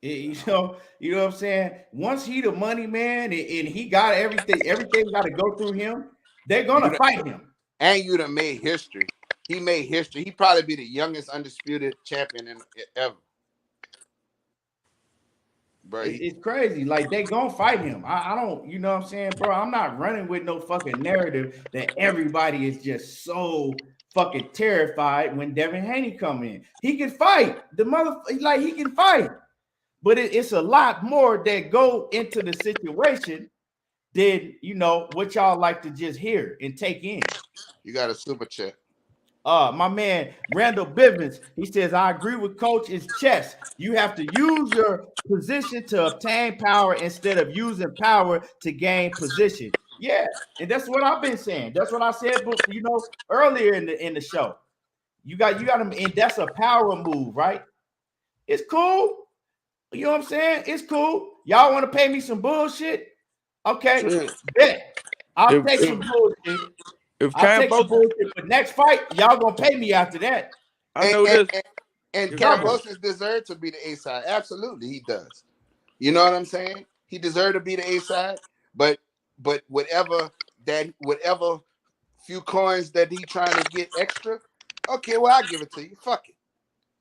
You know what I'm saying? Once he the money man and he got everything got to go through him. They're gonna fight him. And you done made history. He made history. He probably be the youngest undisputed champion ever. Bro, it's crazy. Like, they gonna fight him. I don't, you know what I'm saying, bro? I'm not running with no fucking narrative that everybody is just so fucking terrified when Devin Haney come in. He can fight. He can fight. But it's a lot more that go into the situation than, what y'all like to just hear and take in. You got a super chat. My man Randall Bivens, he says, I agree with Coach. It's chess. You have to use your position to obtain power instead of using power to gain position. Yeah, and that's what I've been saying. That's what I said, earlier in the show. You got him, and that's a power move, right? It's cool. You know what I'm saying? It's cool. Y'all want to pay me some bullshit? Okay, bet. I'll take some bullshit. I'll take some bullshit, but next fight, y'all gonna pay me after that. I know this. And Kambosos deserves to be the A side. Absolutely, he does. You know what I'm saying? He deserves to be the A side, but whatever few coins that he trying to get extra, okay, well, I'll give it to you. Fuck it.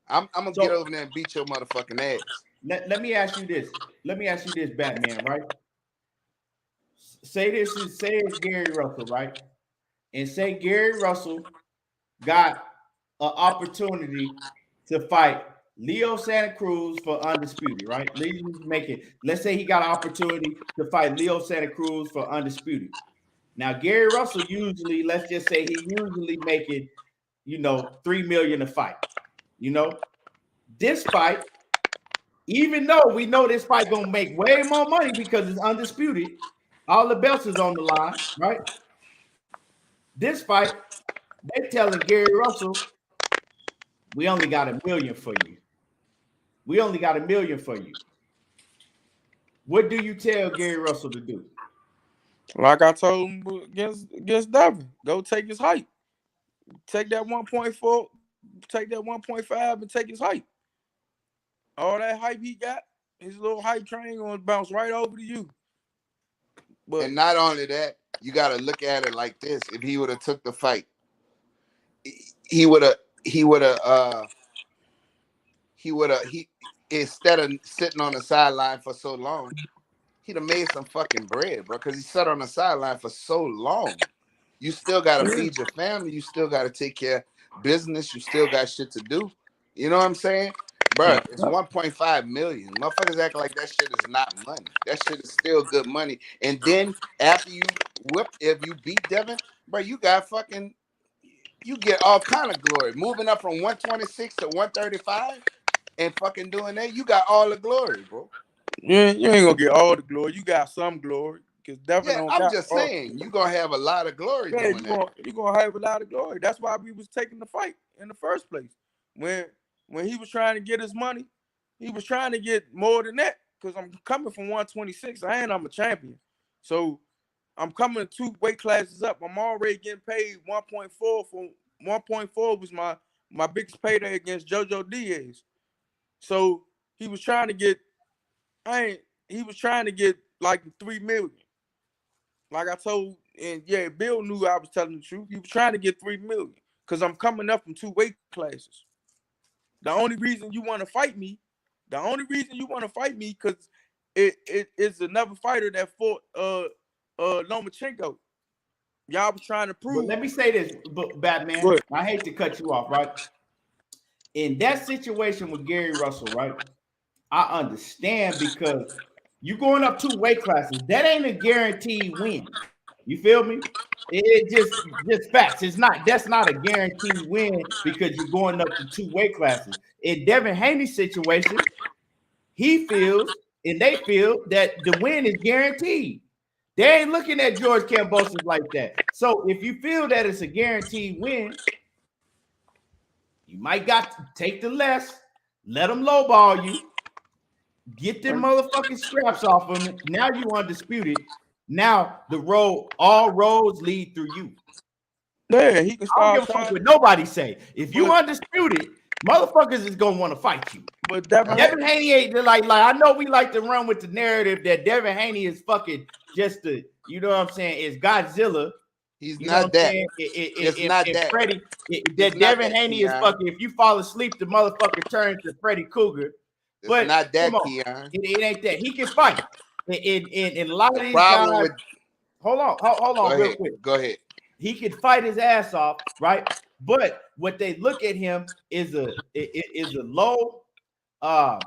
I'm gonna get over there and beat your motherfucking ass. Let me ask you this. Batman, right? Say it's Gary Russell, right? And say Gary Russell got an opportunity to fight Leo Santa Cruz for undisputed, right? Let's say he got an opportunity to fight Leo Santa Cruz for undisputed. Now, Gary Russell usually, let's just say he usually making, $3 million a fight. This fight, even though we know this fight gonna make way more money because it's undisputed, all the belts is on the line, right? This fight, they're telling Gary Russell, we only got $1 million for you. What do you tell Gary Russell to do? Like I told him against Devin, go take his height. Take that 1.4, take that 1.5 and take his height. All that hype he got, his little hype train gonna bounce right over to you. But and not only that, you got to look at it like this. If he would have took the fight, he instead of sitting on the sideline for so long, he'd have made some fucking bread, bro. Because he sat on the sideline for so long. You still gotta feed your family. You still gotta take care of business. You still got shit to do. You know what I'm saying? Bro, it's 1.5 million. Motherfuckers act like that shit is not money. That shit is still good money. And then after you if you beat Devin, bro, you get all kind of glory. Moving up from 126 to 135 and fucking doing that, you got all the glory, bro. You ain't gonna get all the glory. You got some glory. I'm just saying, you're gonna have a lot of glory doing that. You're gonna have a lot of glory. That's why we was taking the fight in the first place. When he was trying to get his money, he was trying to get more than that. Because I'm coming from 126 and I'm a champion. So I'm coming 2 weight classes up. I'm already getting paid 1.4 for 1.4 was my biggest payday against JoJo Diaz. So he was trying to get like 3 million. Like I told, and yeah, Bill knew I was telling the truth. He was trying to get 3 million because I'm coming up from 2 weight classes. The only reason you want to fight me, because it is another fighter that fought Lomachenko. Y'all was trying to prove. But let me say this, Batman. I hate to cut you off, right? In that situation with Gary Russell, right? I understand because you going up 2 weight classes. That ain't a guaranteed win. You feel me? It just facts. That's not a guaranteed win because you're going up to 2 weight classes. In Devin Haney's situation, he feels and they feel that the win is guaranteed. They ain't looking at George Kambosos like that. So if you feel that it's a guaranteed win, you might got to take the less, let them lowball you, get them motherfucking scraps off of them. Now you undisputed. Now all roads lead through you. Yeah, he can start. I don't give a fuck what nobody say. If you undisputed, motherfuckers is gonna want to fight you. But Devin Haney ain't like I know we like to run with the narrative that Devin Haney is fucking just you know what I'm saying, is Godzilla. He's not that. It's not that. Freddie, Devin Haney is fucking. If you fall asleep, the motherfucker turns to Freddy Krueger. But not that, Keon. It ain't that. He can fight. And a lot of these guys. Hold on, real quick. Go ahead. He can fight his ass off, right? But what they look at him is a low, a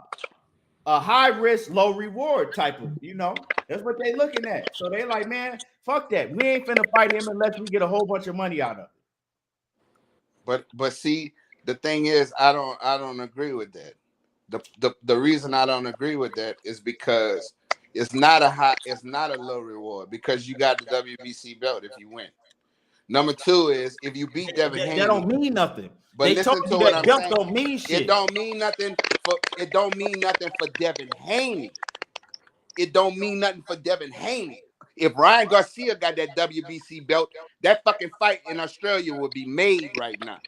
high risk, low reward type of, that's what they looking at. So they like, man, fuck that. We ain't finna fight him unless we get a whole bunch of money out of it. But see, the thing is, I don't agree with that. The reason I don't agree with that is because it's not a low reward because you got the WBC belt if you win. Number 2 is if you beat Devin Haney. That don't mean nothing. But they listen told to you what that I'm belt saying. Don't mean shit. It don't mean nothing for Devin Haney. It don't mean nothing for Devin Haney. If Ryan Garcia got that WBC belt, that fucking fight in Australia would be made right now.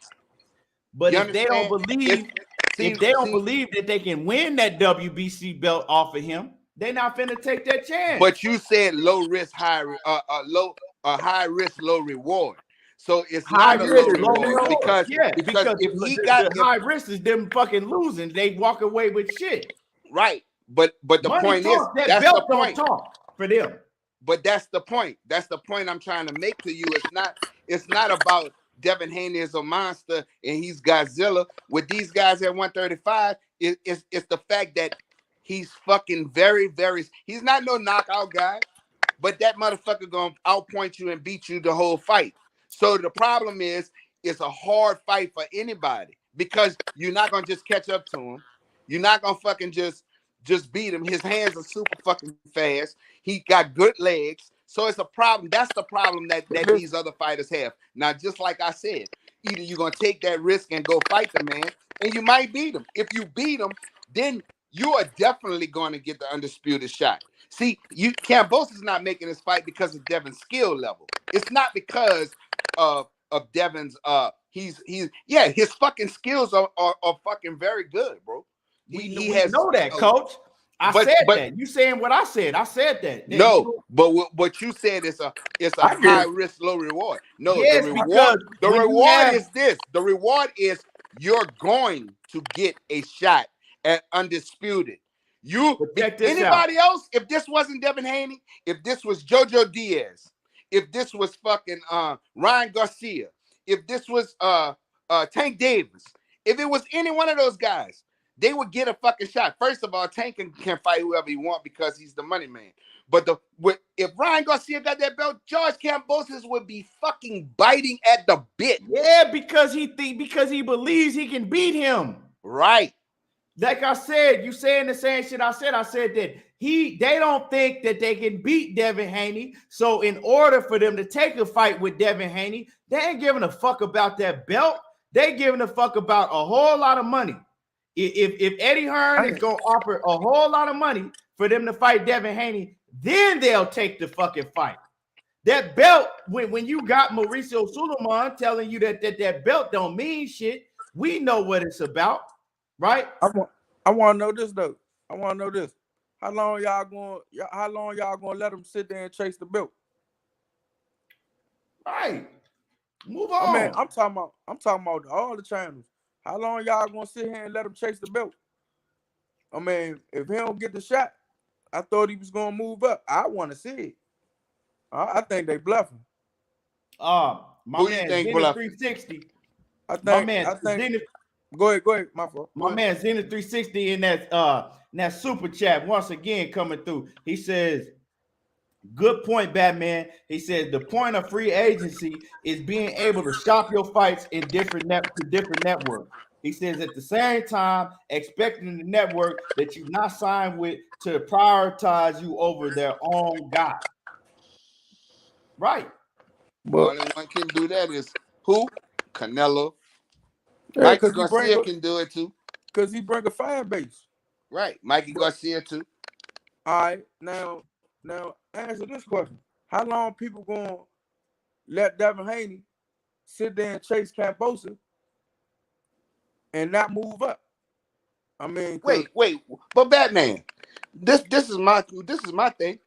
But if they don't believe, believe that they can win that WBC belt off of him, they're not finna take that chance. But you said low risk, high risk, low reward. So it's high not risk, a low reward because if he got high risk is them fucking losing, they walk away with shit. Right. But the point is that belt don't talk for them. But that's the point. That's the point I'm trying to make to you. It's not about Devin Haney is a monster and he's Godzilla. With these guys at 135, it's the fact that he's fucking very, very. He's not no knockout guy, but that motherfucker gonna outpoint you and beat you the whole fight. So the problem is, it's a hard fight for anybody because you're not gonna just catch up to him. You're not gonna fucking just beat him. His hands are super fucking fast. He got good legs. So it's a problem. That's the problem that these other fighters have. Now, just like I said, either you're going to take that risk and go fight the man, and you might beat him. If you beat him, then you are definitely going to get the undisputed shot. See, Kambosos is not making this fight because of Devin's skill level. It's not because of Devin's his fucking skills are fucking very good, bro. We know that, coach. I said that. You saying what I said? I said that. No, but what you said is a high risk, low reward. No, yes, the reward is this. The reward is you're going to get a shot at undisputed. Check this anybody else, if this wasn't Devin Haney, if this was JoJo Diaz, if this was fucking Ryan Garcia, if this was Tank Davis, if it was any one of those guys, they would get a fucking shot. First of all, Tank can fight whoever he want because he's the money man. But if Ryan Garcia got that belt, George Kambosos would be fucking biting at the bit. Yeah, because he believes he can beat him. Right. Like I said, you saying the same shit I said. I said that they don't think that they can beat Devin Haney. So in order for them to take a fight with Devin Haney, they ain't giving a fuck about that belt. They giving a fuck about a whole lot of money. If Eddie Hearn is gonna offer a whole lot of money for them to fight Devin Haney, then they'll take the fucking fight. That belt, when you got Mauricio Suleiman telling you that belt don't mean shit, we know what it's about. Right? I want to know this though. I want to know this. How long y'all gonna let them sit there and chase the belt? Right. Move on. I mean, I'm talking about all the channels. How long y'all gonna sit here and let them chase the belt? I mean, if he don't get the shot, I thought he was gonna move up. I want to see it. I think they bluffing. My man Zenith 360. I think Zenith. Go ahead, my fault. My man Zenith 360 in that super chat once again coming through. He says, good point, Batman. He says the point of free agency is being able to shop your fights in different networks. He says at the same time, expecting the network that you not signed with to prioritize you over their own guy. Right. But only one can do that is who? Canelo. Yeah, Mikey Garcia can do it too. Because he bring a fan base. Right. Mikey Garcia too. All right. Now answer this question. How long people gonna let Devin Haney sit there and chase Kambosos and not move up? I mean, wait. But Batman, this is my thing.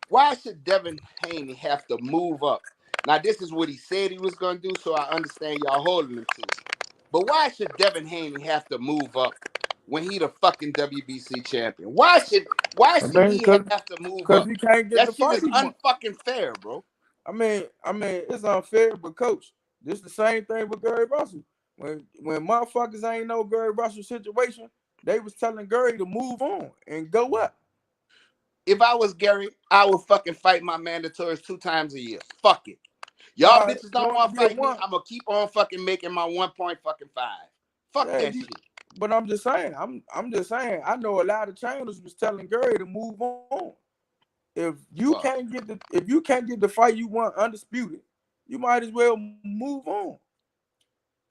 Why should Devin Haney have to move up? Now, this is what he said he was gonna do, so I understand y'all holding him to it. But why should Devin Haney have to move up when he the fucking WBC champion? Why should he have to move up? Because he can't get the fight. That shit is unfucking fair, bro. I mean, it's unfair, but coach, this the same thing with Gary Russell. When motherfuckers ain't know Gary Russell's situation, they was telling Gary to move on and go up. If I was Gary, I would fucking fight my mandatories 2 times a year. Fuck it. Y'all bitches don't want to fight me. I'm gonna keep on fucking making my 1.5. Fuck that shit. But I'm just saying. I'm just saying. I know a lot of channels was telling Gary to move on. If you can't get the fight you want undisputed, you might as well move on.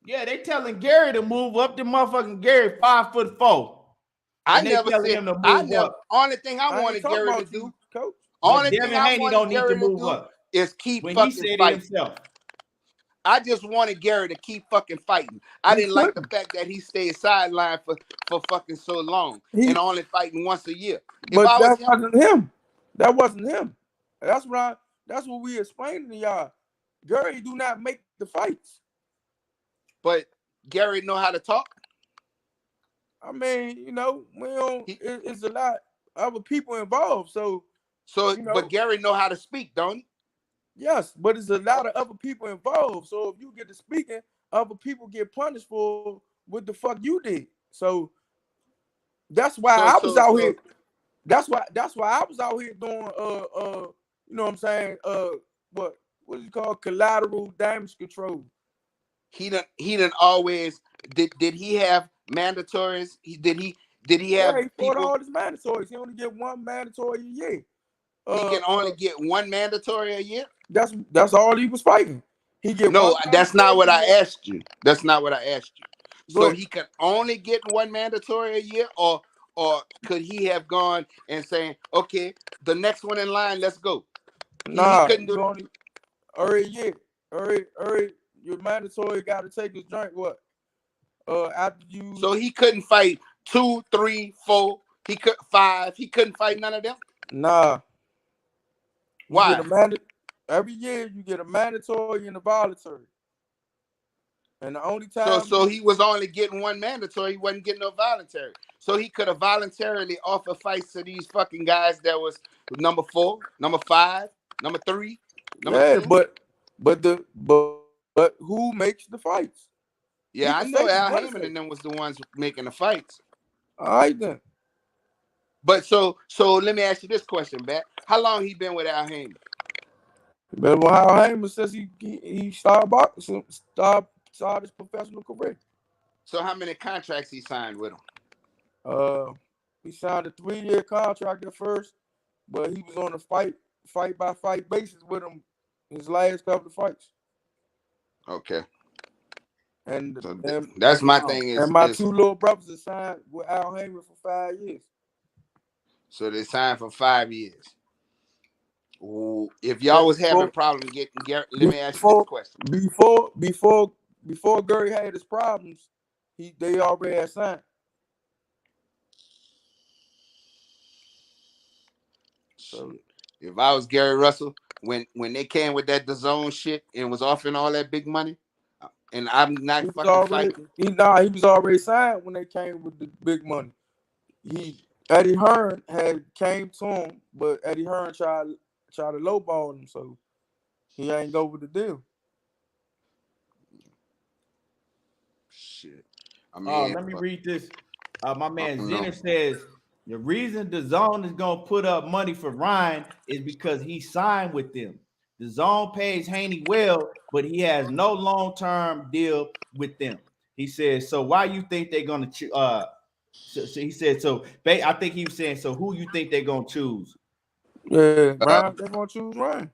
Yeah, they telling Gary to move up. The motherfucking Gary 5'4". I never said him to move up. Only thing I wanted Gary to do, coach. Only thing I wanted Gary to move up is keep fucking fighting. I just wanted Gary to keep fucking fighting. I didn't like the fact that he stayed sidelined for fucking so long and only fighting once a year. But that wasn't him. That wasn't him. That's what we explaining to y'all. Gary do not make the fights. But Gary know how to talk. I mean, you know, it's a lot of other people involved. So but Gary know how to speak, don't he? Yes, but it's a lot of other people involved. So if you get to speaking, other people get punished for what the fuck you did. So that's why I was out here. That's why I was out here doing you know what I'm saying? What is it called? Collateral damage control. He done always did he have mandatories? Did he have he fought all his mandatories. He only get one mandatory a year. He can only get one mandatory a year? That's all he was fighting. That's not what I asked you. That's not what I asked you. So he can only get one mandatory a year, or could he have gone and saying, okay, the next one in line, let's go? Nah, he couldn't do it. Every year. Your mandatory got to take his drink. What? After you. So he couldn't fight 2, 3, 4. He could 5. He couldn't fight none of them. Nah. Why? Every year you get a mandatory and a voluntary. And the only time so he was only getting one mandatory, he wasn't getting no voluntary. So he could have voluntarily offered fights to these fucking guys that was number 4, number 5, number 3, number 2. But who makes the fights? Yeah, I know Al Heyman and them was the ones making the fights. All right then. But so let me ask you this question, Bat. How long he been with Al Heyman? Been with Al Heyman since he started boxing, started his professional career. So how many contracts he signed with him? He signed a 3-year contract at first, but he was on a fight by fight basis with him his last couple of fights. Okay. And, so that's my thing. And my 2 little brothers are signed with Al Heyman for 5 years. So they signed for 5 years. Ooh, if y'all was having a problem getting Gary, let me ask you this question. Before Gary had his problems, they already had signed. So if I was Gary Russell, when they came with that DAZN shit and was offering all that big money, and I'm not fucking fighting. He was already signed when they came with the big money. Eddie Hearn had came to him, but Eddie Hearn tried to lowball him, so he ain't go with the deal. Shit. I mean, let me read this. My man Zenner says the reason DAZN is gonna put up money for Ryan is because he signed with them. DAZN pays Haney well, but he has no long-term deal with them. He says, so why you think they're gonna so he said, so I think he was saying, so who you think they're gonna choose? Yeah, Ryan, they're gonna choose Ryan.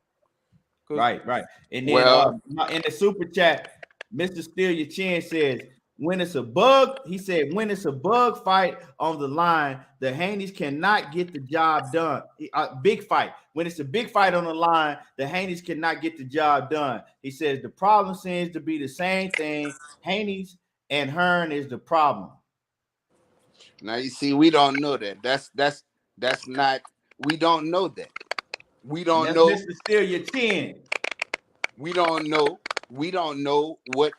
Right. And then in the super chat, Mr. Steal Your Chin says, when it's a bug, he said, when it's a bug fight on the line, the Haneys cannot get the job done. Big fight. When it's a big fight on the line, the Haneys cannot get the job done. He says the problem seems to be the same thing. Haneys and Hearn is the problem. Now you see, we don't know that. That's not. We don't know that. We don't know. Mr. Steal Your Chin. We don't know. We don't know what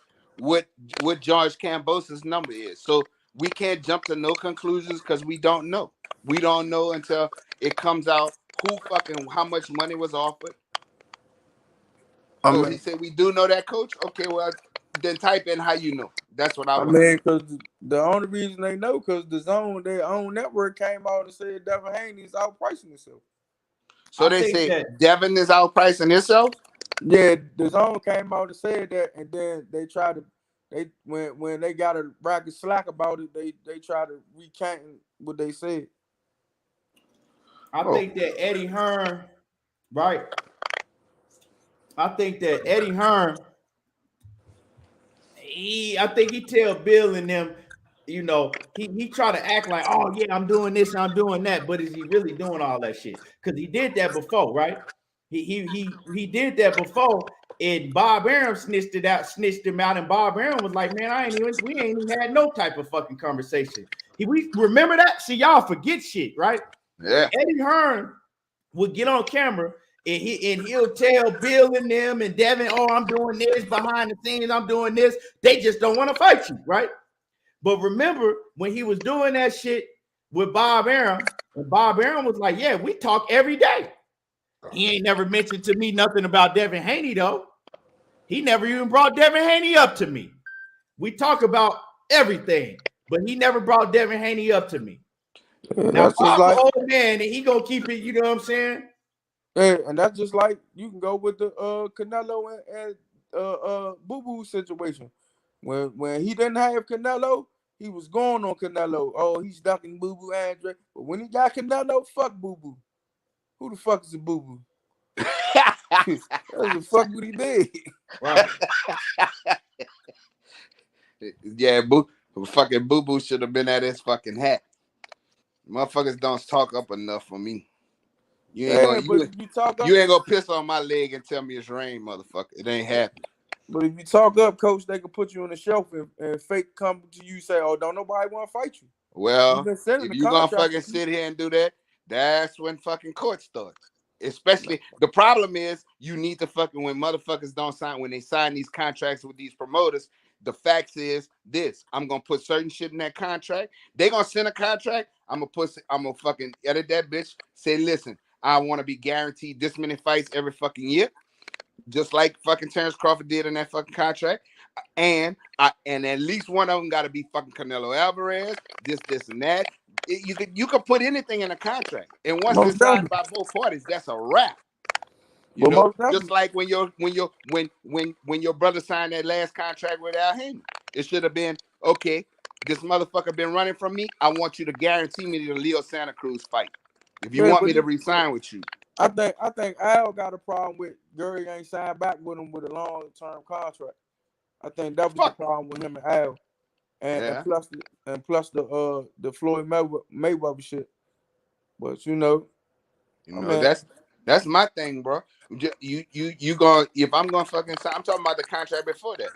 George Kambosos' number is. So we can't jump to no conclusions because we don't know. We don't know until it comes out how much money was offered. So he said we do know that, coach. Okay, well then type in how you know. That's what I mean, because the only reason they know because DAZN, their own network, came out and said Devin Haney is outpricing himself. So they say Devin is outpricing himself? Yeah, DAZN came out and said that, and then they tried to when they got a bracket slack about it, they tried to recant what they said. I think that Eddie Hearn, right? I think that Eddie Hearn, I think he tell Bill and them, you know, he try to act like, oh yeah, I'm doing this, I'm doing that, but is he really doing all that shit? Because he did that before, right? He did that before, and Bob Arum snitched him out, and Bob Arum was like, man, we ain't even had no type of fucking conversation. We remember that? See, y'all forget shit, right? Yeah. Eddie Hearn would get on camera and he'll tell Bill and them and Devin, oh, I'm doing this behind the scenes, I'm doing this. They just don't want to fight you, right? But remember when he was doing that shit with Bob Arum, and Bob Arum was like, yeah, we talk every day. He ain't never mentioned to me nothing about Devin Haney, though. He never even brought Devin Haney up to me. We talk about everything, but he never brought Devin Haney up to me. Yeah, now, Bob's like, old man, and he gonna keep it, you know what I'm saying? Yeah, and that's just like you can go with the Canelo and Boo Boo situation. When he didn't have Canelo, he was going on Canelo. Oh, he's ducking Boo Boo Andre. But when he got Canelo, fuck Boo Boo. Who the fuck is a Boo Boo? That's the fuck what he did. Right. Yeah, fucking Boo Boo should have been at his fucking hat. Motherfuckers don't talk up enough for me. You ain't gonna piss on my leg and tell me it's rain, motherfucker. It ain't happening. But if you talk up, coach, they can put you on the shelf and fake come to you say, "Oh, don't nobody want to fight you." Well, if you gonna fucking sit here and do that, that's when fucking court starts. Especially the problem is you need to fucking when motherfuckers don't sign when they sign these contracts with these promoters, The facts is this. I'm gonna put certain shit in that contract. They gonna send a contract. I'm gonna fucking edit that bitch. Say, listen, I want to be guaranteed this many fights every fucking year, just like fucking Terrence Crawford did in that fucking contract. And at least one of them got to be fucking Canelo Alvarez. This, and that. You could put anything in a contract, and once it's signed by both parties, that's a wrap. You know, just like when your brother signed that last contract with Al Haney, it should have been, okay, this motherfucker been running from me. I want you to guarantee me the Leo Santa Cruz fight. If you want me to re-sign with you. I think Al got a problem with Gary ain't signed back with him with a long-term contract. I think that was the problem with him and Al. And plus the Floyd Mayweather shit. But that's my thing, bro. You going, if I'm gonna fucking sign, I'm talking about the contract before that.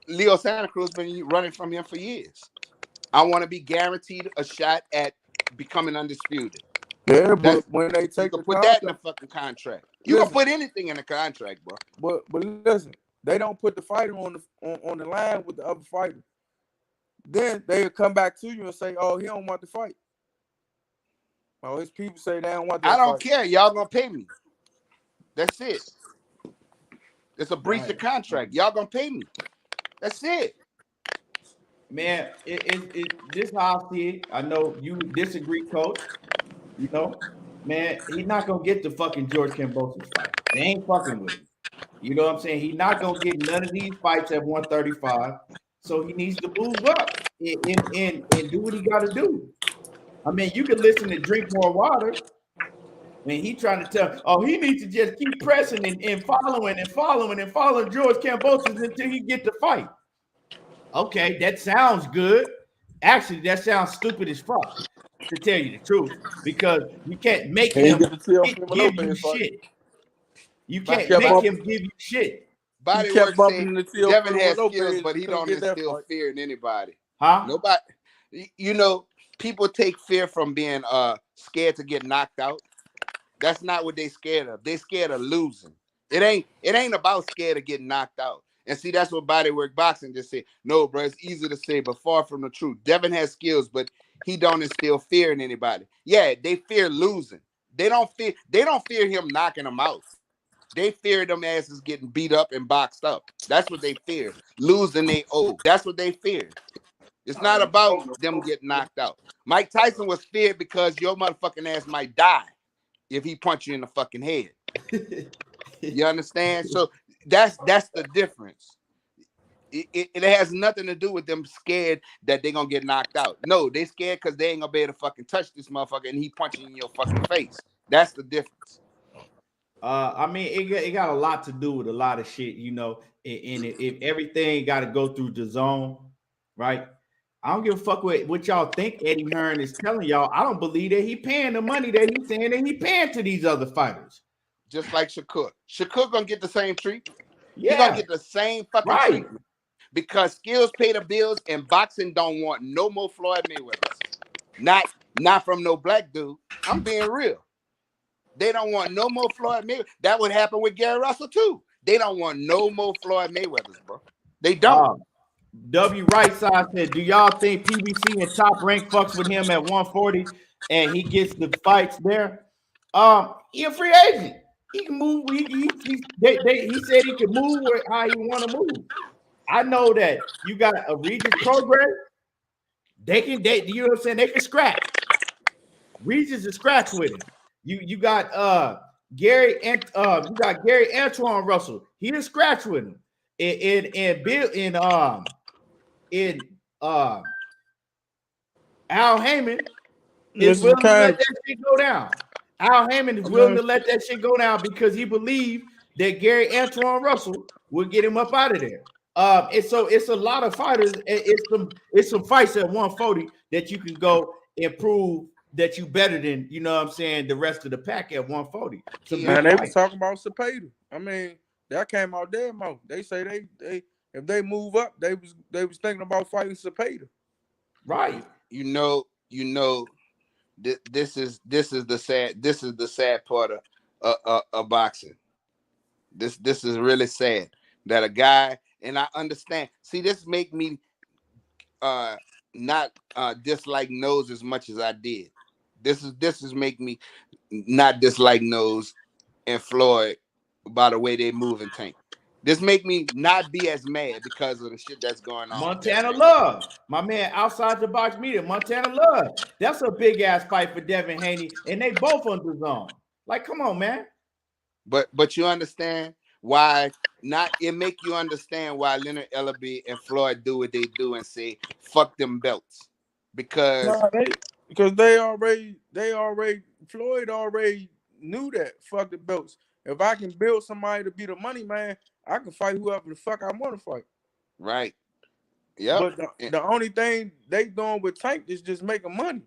Leo Santa Cruz been running from him for years. I want to be guaranteed a shot at becoming undisputed. Yeah, but when they take you can put that in the fucking contract. You can put anything in the contract, bro. But listen, they don't put the fighter on the line with the other fighter. Then they'll come back to you and say, "Oh, he don't want to fight." Oh, his people say they don't want that. I don't care. Y'all gonna pay me. That's it. It's a breach of contract. Y'all gonna pay me. That's it. Man, this how I see it. I know you disagree, Coach. You know, man, he's not gonna get the fucking George Kambosos fight. They ain't fucking with him. You know what I'm saying? He's not gonna get none of these fights at 135. So he needs to move up and do what he got to do. I mean, you can listen to Drink More Water. And he trying to tell, he needs to just keep pressing and following George Kambosos until he get the fight. Okay, that sounds good. Actually, that sounds stupid as fuck, to tell you the truth, because you can't make him give you shit. You can't make him give you shit. Bodywork say Devin has skills, but he don't instill fear in anybody. Huh? Nobody. You know, people take fear from being scared to get knocked out. That's not what they scared of. They scared of losing. It ain't about scared of getting knocked out. And see, that's what bodywork boxing just said. No, bro, it's easy to say, but far from the truth. Devin has skills, but he don't instill fear in anybody. Yeah, they fear losing. They don't fear him knocking them out. They fear them asses getting beat up and boxed up. That's what they fear. Losing they owe. That's what they fear. It's not about them getting knocked out. Mike Tyson was feared because your motherfucking ass might die if he punch you in the fucking head. You understand? So that's the difference. It has nothing to do with them scared that they're gonna get knocked out. No, they scared because they ain't gonna be able to fucking touch this motherfucker and he punching in your fucking face. That's the difference. I mean, it got a lot to do with a lot of shit, you know. And if everything got to go through the zone, right? I don't give a fuck what y'all think Eddie Hearn is telling y'all. I don't believe that he paying the money that he's saying that he paying to these other fighters. Just like Shakur. Shakur gonna get the same treatment. Yeah. He gonna get the same fucking treatment. Because skills pay the bills and boxing don't want no more Floyd Mayweathers. Not from no black dude. I'm being real. They don't want no more Floyd Mayweather. That would happen with Gary Russell too. They don't want no more Floyd Mayweathers, bro. They don't. W. Right Side said, do y'all think PBC and Top Rank fucks with him at 140 and he gets the fights there? He a free agent. He can move. He said he can move how he want to move. I know that you got a Regis program. You know what I'm saying? They can scratch. Regis is scratch with him. You got Gary and you got Gary Antuanne Russell. He is scratch with him. Al Heyman is willing to let that shit go down. Al Heyman is willing to let that shit go down because he believed that Gary Antuanne Russell would get him up out of there. And so it's a lot of fighters. It's some fights at 140 that you can go and prove that you better than, you know what I'm saying, the rest of the pack at 140. So man, they was talking about Cepeda. I mean, that came out there, Mo. They say they if they move up, they was thinking about fighting Cepeda. Right. You know, this is the sad part of boxing. This is really sad that a guy and I understand. See, this make me not dislike Nose as much as I did. This is make me not dislike Nose and Floyd by the way they move and Tank. This make me not be as mad because of the shit that's going on. Montana Love, my man, outside the box media, Montana Love. That's a big ass fight for Devin Haney, and they both on the zone. Like, come on, man. But you understand why not? It make you understand why Leonard Ellaby and Floyd do what they do and say fuck them belts because they already Floyd already knew that fuck the belts. If I can build somebody to be the money man, I can fight whoever the fuck I want to fight. Right. Yeah. But the only thing they doing with Tank is just making money.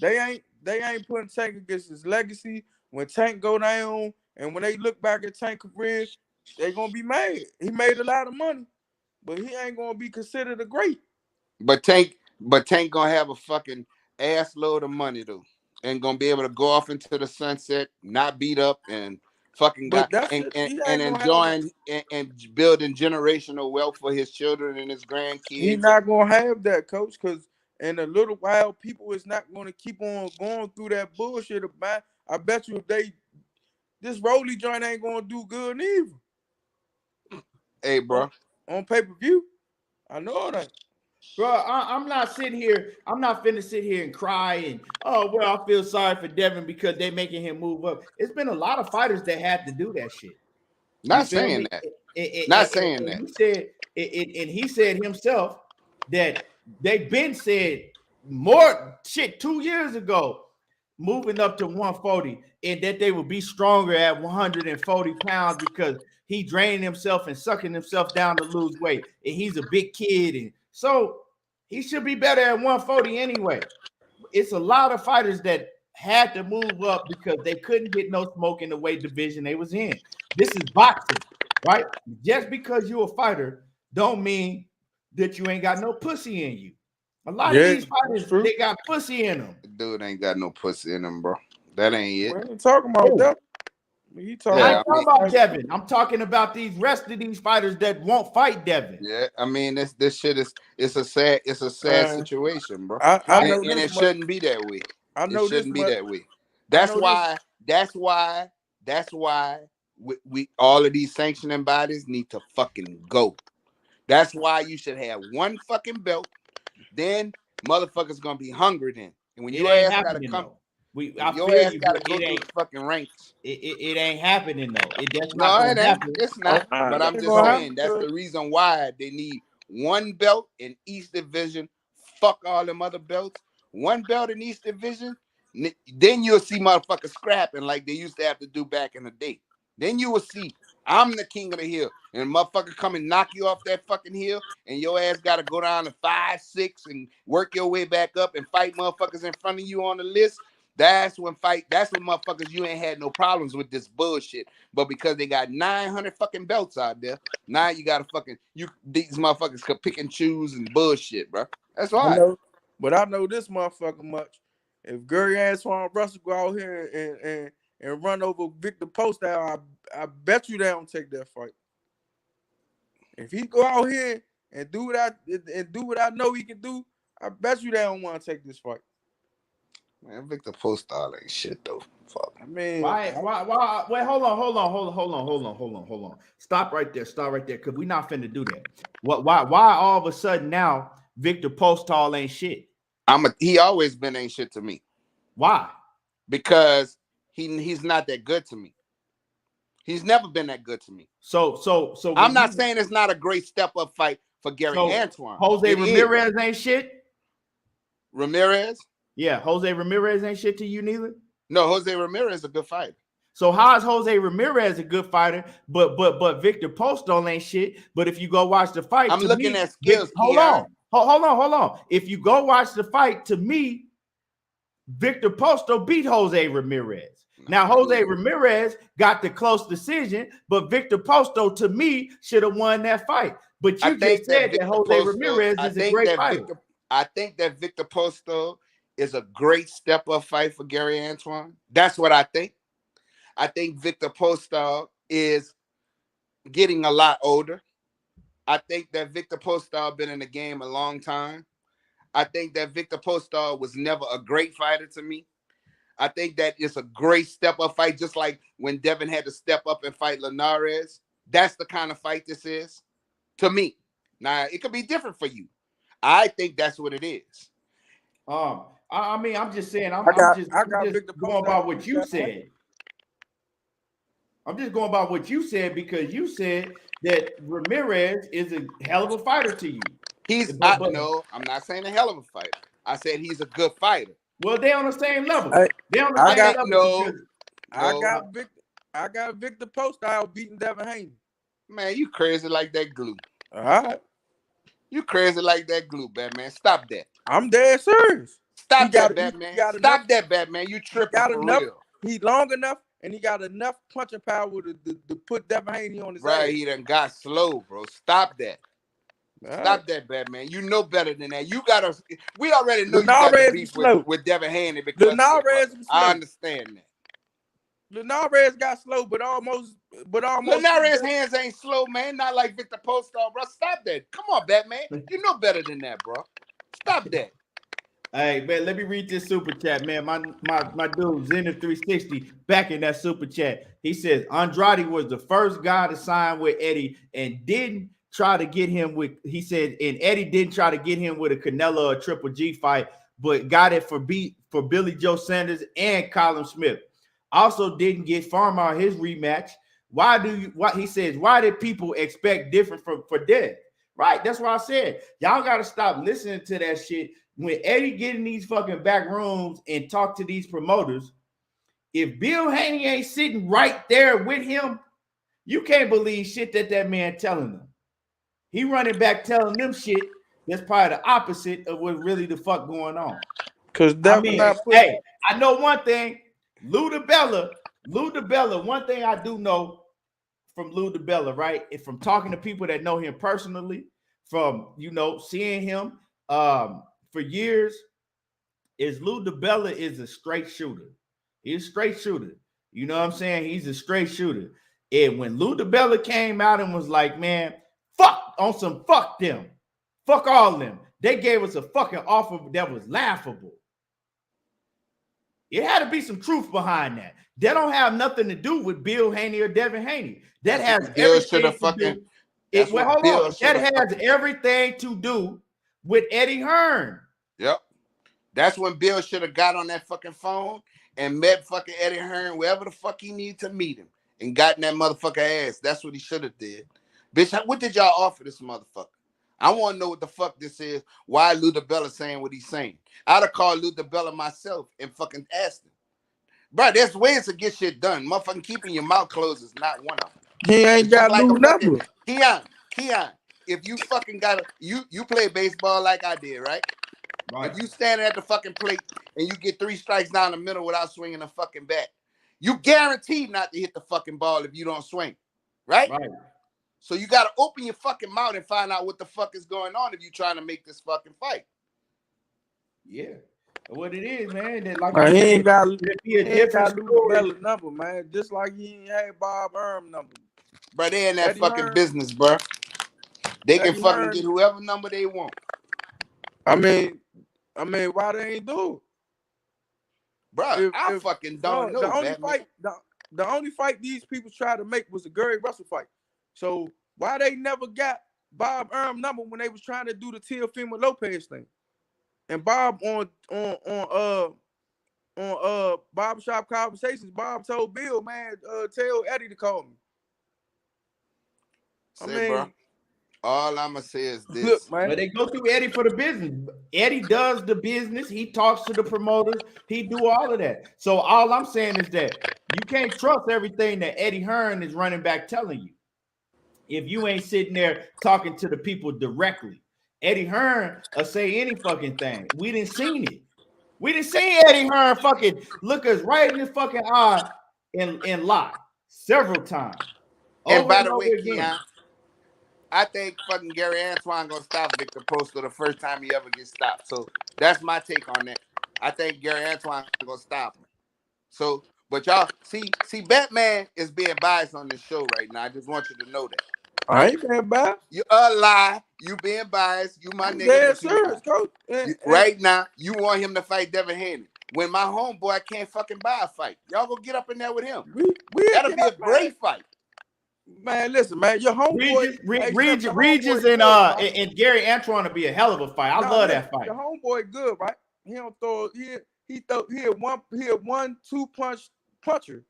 They ain't putting Tank against his legacy. When Tank go down and when they look back at Tank career, they gonna be mad. He made a lot of money, but he ain't gonna be considered a great. But Tank gonna have a fucking ass load of money though, and gonna be able to go off into the sunset, not beat up, and fucking and enjoying and building generational wealth for his children and his grandkids. He's not gonna have that, coach, because in a little while, people is not gonna keep on going through that bullshit. I bet you if this Rolly joint ain't gonna do good neither. Hey, bro, on pay-per-view, I know it ain't. Bro, I'm not sitting here. I'm not finna sit here and cry and I feel sorry for Devin because they making him move up. It's been a lot of fighters that had to do that shit. Not saying that. Not saying that. He said, and he said himself that they've been said more shit 2 years ago, moving up to 140, and that they would be stronger at 140 pounds because he draining himself and sucking himself down to lose weight, and he's a big kid, and so he should be better at 140 anyway. It's a lot of fighters that had to move up because they couldn't get no smoke in the weight division they was in. This is boxing, right? Just because you're a fighter don't mean that you ain't got no pussy in you. A lot of these fighters, they got pussy in them. Dude ain't got no pussy in him, bro. That ain't it. We ain't talking about that. I'm talking about Devin. I'm talking about these rest of these fighters that won't fight Devin. Yeah, I mean this shit is it's a sad situation, bro. I know and it shouldn't be that way. I know it shouldn't be that way. That's why we all of these sanctioning bodies need to fucking go. That's why you should have one fucking belt. Then motherfuckers gonna be hungry then. And when your ass gotta come. Your ass gotta go through the fucking ranks. It ain't happening though. It's not. But I'm just saying that's the reason why they need one belt in each division. Fuck all them other belts. One belt in each division. Then you'll see motherfuckers scrapping like they used to have to do back in the day. Then you will see I'm the king of the hill, and motherfucker come and knock you off that fucking hill, and your ass gotta go down to 5, 6, and work your way back up and fight motherfuckers in front of you on the list. That's when motherfuckers you ain't had no problems with this bullshit. But because they got 900 fucking belts out there, now you gotta these motherfuckers could pick and choose and bullshit, bro. That's why. I know this motherfucker much. If Gary Antuanne Russell go out here and run over Victor Postol, I bet you they don't take that fight. If he go out here and do what I know he can do, I bet you they don't want to take this fight. Man, Victor Postol ain't shit though. Fuck. I mean, why? Wait, hold on. Stop right there, because we're not finna do that. Why all of a sudden now Victor Postol ain't shit? He always been ain't shit to me. Why? Because he's not that good to me. He's never been that good to me. So I'm not saying it's not a great step up fight for Gary Antuanne. Jose Ramirez ain't shit. Ramirez? Yeah, Jose Ramirez ain't shit to you neither. No, Jose Ramirez is a good fighter. So how is Jose Ramirez a good fighter, but Victor Postol ain't shit? But if you go watch the fight, I'm looking at skills. Hold on. If you go watch the fight, to me, Victor Postol beat Jose Ramirez. Now Jose Ramirez got the close decision, but Victor Postol to me should have won that fight. But you just said that Jose Ramirez is a great fighter. I think that Victor Postol is a great step-up fight for Gary Antuanne. That's what I think. I think Victor Postol is getting a lot older. I think that Victor Postol been in the game a long time. I think that Victor Postol was never a great fighter to me. I think that it's a great step-up fight, just like when Devin had to step up and fight Linares. That's the kind of fight this is to me. Now, it could be different for you. I think that's what it is. I mean, I'm just saying, I'm just going by what you said. I'm just going by what you said because you said that Ramirez is a hell of a fighter to you. No, I'm not saying a hell of a fighter. I said he's a good fighter. Well, they're on the same level. They're on the same level. I got Victor Postol beating Devin Haney. Man, you crazy like that glue. All right. You crazy like that glue, Batman. Stop that. I'm dead serious. Stop that, Batman. Stop that, Batman. You tripping for real. He's long enough, and he got enough punching power to put Devin Haney on his ass. Right, he done got slow, bro. Stop that. Stop that, Batman. You know better than that. You gotta. We already know you got to beef with Devin Haney because I understand that. Linares got slow, but almost. Linares' hands ain't slow, man. Not like Victor Postol, bro. Stop that. Come on, Batman. You know better than that, bro. Stop that. Hey, man, let me read this super chat, man. My dude, Zenith360, back in that super chat. He says, Andrade was the first guy to sign with Eddie and didn't try to get him with, he said, and Eddie didn't try to get him with a Canelo or Triple G fight, but got it for Billy Joe Sanders and Colin Smith. Also didn't get Farmer his rematch. He says, why did people expect different for Dead? Right, that's what I said. Y'all got to stop listening to that shit. When Eddie get in these fucking back rooms and talk to these promoters, if Bill Haney ain't sitting right there with him, you can't believe shit that man telling them. He running back telling them shit that's probably the opposite of what really the fuck going on. Hey, I know one thing. Lou DiBella, one thing I do know from Lou DiBella, right? And from talking to people that know him personally, from, seeing him for years, is Lou DiBella is a straight shooter. He's a straight shooter. You know what I'm saying? He's a straight shooter. And when Lou DiBella came out and was like, man, fuck them. Fuck all of them. They gave us a fucking offer that was laughable. It had to be some truth behind that. That don't have nothing to do with Bill Haney or Devin Haney. That has everything to do. That has everything to do with Eddie Hearn. Yep. That's when Bill should have got on that fucking phone and met fucking Eddie Hearn wherever the fuck he needed to meet him and got in that motherfucker ass. That's what he should have did. Bitch, what did y'all offer this motherfucker? I want to know what the fuck this is. Why Lou DiBella saying what he's saying? I'd have called Lou DiBella myself and fucking asked him. Bro, there's ways to get shit done. Motherfucking keeping your mouth closed is not one of them. He ain't got Lou number. Keon, if you fucking got you play baseball like I did, right? Right. If you standing at the fucking plate and you get 3 strikes down the middle without swinging a fucking bat, you guaranteed not to hit the fucking ball if you don't swing, right? Right. So you got to open your fucking mouth and find out what the fuck is going on if you're trying to make this fucking fight. Yeah. What it is, man. That like he ain't got Lou DiBella number, man. Just like he ain't had Bob Erm number. But they in that Eddie fucking Hearn. Business, bro. They Eddie can fucking Hearn. Get whoever number they want. I mean, why they ain't do it? Bro, I fucking don't know. The only fight these people tried to make was the Gary Russell fight. So why they never got Bob Erm number when they was trying to do the Teofimo Lopez thing? And Bob on Barbershop Conversations, Bob told Bill, man, tell Eddie to call me. Bro, all I'ma say is this. Look, man. But they go through Eddie for the business. Eddie does the business. He talks to the promoters. He do all of that. So all I'm saying is that you can't trust everything that Eddie Hearn is running back telling you. If you ain't sitting there talking to the people directly. Eddie Hearn will say any fucking thing. We didn't seen it. We didn't see Eddie Hearn fucking look us right in the fucking eye and lie several times. And by the way, Keon, I think fucking Gary Antuanne gonna stop Victor Postol the first time he ever gets stopped. So that's my take on that. I think Gary Antuanne gonna stop him. So, but y'all see, Batman is being biased on this show right now. I just want you to know that. I ain't being biased. You lie. You being biased. You my nigga. Yeah, serious, coach. Right now, you want him to fight Devin Haney. When my homeboy can't fucking buy a fight. Y'all go get up in there with him. That'll be a great fight. Man, listen, man. Your homeboy Regis and Gary Antuanne will be a hell of a fight. I love that fight. Your homeboy good, right? He don't throw he a 1-2 puncher.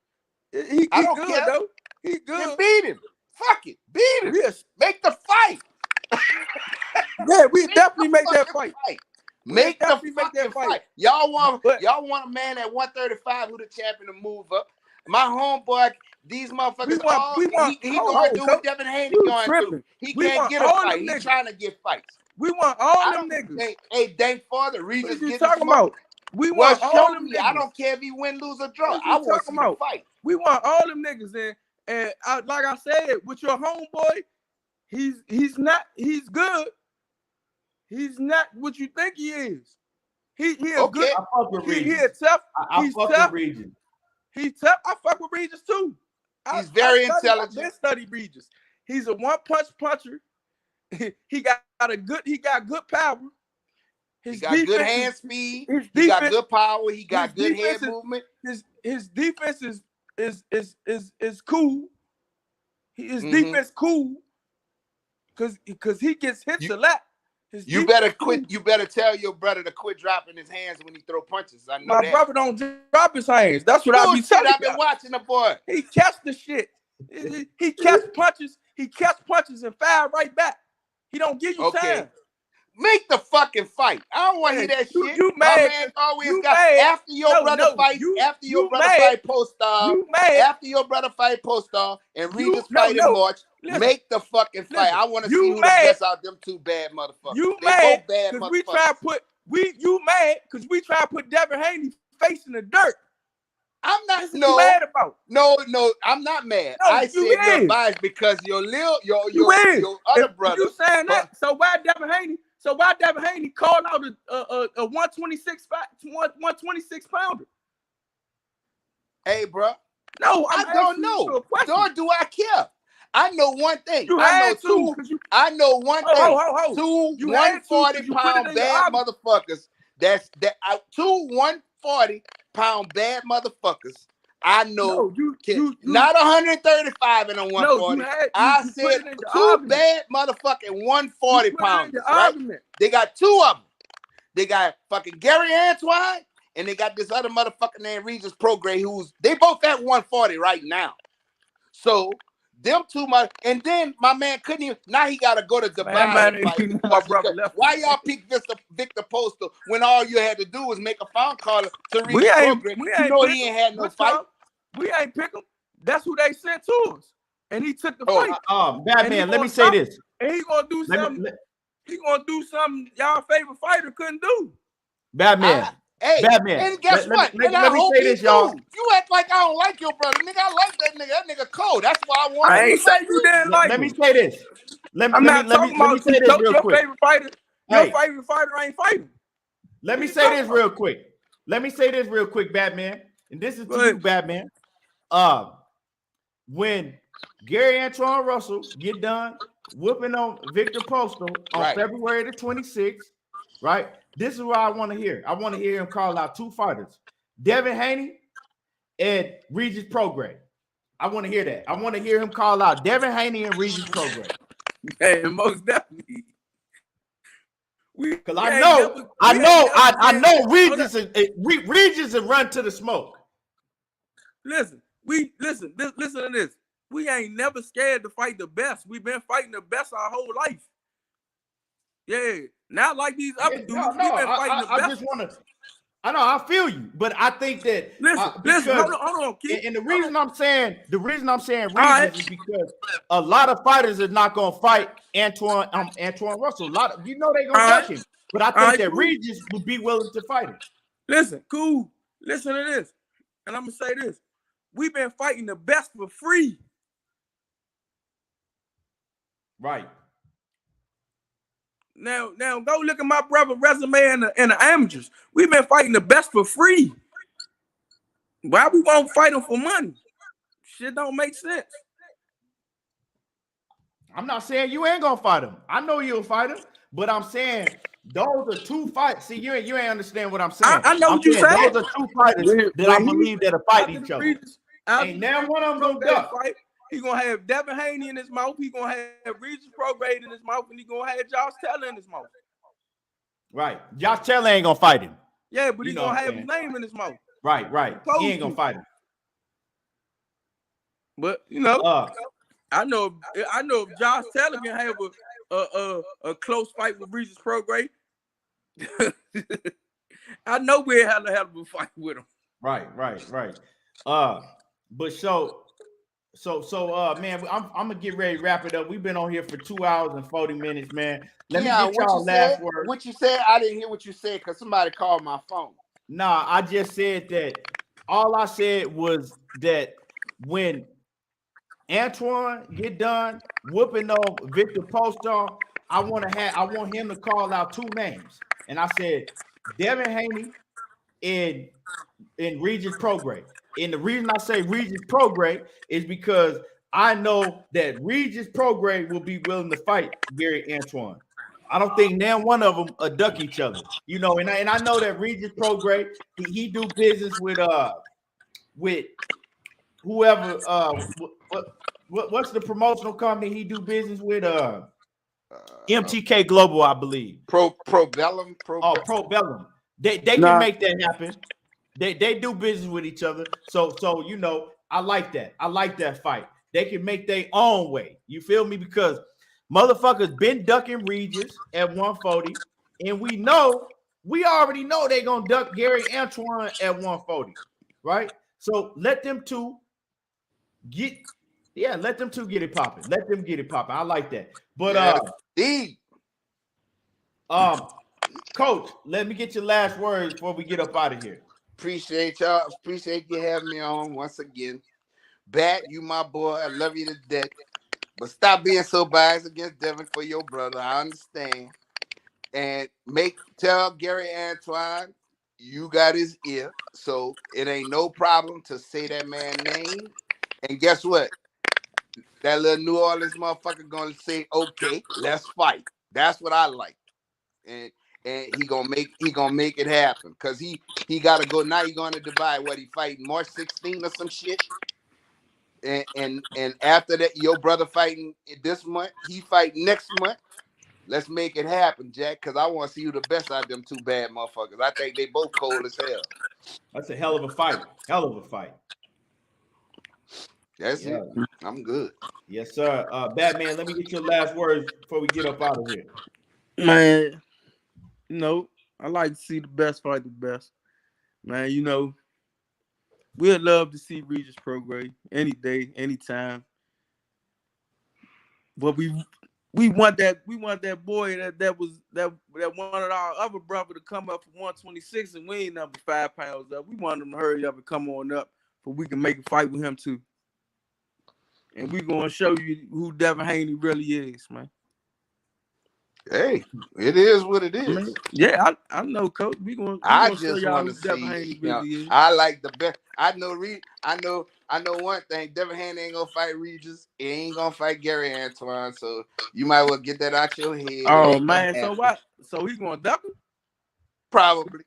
He don't good care. though. He good. Then beat him. Fuck it. Beat him. Yes. Make the fight. Yeah, we definitely make that fight. Make the fight. Y'all want a man at 135 who the champion to move up. My homeboy, these motherfuckers, he going to do what Devin Haney going to do. He can't get a fight. He's trying to get fights. We want all them niggas. Hey, thank Father, Regis getting talking about? We want all them niggas. I don't care if he win, lose, or draw. I want to see the fight. We want all them niggas in. And like I said, with your homeboy, he's good. He's not what you think he is. He a good. I fuck with Regis. He tough. I fuck with Regis. He's tough. I fuck with Regis too. He's very intelligent. I study Regis. He's a one-punch puncher. He got good power. He got good hand speed. He got good power. He got good head movement. His defense is cool. His defense cool because he gets hits a lot. You better quit. You better tell your brother to quit dropping his hands when he throw punches. I know my brother don't drop his hands. That's what I be telling you. I've been watching the boy. He catch the shit. He catch punches. He catch punches and fire right back. He don't give you time. Make the fucking fight. I don't want to hear that shit. You my mad? man always got after your brother fight. After your brother fight post-star. After your brother fight post-star and Regis fight in March. Make the fucking fight. I want to see who the best out them two bad motherfuckers. You they mad both bad motherfuckers. You mad because we try to put Devin Haney face in the dirt. I'm not mad about. No, I'm not mad. I said you're biased because your other brother. You saying that? So why Devin Haney? So why Devin Haney called out a 126 pounder? Hey, bro. No, I don't know. Nor do I care. I know one thing. I know one thing. Two 140-pound bad motherfuckers. Two 140-pound bad motherfuckers. I know. Not 135 and a 140. I said two bad motherfucking 140 pounds. Right? They got two of them. They got fucking Gary Antuanne and they got this other motherfucker named Regis Prograis they both at 140 right now. So them two and then my man couldn't even. Now he got to go to Dubai. Why y'all pick Victor Postal when all you had to do was make a phone call to Regis Prograis? He ain't had no fight. We ain't pick him. That's who they sent to us, and he took the fight. Batman, let me say this. And he gonna do something. He gonna do something y'all favorite fighter couldn't do. Batman. Batman. And guess what? Let me say this, y'all. You act like I don't like your brother, nigga. I like that nigga. That nigga cold. That's why I want. I ain't say you didn't like. Let me say this. Let me say this real quick. Your favorite fighter ain't fighting. Let me say this real quick. Batman. And this is to you, Batman. When Gary Antuanne Russell get done whooping on Victor Postal on February the 26th, right? This is what I want to hear. I want to hear him call out two fighters, Devin Haney and Regis Prograis. I want to hear that. I want to hear him call out Devin Haney and Regis Prograis. Man, most definitely. Because I know Regis is run to the smoke. Listen to this. We ain't never scared to fight the best. We've been fighting the best our whole life. Yeah, not like these other dudes. We've been fighting the best. I just want to. I know I feel you, but I think that listen. Hold on, Keith. And the reason I'm saying Regis is because a lot of fighters are not gonna fight Antuanne Russell. They're gonna touch him, but I think that Regis would be willing to fight him. Listen, cool. Listen to this, and I'm gonna say this. We've been fighting the best for free. Right. Now go look at my brother's resume in the amateurs. We've been fighting the best for free. Why we won't fight them for money? Shit don't make sense. I'm not saying you ain't gonna fight him. I know you'll fight him, but I'm saying those are two fights. See, you ain't understand what I'm saying. I know what you're saying. Those are two fighters that I believe that'll fight each other. Ain't now one of them gonna duck. Fight. He gonna have Devin Haney in his mouth. He gonna have Regis Prograde in his mouth, and he gonna have Josh Taylor in his mouth. Right. Josh Taylor ain't gonna fight him. Yeah, but he's gonna have his name in his mouth. Right. He ain't gonna fight him. But I know if Josh Taylor can have a close fight with Regis Prograde, I know we'll have a fight with him. Right. But so man, I'm gonna get ready to wrap it up. We've been on here for 2 hours and 40 minutes, man. Let me get y'all last word. What you said? I didn't hear what you said because somebody called my phone. Nah, I just said that. All I said was that when Antuanne get done whooping on Victor Postol, I want him to call out two names, and I said Devin Haney and Regis Prograde. And the reason I say Regis Prograde is because I know that Regis Prograde will be willing to fight Gary Antuanne. I don't think now one of them duck each other, and I know that Regis Prograde he do business with whoever what's the promotional company he do business with MTK Global, I believe. Probellum. Probellum. They can make that happen. They do business with each other. So I like that. I like that fight. They can make their own way. You feel me? Because motherfuckers been ducking Regis at 140, and we already know they're gonna duck Gary Antuanne at 140, right? So let them two get it popping. Let them get it popping. I like that. But Coach, let me get your last words before we get up out of here. Appreciate y'all. Appreciate you having me on once again. Bat, you my boy. I love you to death. But stop being so biased against Devin for your brother. I understand. And tell Gary Antuanne you got his ear. So it ain't no problem to say that man's name. And guess what? That little New Orleans motherfucker gonna say, okay, let's fight. That's what I like. And he gonna make it happen. Cause he gotta go now. He going to Dubai. What, he fighting March 16 or some shit? And after that, your brother fighting this month, he fighting next month. Let's make it happen, Jack, because I want to see you the best out of them two bad motherfuckers. I think they both cold as hell. That's a hell of a fight. That's it. I'm good. Yes, sir. Batman, let me get your last words before we get up out of here. Man, I like to see the best fight the best. Man, we'd love to see Regis Prograde any day, anytime. But we want that boy that wanted our other brother to come up from 126, and we ain't number 5 pounds up. We want him to hurry up and come on up so we can make a fight with him too. And we're gonna show you who Devin Haney really is, man. Hey, it is what it is. Man, yeah, I know, Coach. I just want to see. Really I like the best. I know one thing. Devin Haney ain't gonna fight Regis. He ain't gonna fight Gary Antuanne. So you might well get that out your head. Oh man, so what? So he's gonna duck him? Probably.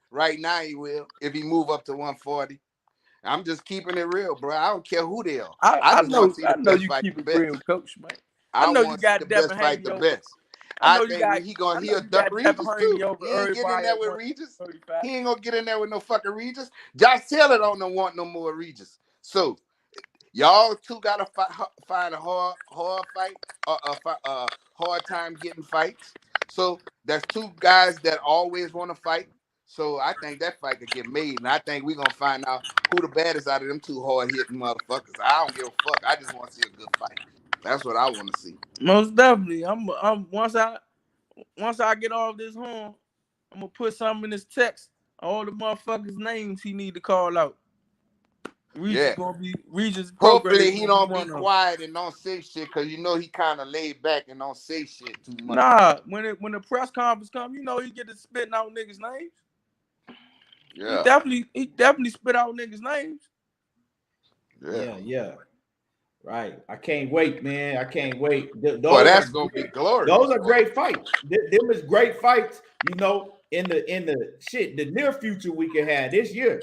Right now he will. If he move up to 140. I'm just keeping it real, bro. I don't care who they are. I know you keep it real, Coach, man. I know you got Devin Haney the best. I think he'll duck Regis too. He ain't getting in there with Regis. He ain't gonna get in there with no fucking Regis. Josh Taylor don't want no more Regis. So y'all two gotta find a hard fight, a hard time getting fights. So that's two guys that always want to fight. So I think that fight could get made, and I think we're gonna find out who the baddest out of them two hard-hitting motherfuckers. I don't give a fuck. I just want to see a good fight. That's what I want to see. Most definitely. I'm once I get off this horn, I'm gonna put something in this text. All the motherfuckers' names he need to call out. Regis gonna be Regis. Hopefully he don't be quiet and don't say shit, because he kind of laid back and don't say shit too much. Nah, when the press conference come, he get to spitting out niggas' names. Yeah. He definitely spit out niggas' names. Yeah. Right. I can't wait, man. I can't wait. Boy, that's gonna be glorious. Those are great fights. Them is great fights, in the near future we can have this year.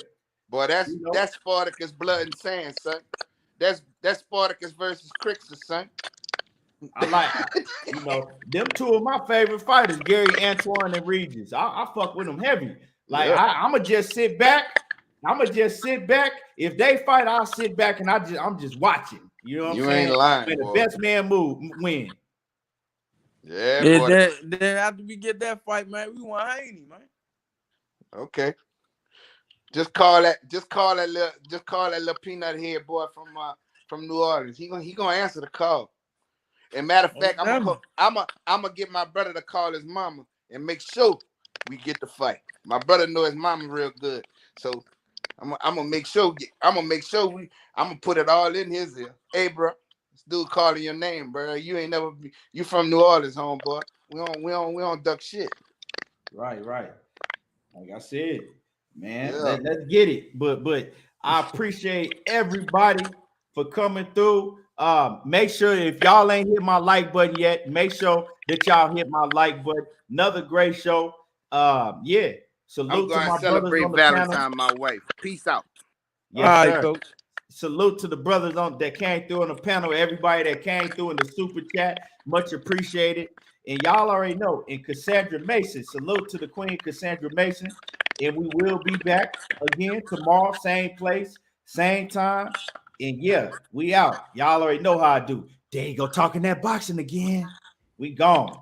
Boy, that's Spartacus blood and sand, son. That's Spartacus versus Crixus, son. I like, them two of my favorite fighters, Gary, Antuanne, and Regis. I fuck with them heavy. Like, yeah. I'ma just sit back. If they fight, I'll sit back and I'm just watching. You know what I'm saying? You ain't lying. The best man win. Yeah, then after we get that fight, man, we want Haney, man. Okay. Just call that little peanut head boy from New Orleans. He gonna answer the call. And matter of fact, I'm gonna get my brother to call his mama and make sure we get the fight. My brother know his mama real good, so I'm gonna make sure I'm gonna put it all in his ear. Hey, bro, this dude calling your name, bro. You from New Orleans, homeboy. We don't duck shit. Right. Like I said, man, let's get it. But I appreciate everybody for coming through. Make sure if y'all ain't hit my like button yet, make sure that y'all hit my like button. Another great show. Salute to my brothers on the Valentine, panel. my wife. Peace out. Yes, all right, folks. Salute to the brothers that came through on the panel. Everybody that came through in the super chat, much appreciated. And y'all already know. And Cassandra Mason, salute to the Queen Cassandra Mason. And we will be back again tomorrow, same place, same time. And yeah, we out. Y'all already know how I do. There you go, talking that boxing again. We gone.